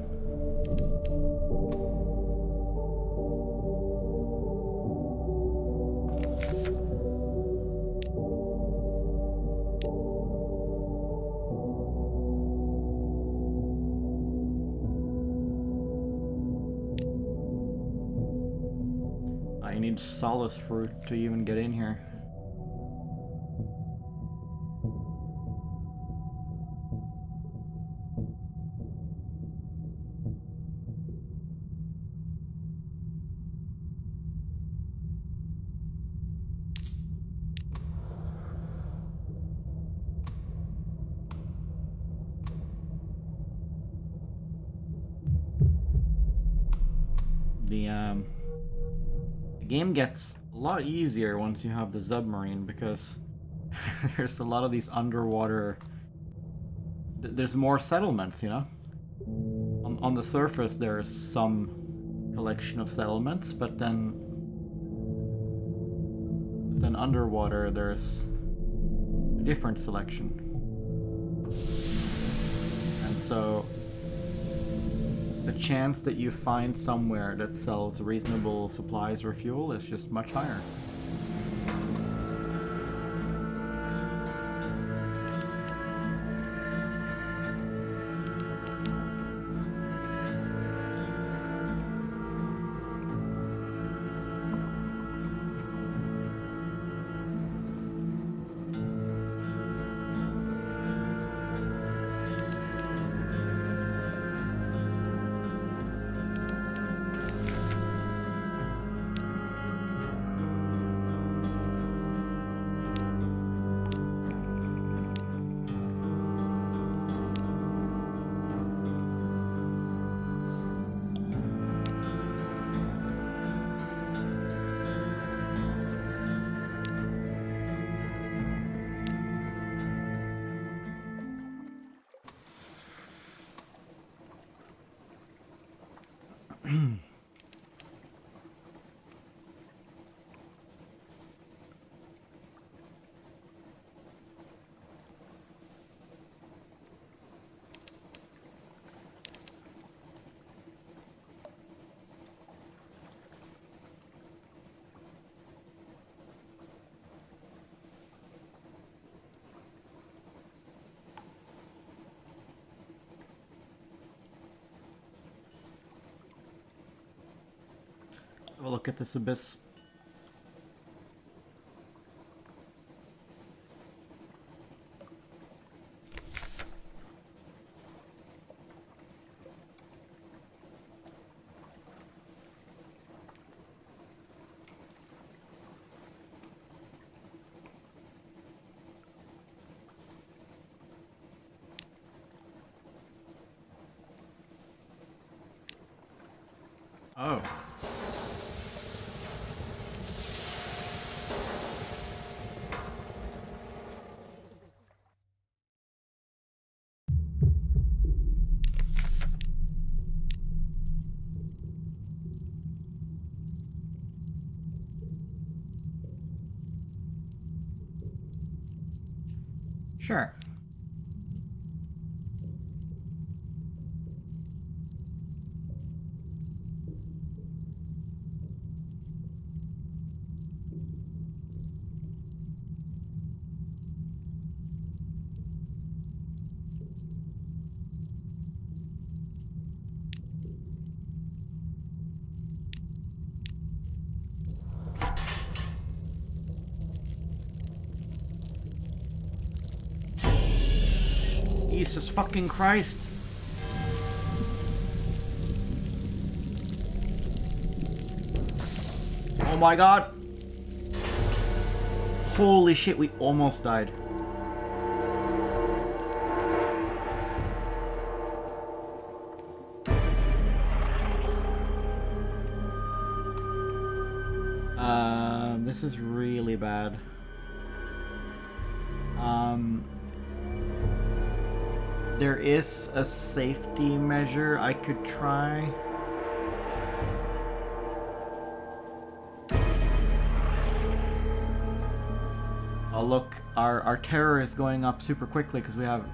S1: You need solace fruit to even get in here. The game gets a lot easier once you have the submarine, because there's a lot of these underwater... There's more settlements, you know? On the surface there's some collection of settlements, but then underwater there's a different selection. And so the chance that you find somewhere that sells reasonable supplies or fuel is just much higher. Have a look at this abyss. Oh. Sure. Jesus fucking Christ. Oh my god. Holy shit, we almost died. This is really bad. There is a safety measure I could try. Oh look, our terror is going up super quickly because we have...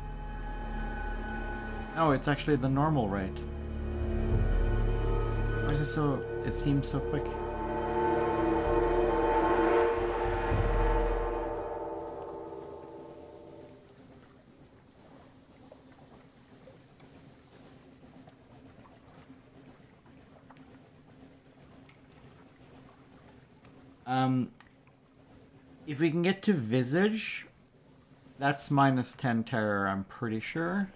S1: No, it's actually the normal rate. Why is it so... It seems so quick. If we can get to Visage, that's minus 10 terror, I'm pretty sure.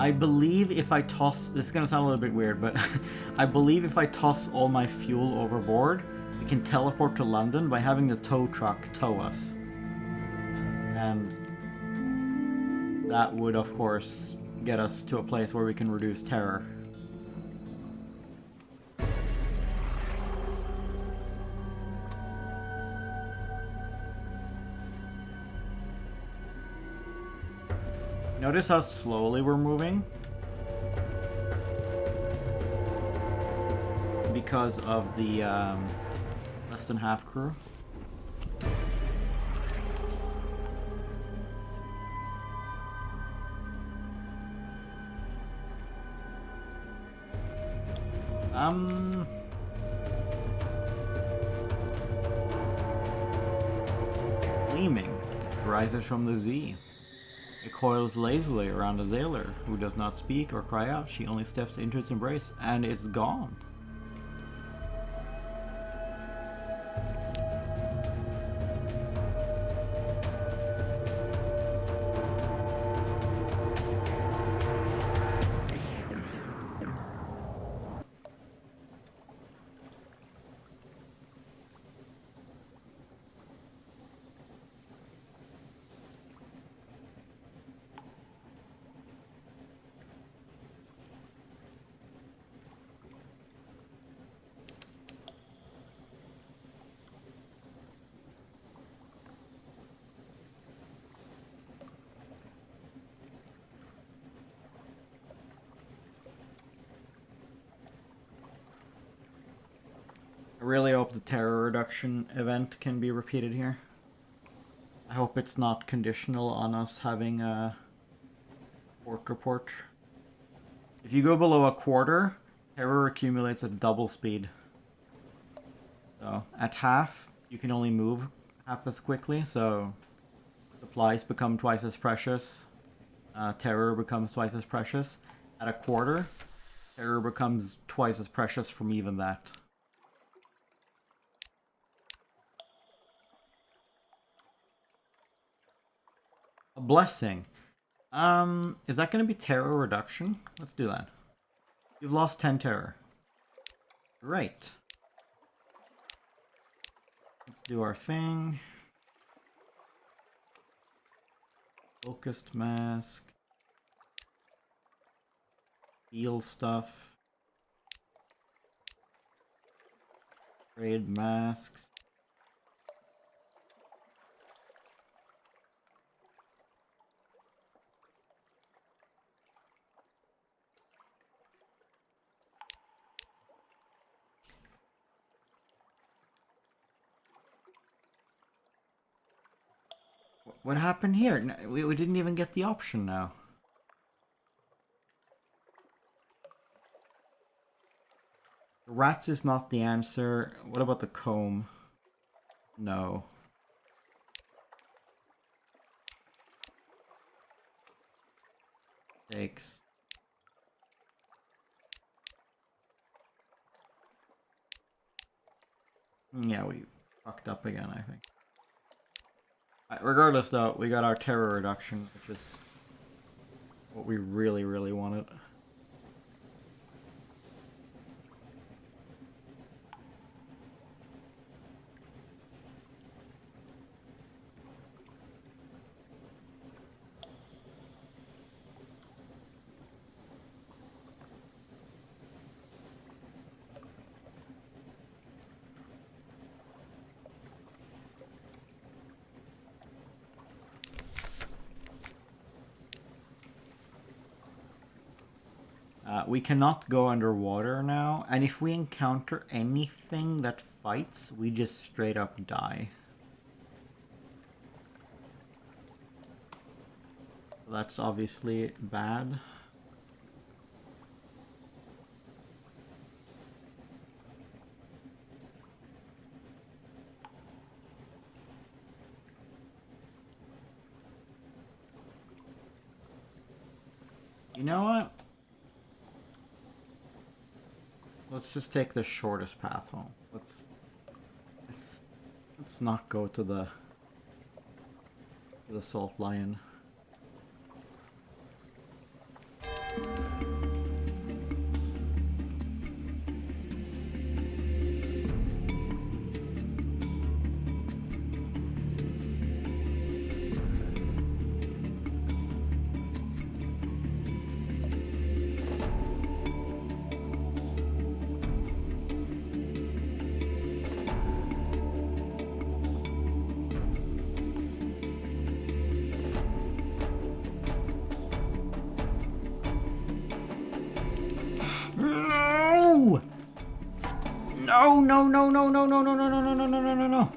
S1: I believe if I toss... This is going to sound a little bit weird, but I believe if I toss all my fuel overboard, we can teleport to London by having the tow truck tow us. And that would, of course, get us to a place where we can reduce terror. Notice how slowly we're moving? Because of the less than half crew. Gleaming rises from the Z. It coils lazily around a sailor who does not speak or cry out. She only steps into its embrace, and it's gone. I really hope the terror reduction event can be repeated here. I hope it's not conditional on us having a port report. If you go below a quarter, terror accumulates at double speed. So at half, you can only move half as quickly, so supplies become twice as precious. Terror becomes twice as precious. At a quarter, terror becomes twice as precious from even that. A blessing. Is that going to be terror reduction? Let's do that. You've lost 10 terror. Great. Let's do our thing. Focused mask. Heal stuff. Trade masks. What happened here? We didn't even get the option now. Rats is not the answer. What about the comb? No. Takes. Yeah, we fucked up again, I think. Regardless, though, we got our terror reduction, which is what we really, really wanted. We cannot go underwater now, and if we encounter anything that fights, we just straight up die. That's obviously bad. You know what? Let's just take the shortest path home. Let's not go to the salt lion. No! No, no, no, no, no, no, no, no, no, no, no, no, no, no.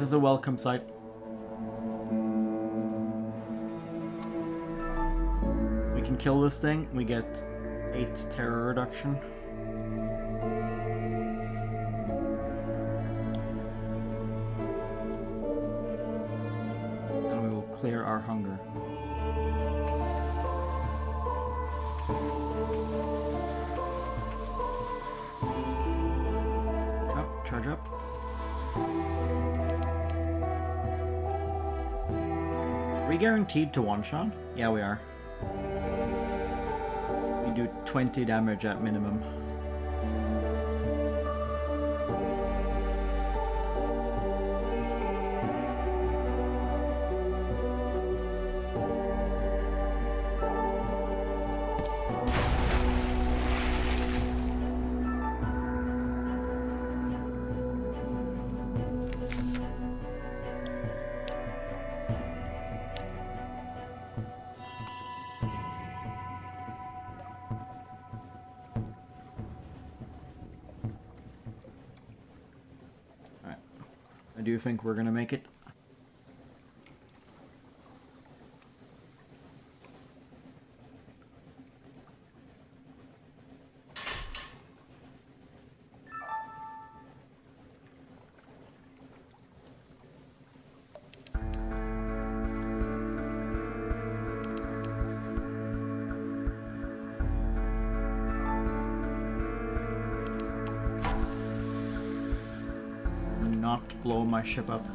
S1: is a welcome sight. We can kill this thing, we get 8 terror reduction. And we will clear our hunger. Charge up. Are we guaranteed to one-shot? Yeah, we are. We do 20 damage at minimum. I do think we're gonna make it. Not blow my ship up.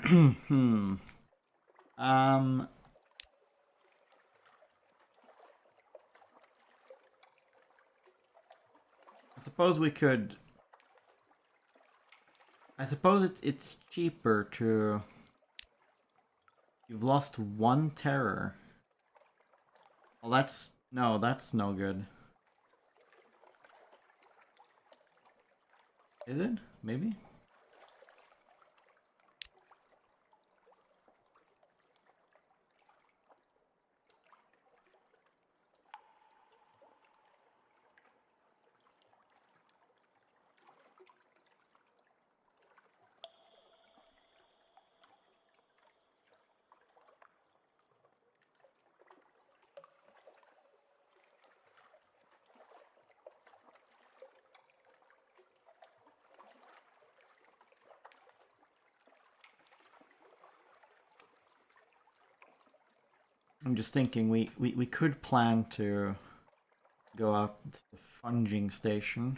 S1: Hmm. I suppose we could. I suppose it's cheaper to. You've lost one terror. Well, that's no good. Is it? Maybe? I'm just thinking we could plan to go out to the funging station.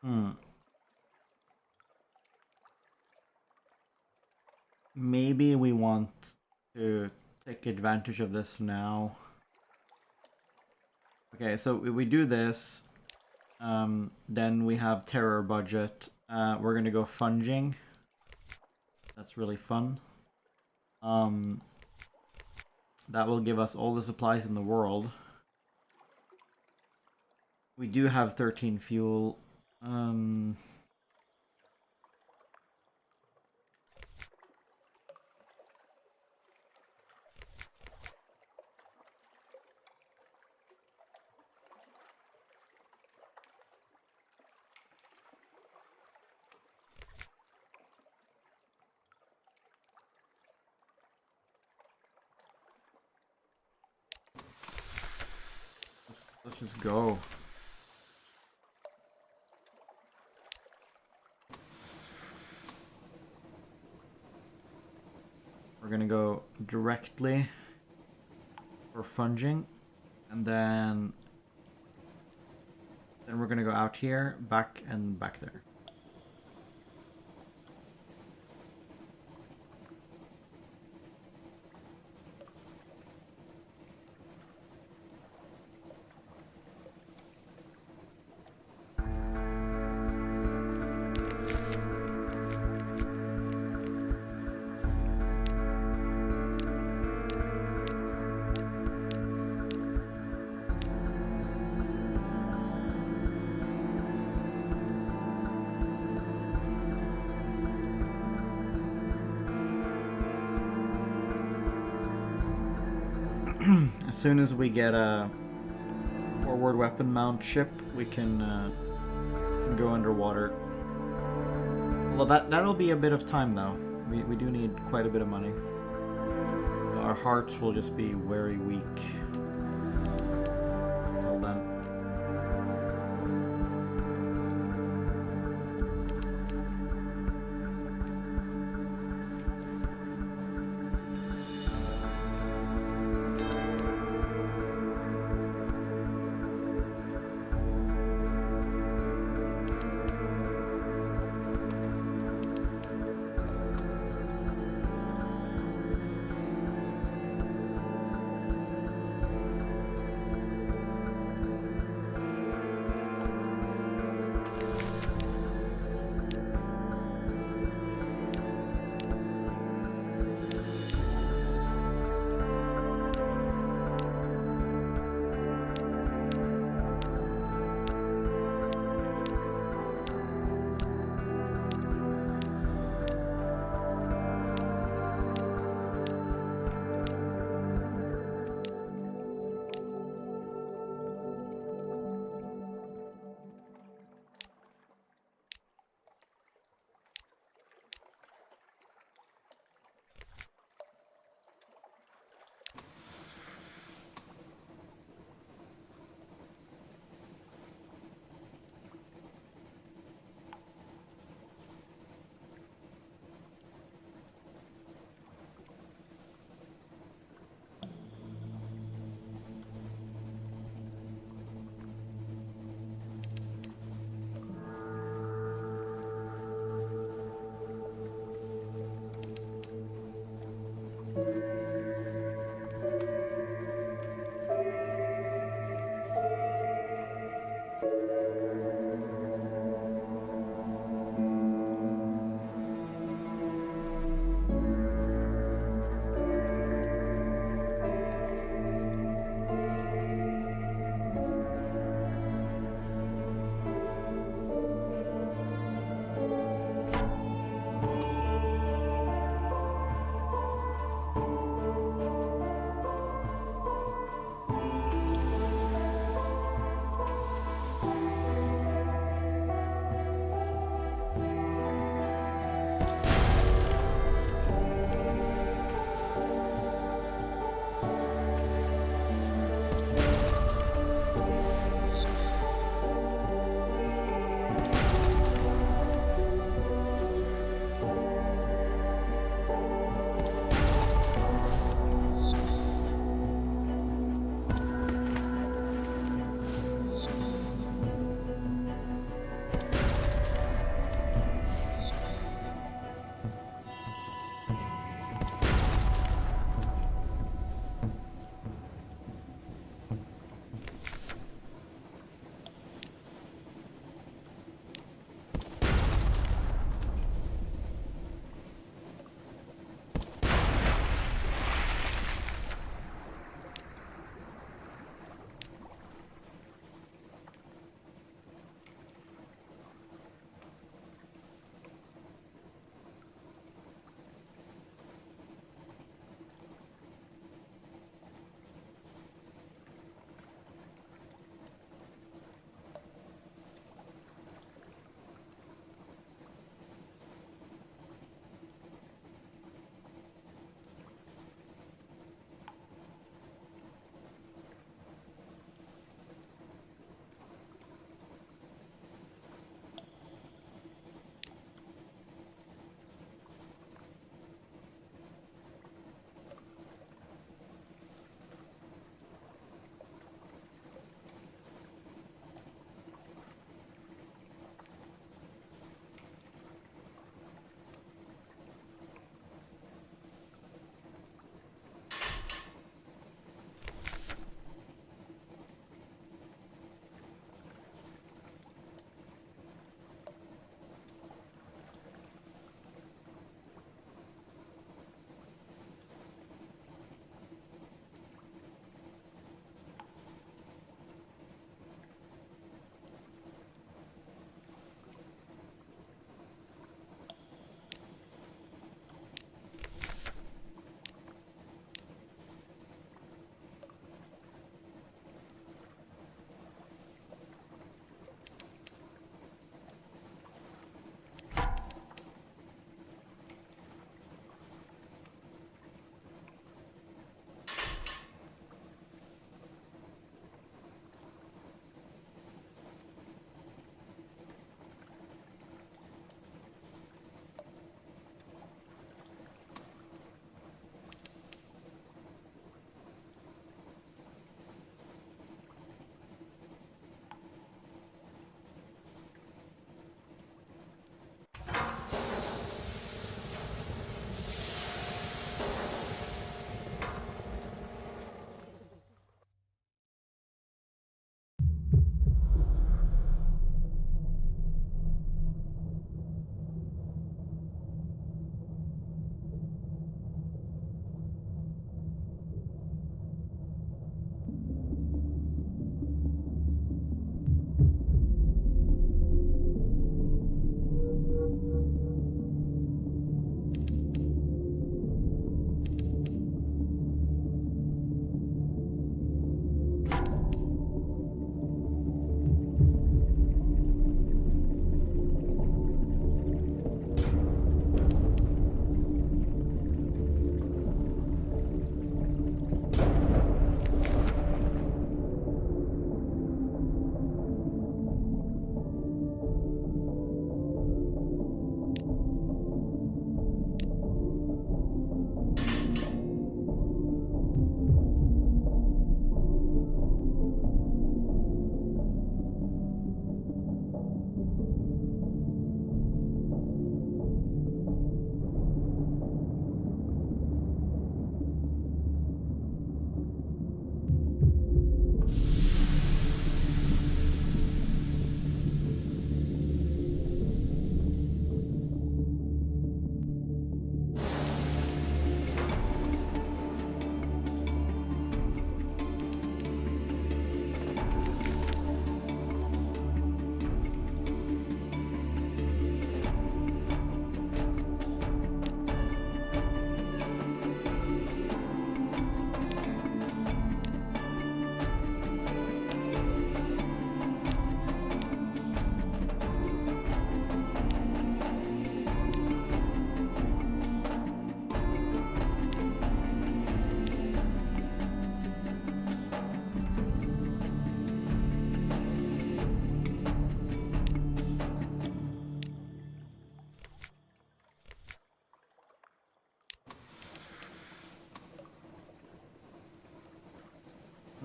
S1: Hmm. Maybe we want to take advantage of this now. Okay, so if we do this, then we have terror budget. We're gonna go funging. That's really fun. That will give us all the supplies in the world. We do have 13 fuel. Let's just go. We're gonna go directly for funging, and then we're gonna go out here, back and back there. As soon as we get a forward weapon mount ship, we can go underwater. Well, that'll be a bit of time though. We do need quite a bit of money. Our hearts will just be very weak until then.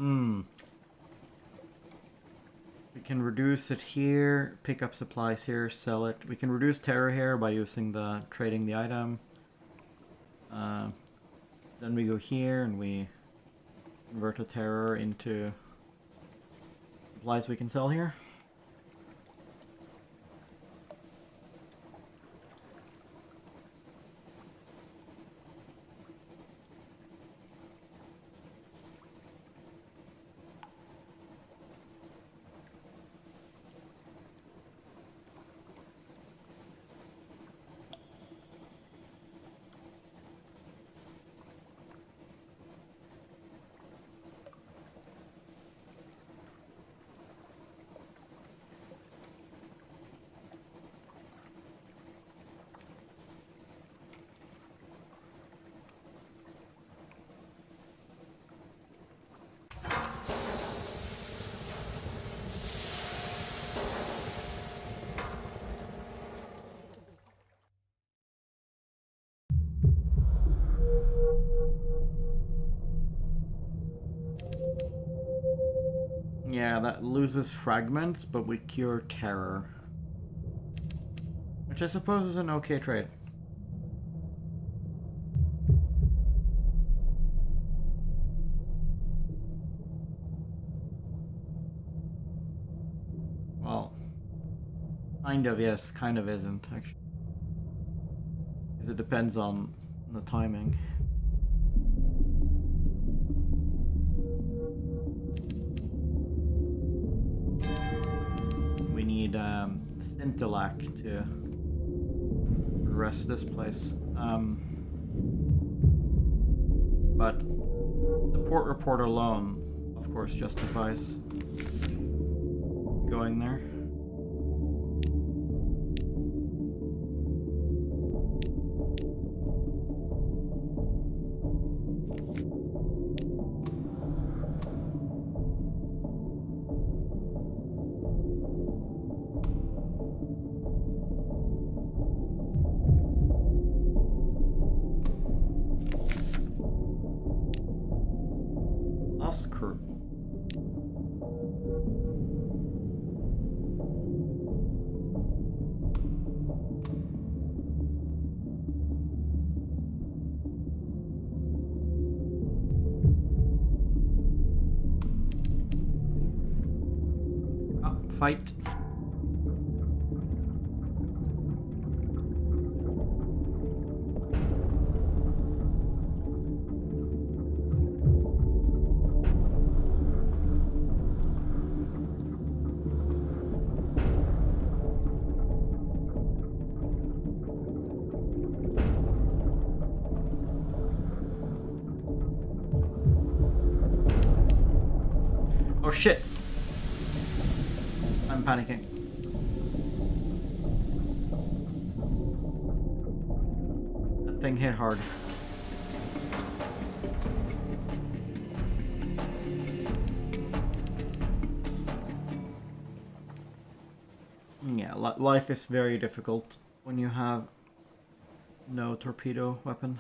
S1: We can reduce it here, pick up supplies here, sell it. We can reduce terror here by using the trading the item. Then we go here and we convert a terror into supplies we can sell here. Yeah, that loses fragments, but we cure terror. Which I suppose is an okay trade. Well, kind of yes, kind of isn't, actually. Because it depends on the timing. We need Scintillac to rest this place. But the port report alone, of course, justifies going there. Lost crew. Fight. Oh shit! I'm panicking. That thing hit hard. Yeah, life is very difficult when you have no torpedo weapon.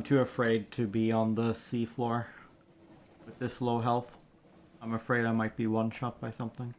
S1: too afraid to be on the seafloor with this low health. I'm afraid I might be one-shot by something.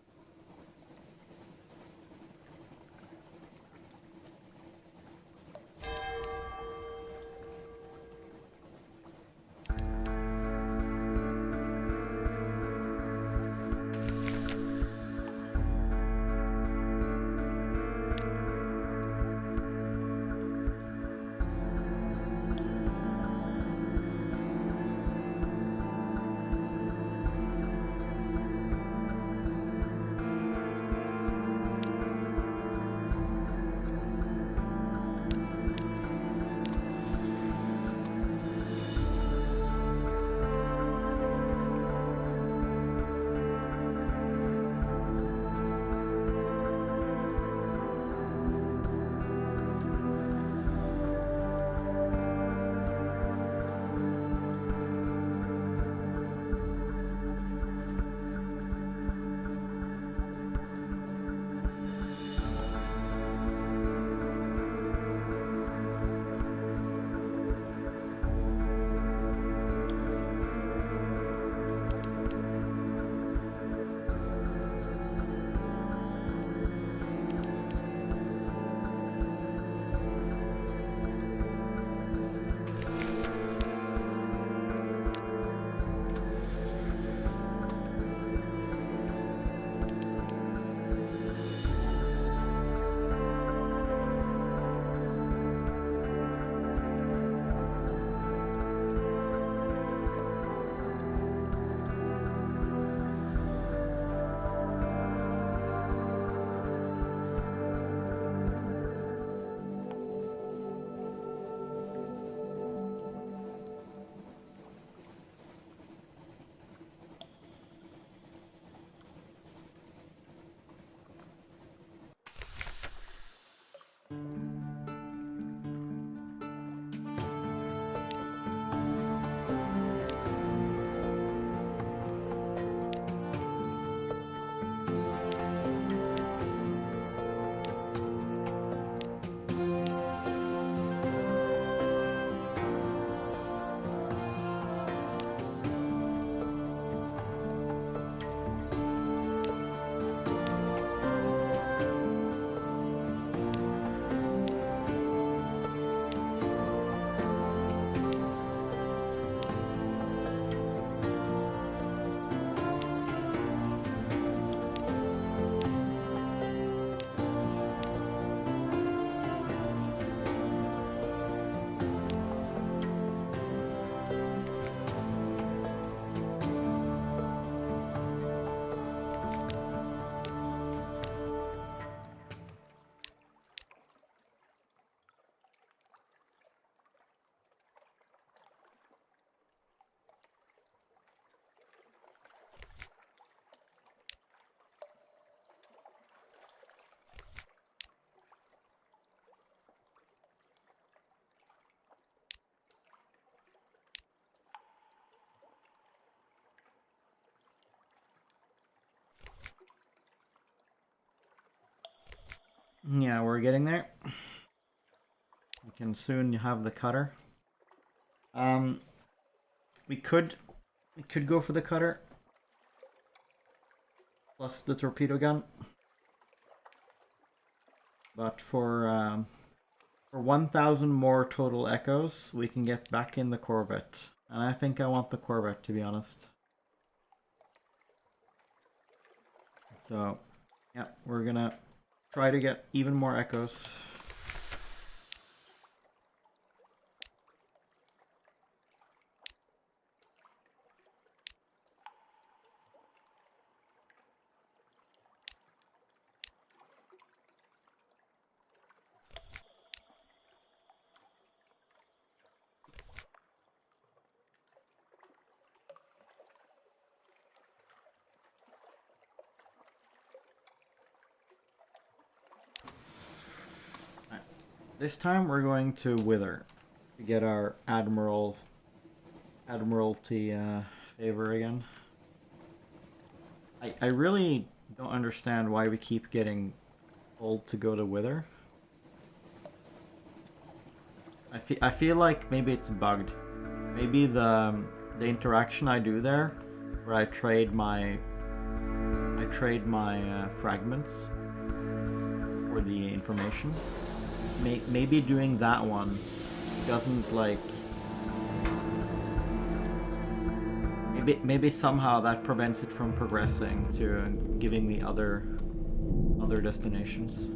S1: Yeah, we're getting there. We can soon have the cutter. We could go for the cutter plus the torpedo gun, but for 1,000 more total echoes, we can get back in the Corvette, and I think I want the Corvette, to be honest. So, yeah, we're gonna try to get even more echoes. This time we're going to Wither to get our Admiralty favor again. I really don't understand why we keep getting told to go to Wither. I feel like maybe it's bugged. Maybe the interaction I do there, where I trade my fragments for the information. Maybe doing that one doesn't like. Maybe somehow that prevents it from progressing to giving me other destinations.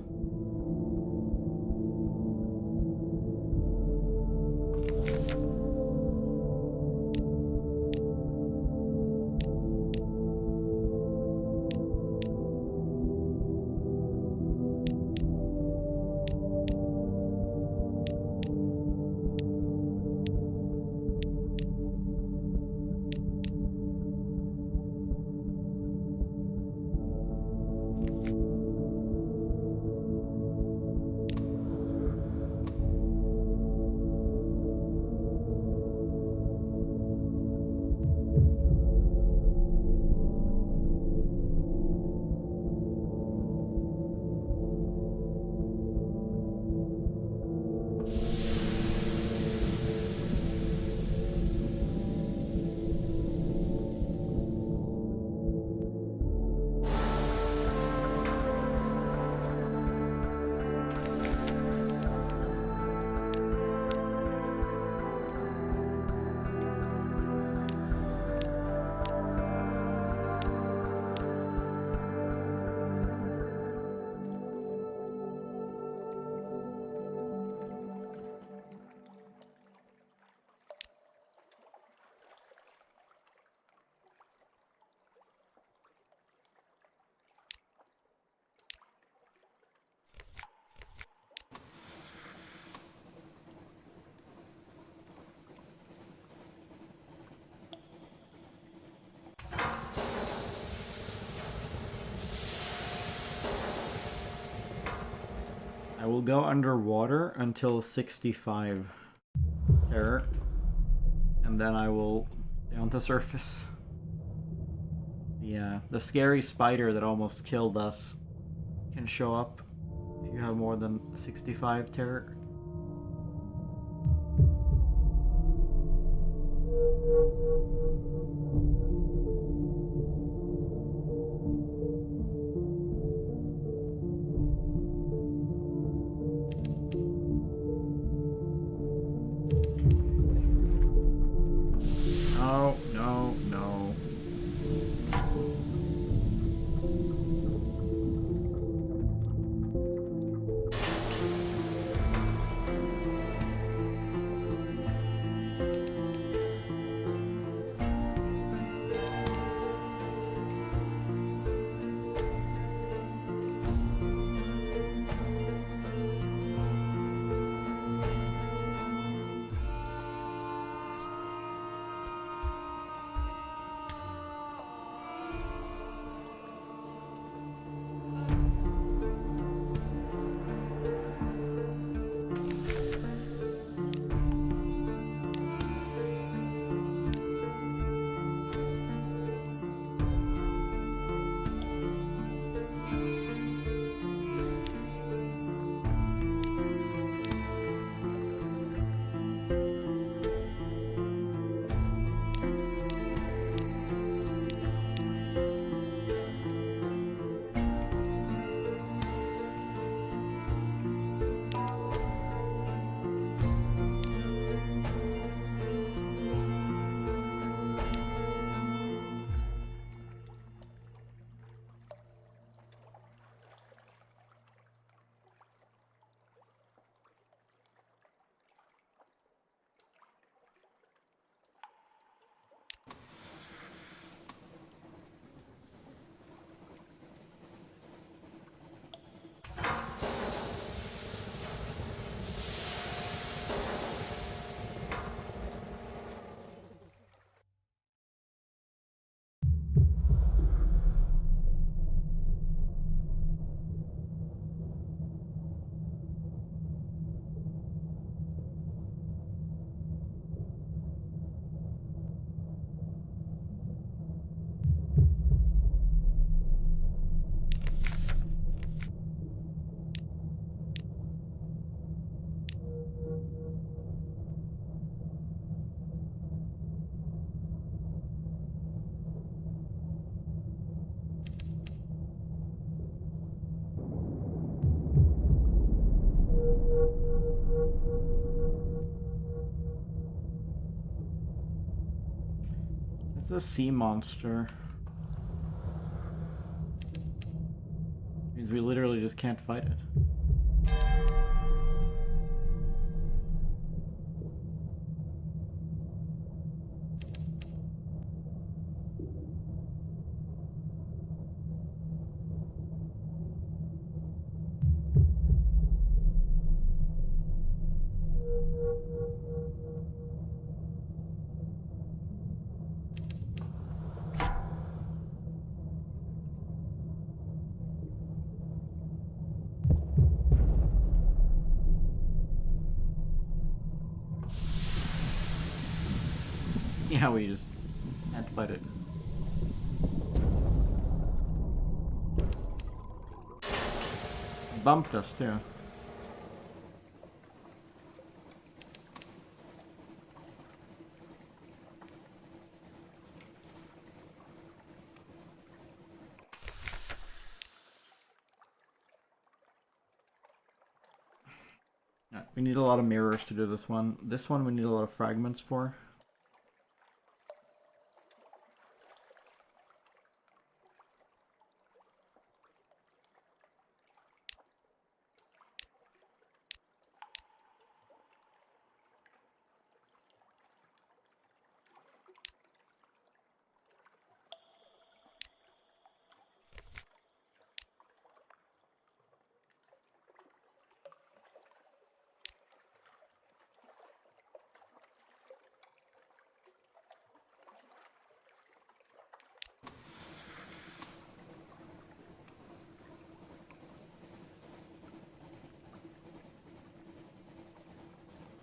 S1: I will go underwater until 65 terror, and then I will stay on the surface. The scary spider that almost killed us can show up if you have more than 65 terror. No, no, no. It's a sea monster. Means we literally just can't fight it. Yeah, we just can't fight it. Bumped us too. Yeah, we need a lot of mirrors to do this one. This one we need a lot of fragments for.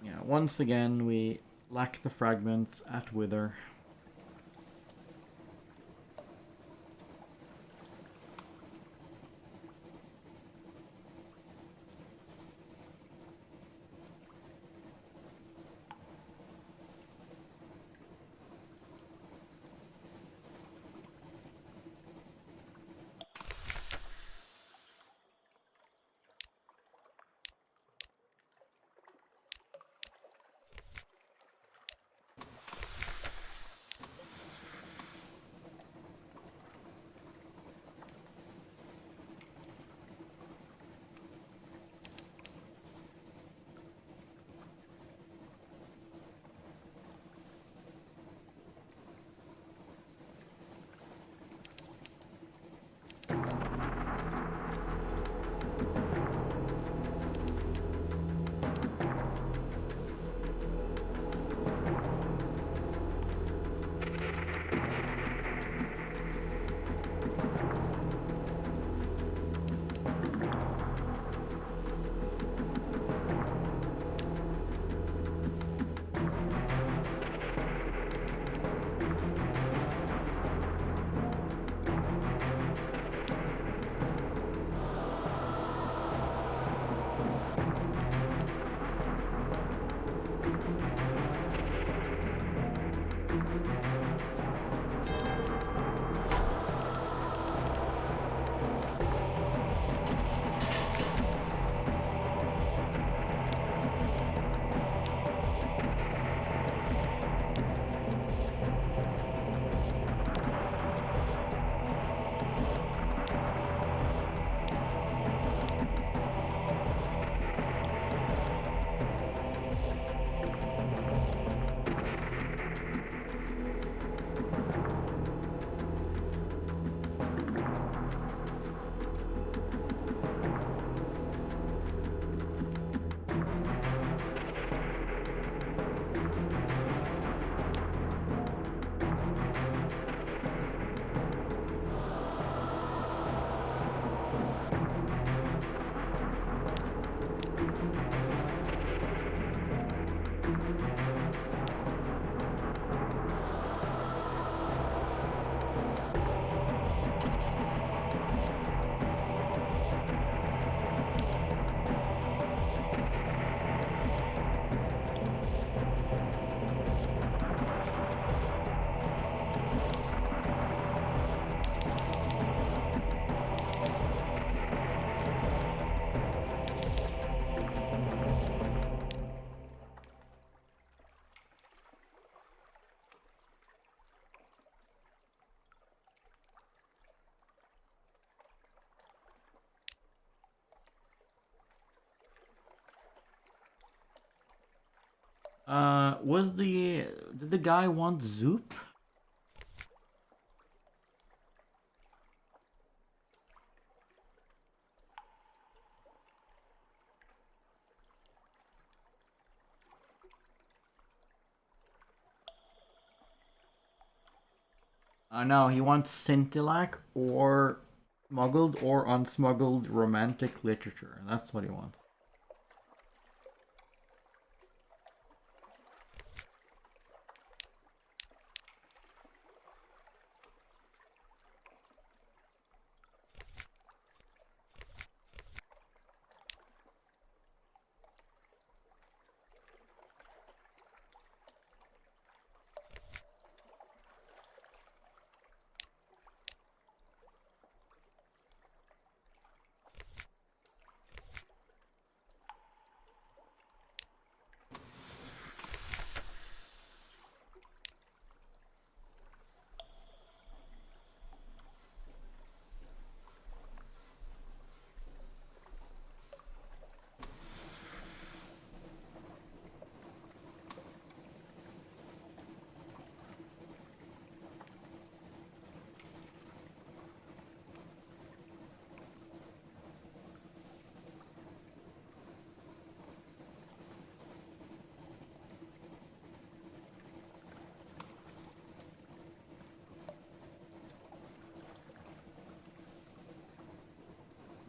S1: Yeah, once again we lack the fragments at Wither. Did the guy want Zoop? No, he wants Scintillac or smuggled or unsmuggled romantic literature. That's what he wants.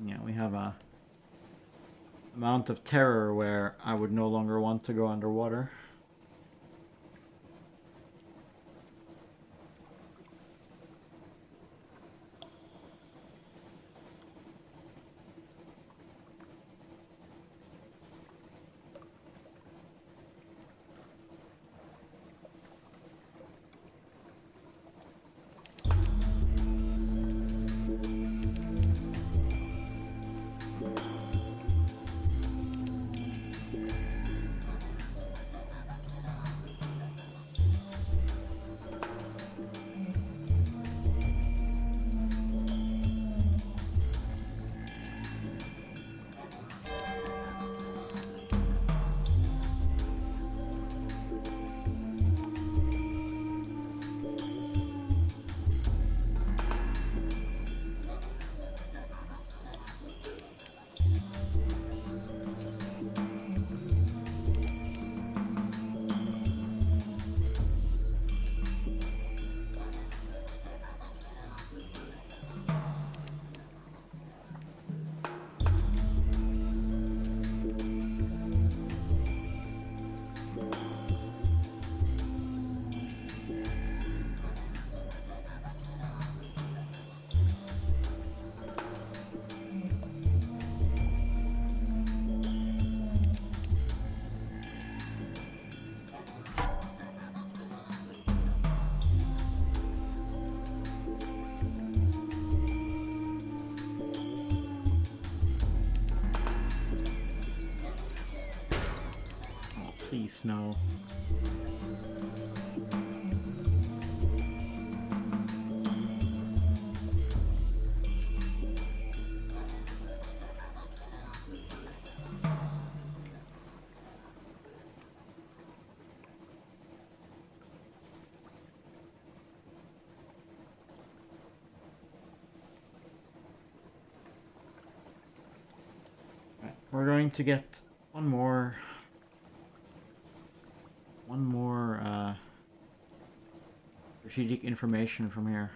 S1: Yeah, we have a amount of terror where I would no longer want to go underwater. Please, no. Right, we're going to get one more strategic information from here.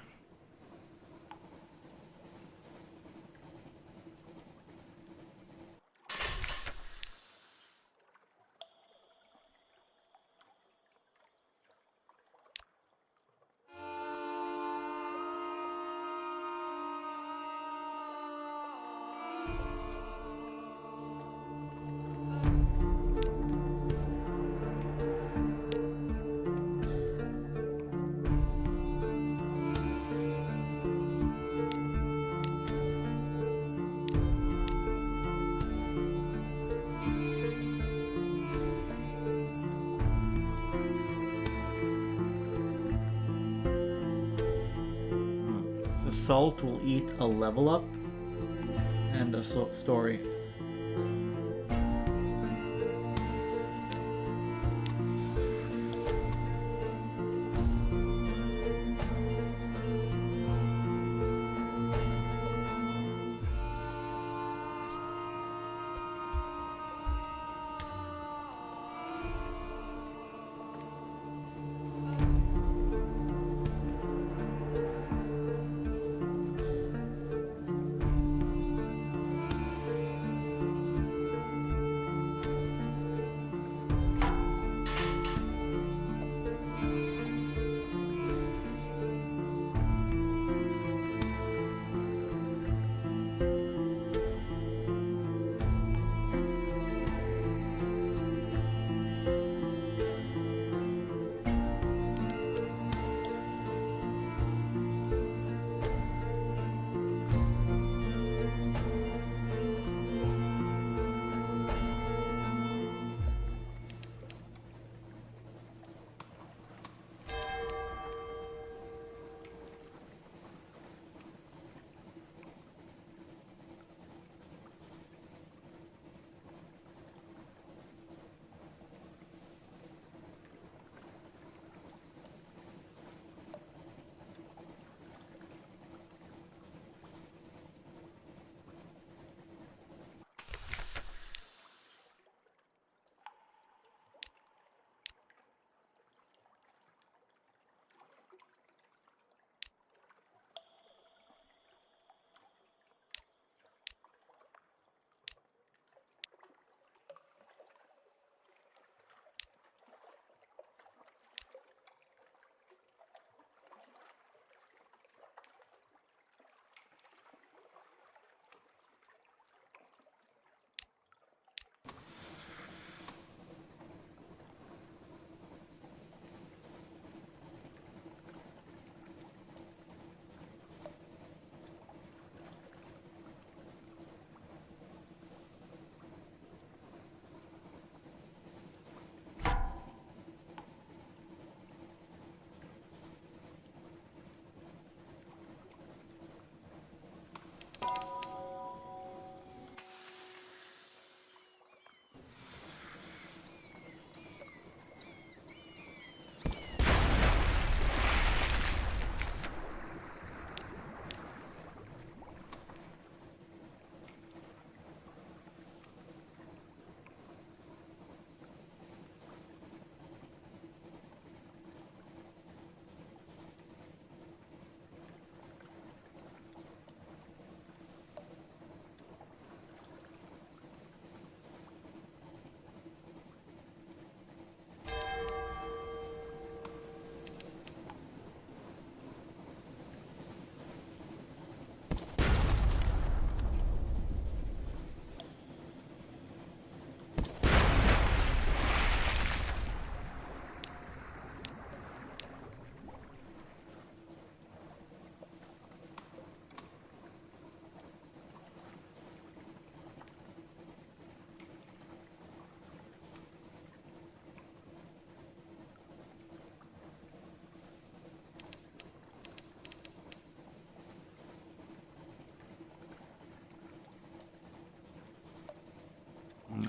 S1: Salt will eat a level up and a story.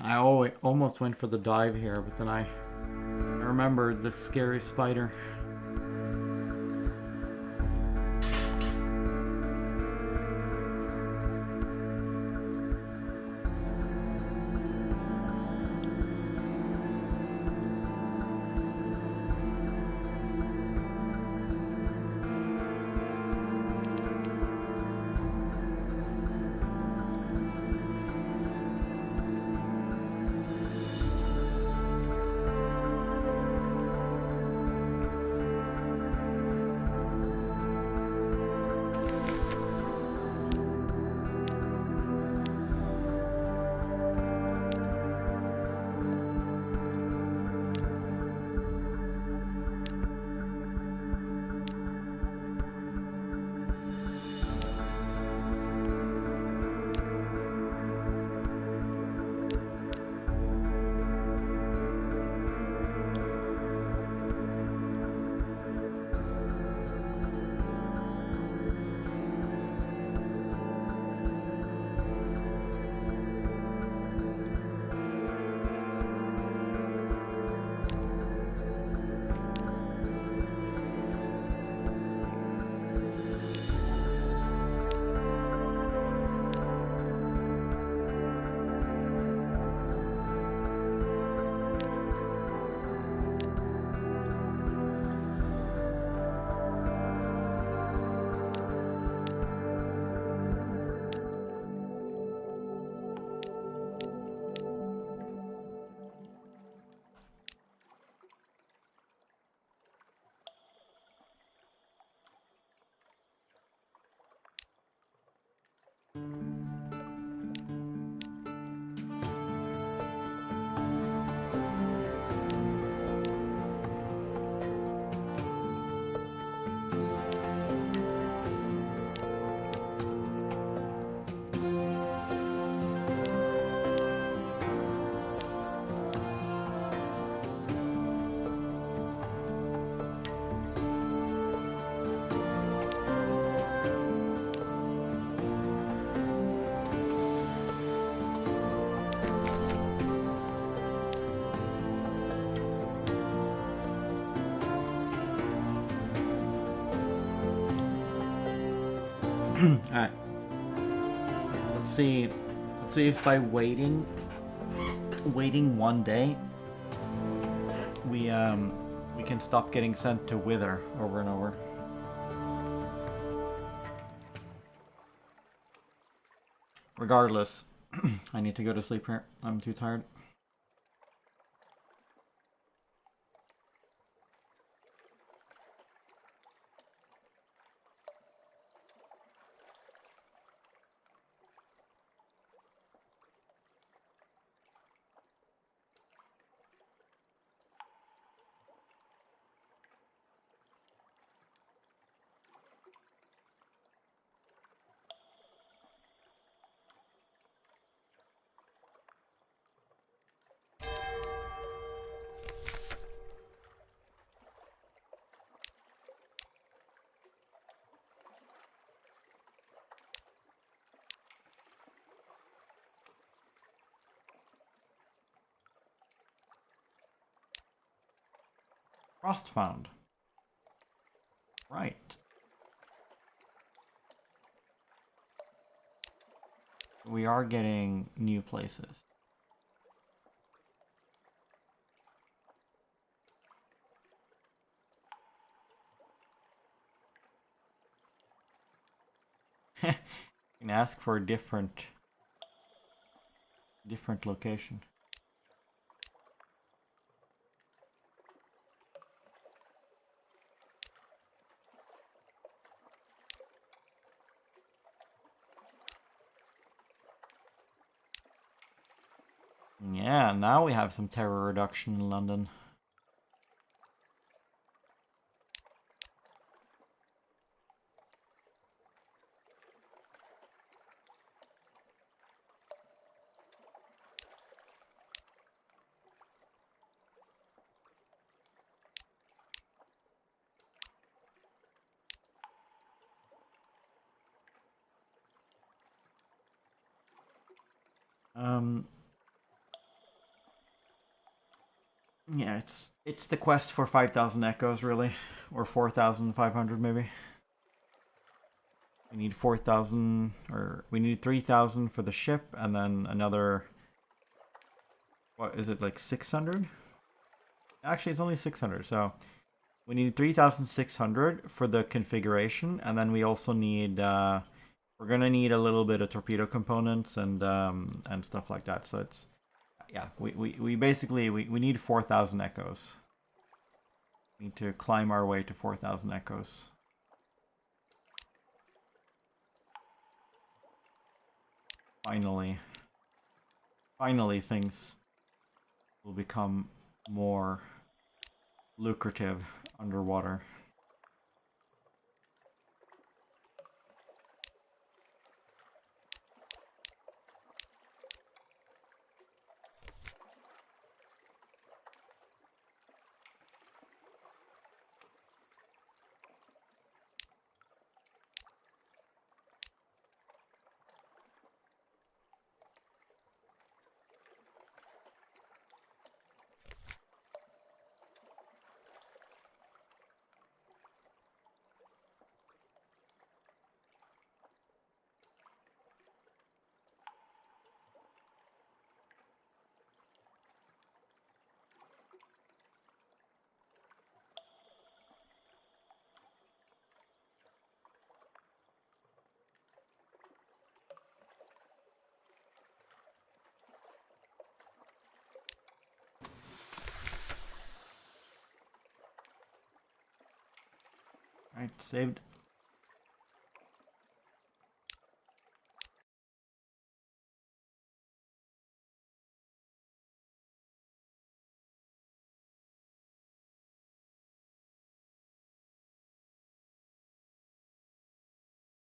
S1: I almost went for the dive here, but then I remembered the scary spider. Alright. Let's see. Let's see if by waiting one day we can stop getting sent to Wither over and over. Regardless, I need to go to sleep here. I'm too tired. Frost found. Right. We are getting new places. You can ask for a different location. Yeah, now we have some terror reduction in London. Yeah, it's the quest for 5,000 echoes, really. Or 4,500, maybe. We need 4,000, or we need 3,000 for the ship, and then another... What, is it like 600? Actually, it's only 600, so... We need 3,600 for the configuration, and then we also need... we're gonna need a little bit of torpedo components and stuff like that, so it's... Yeah, we basically, we need 4,000 echoes. We need to climb our way to 4,000 echoes. Finally things will become more lucrative underwater. Alright, saved.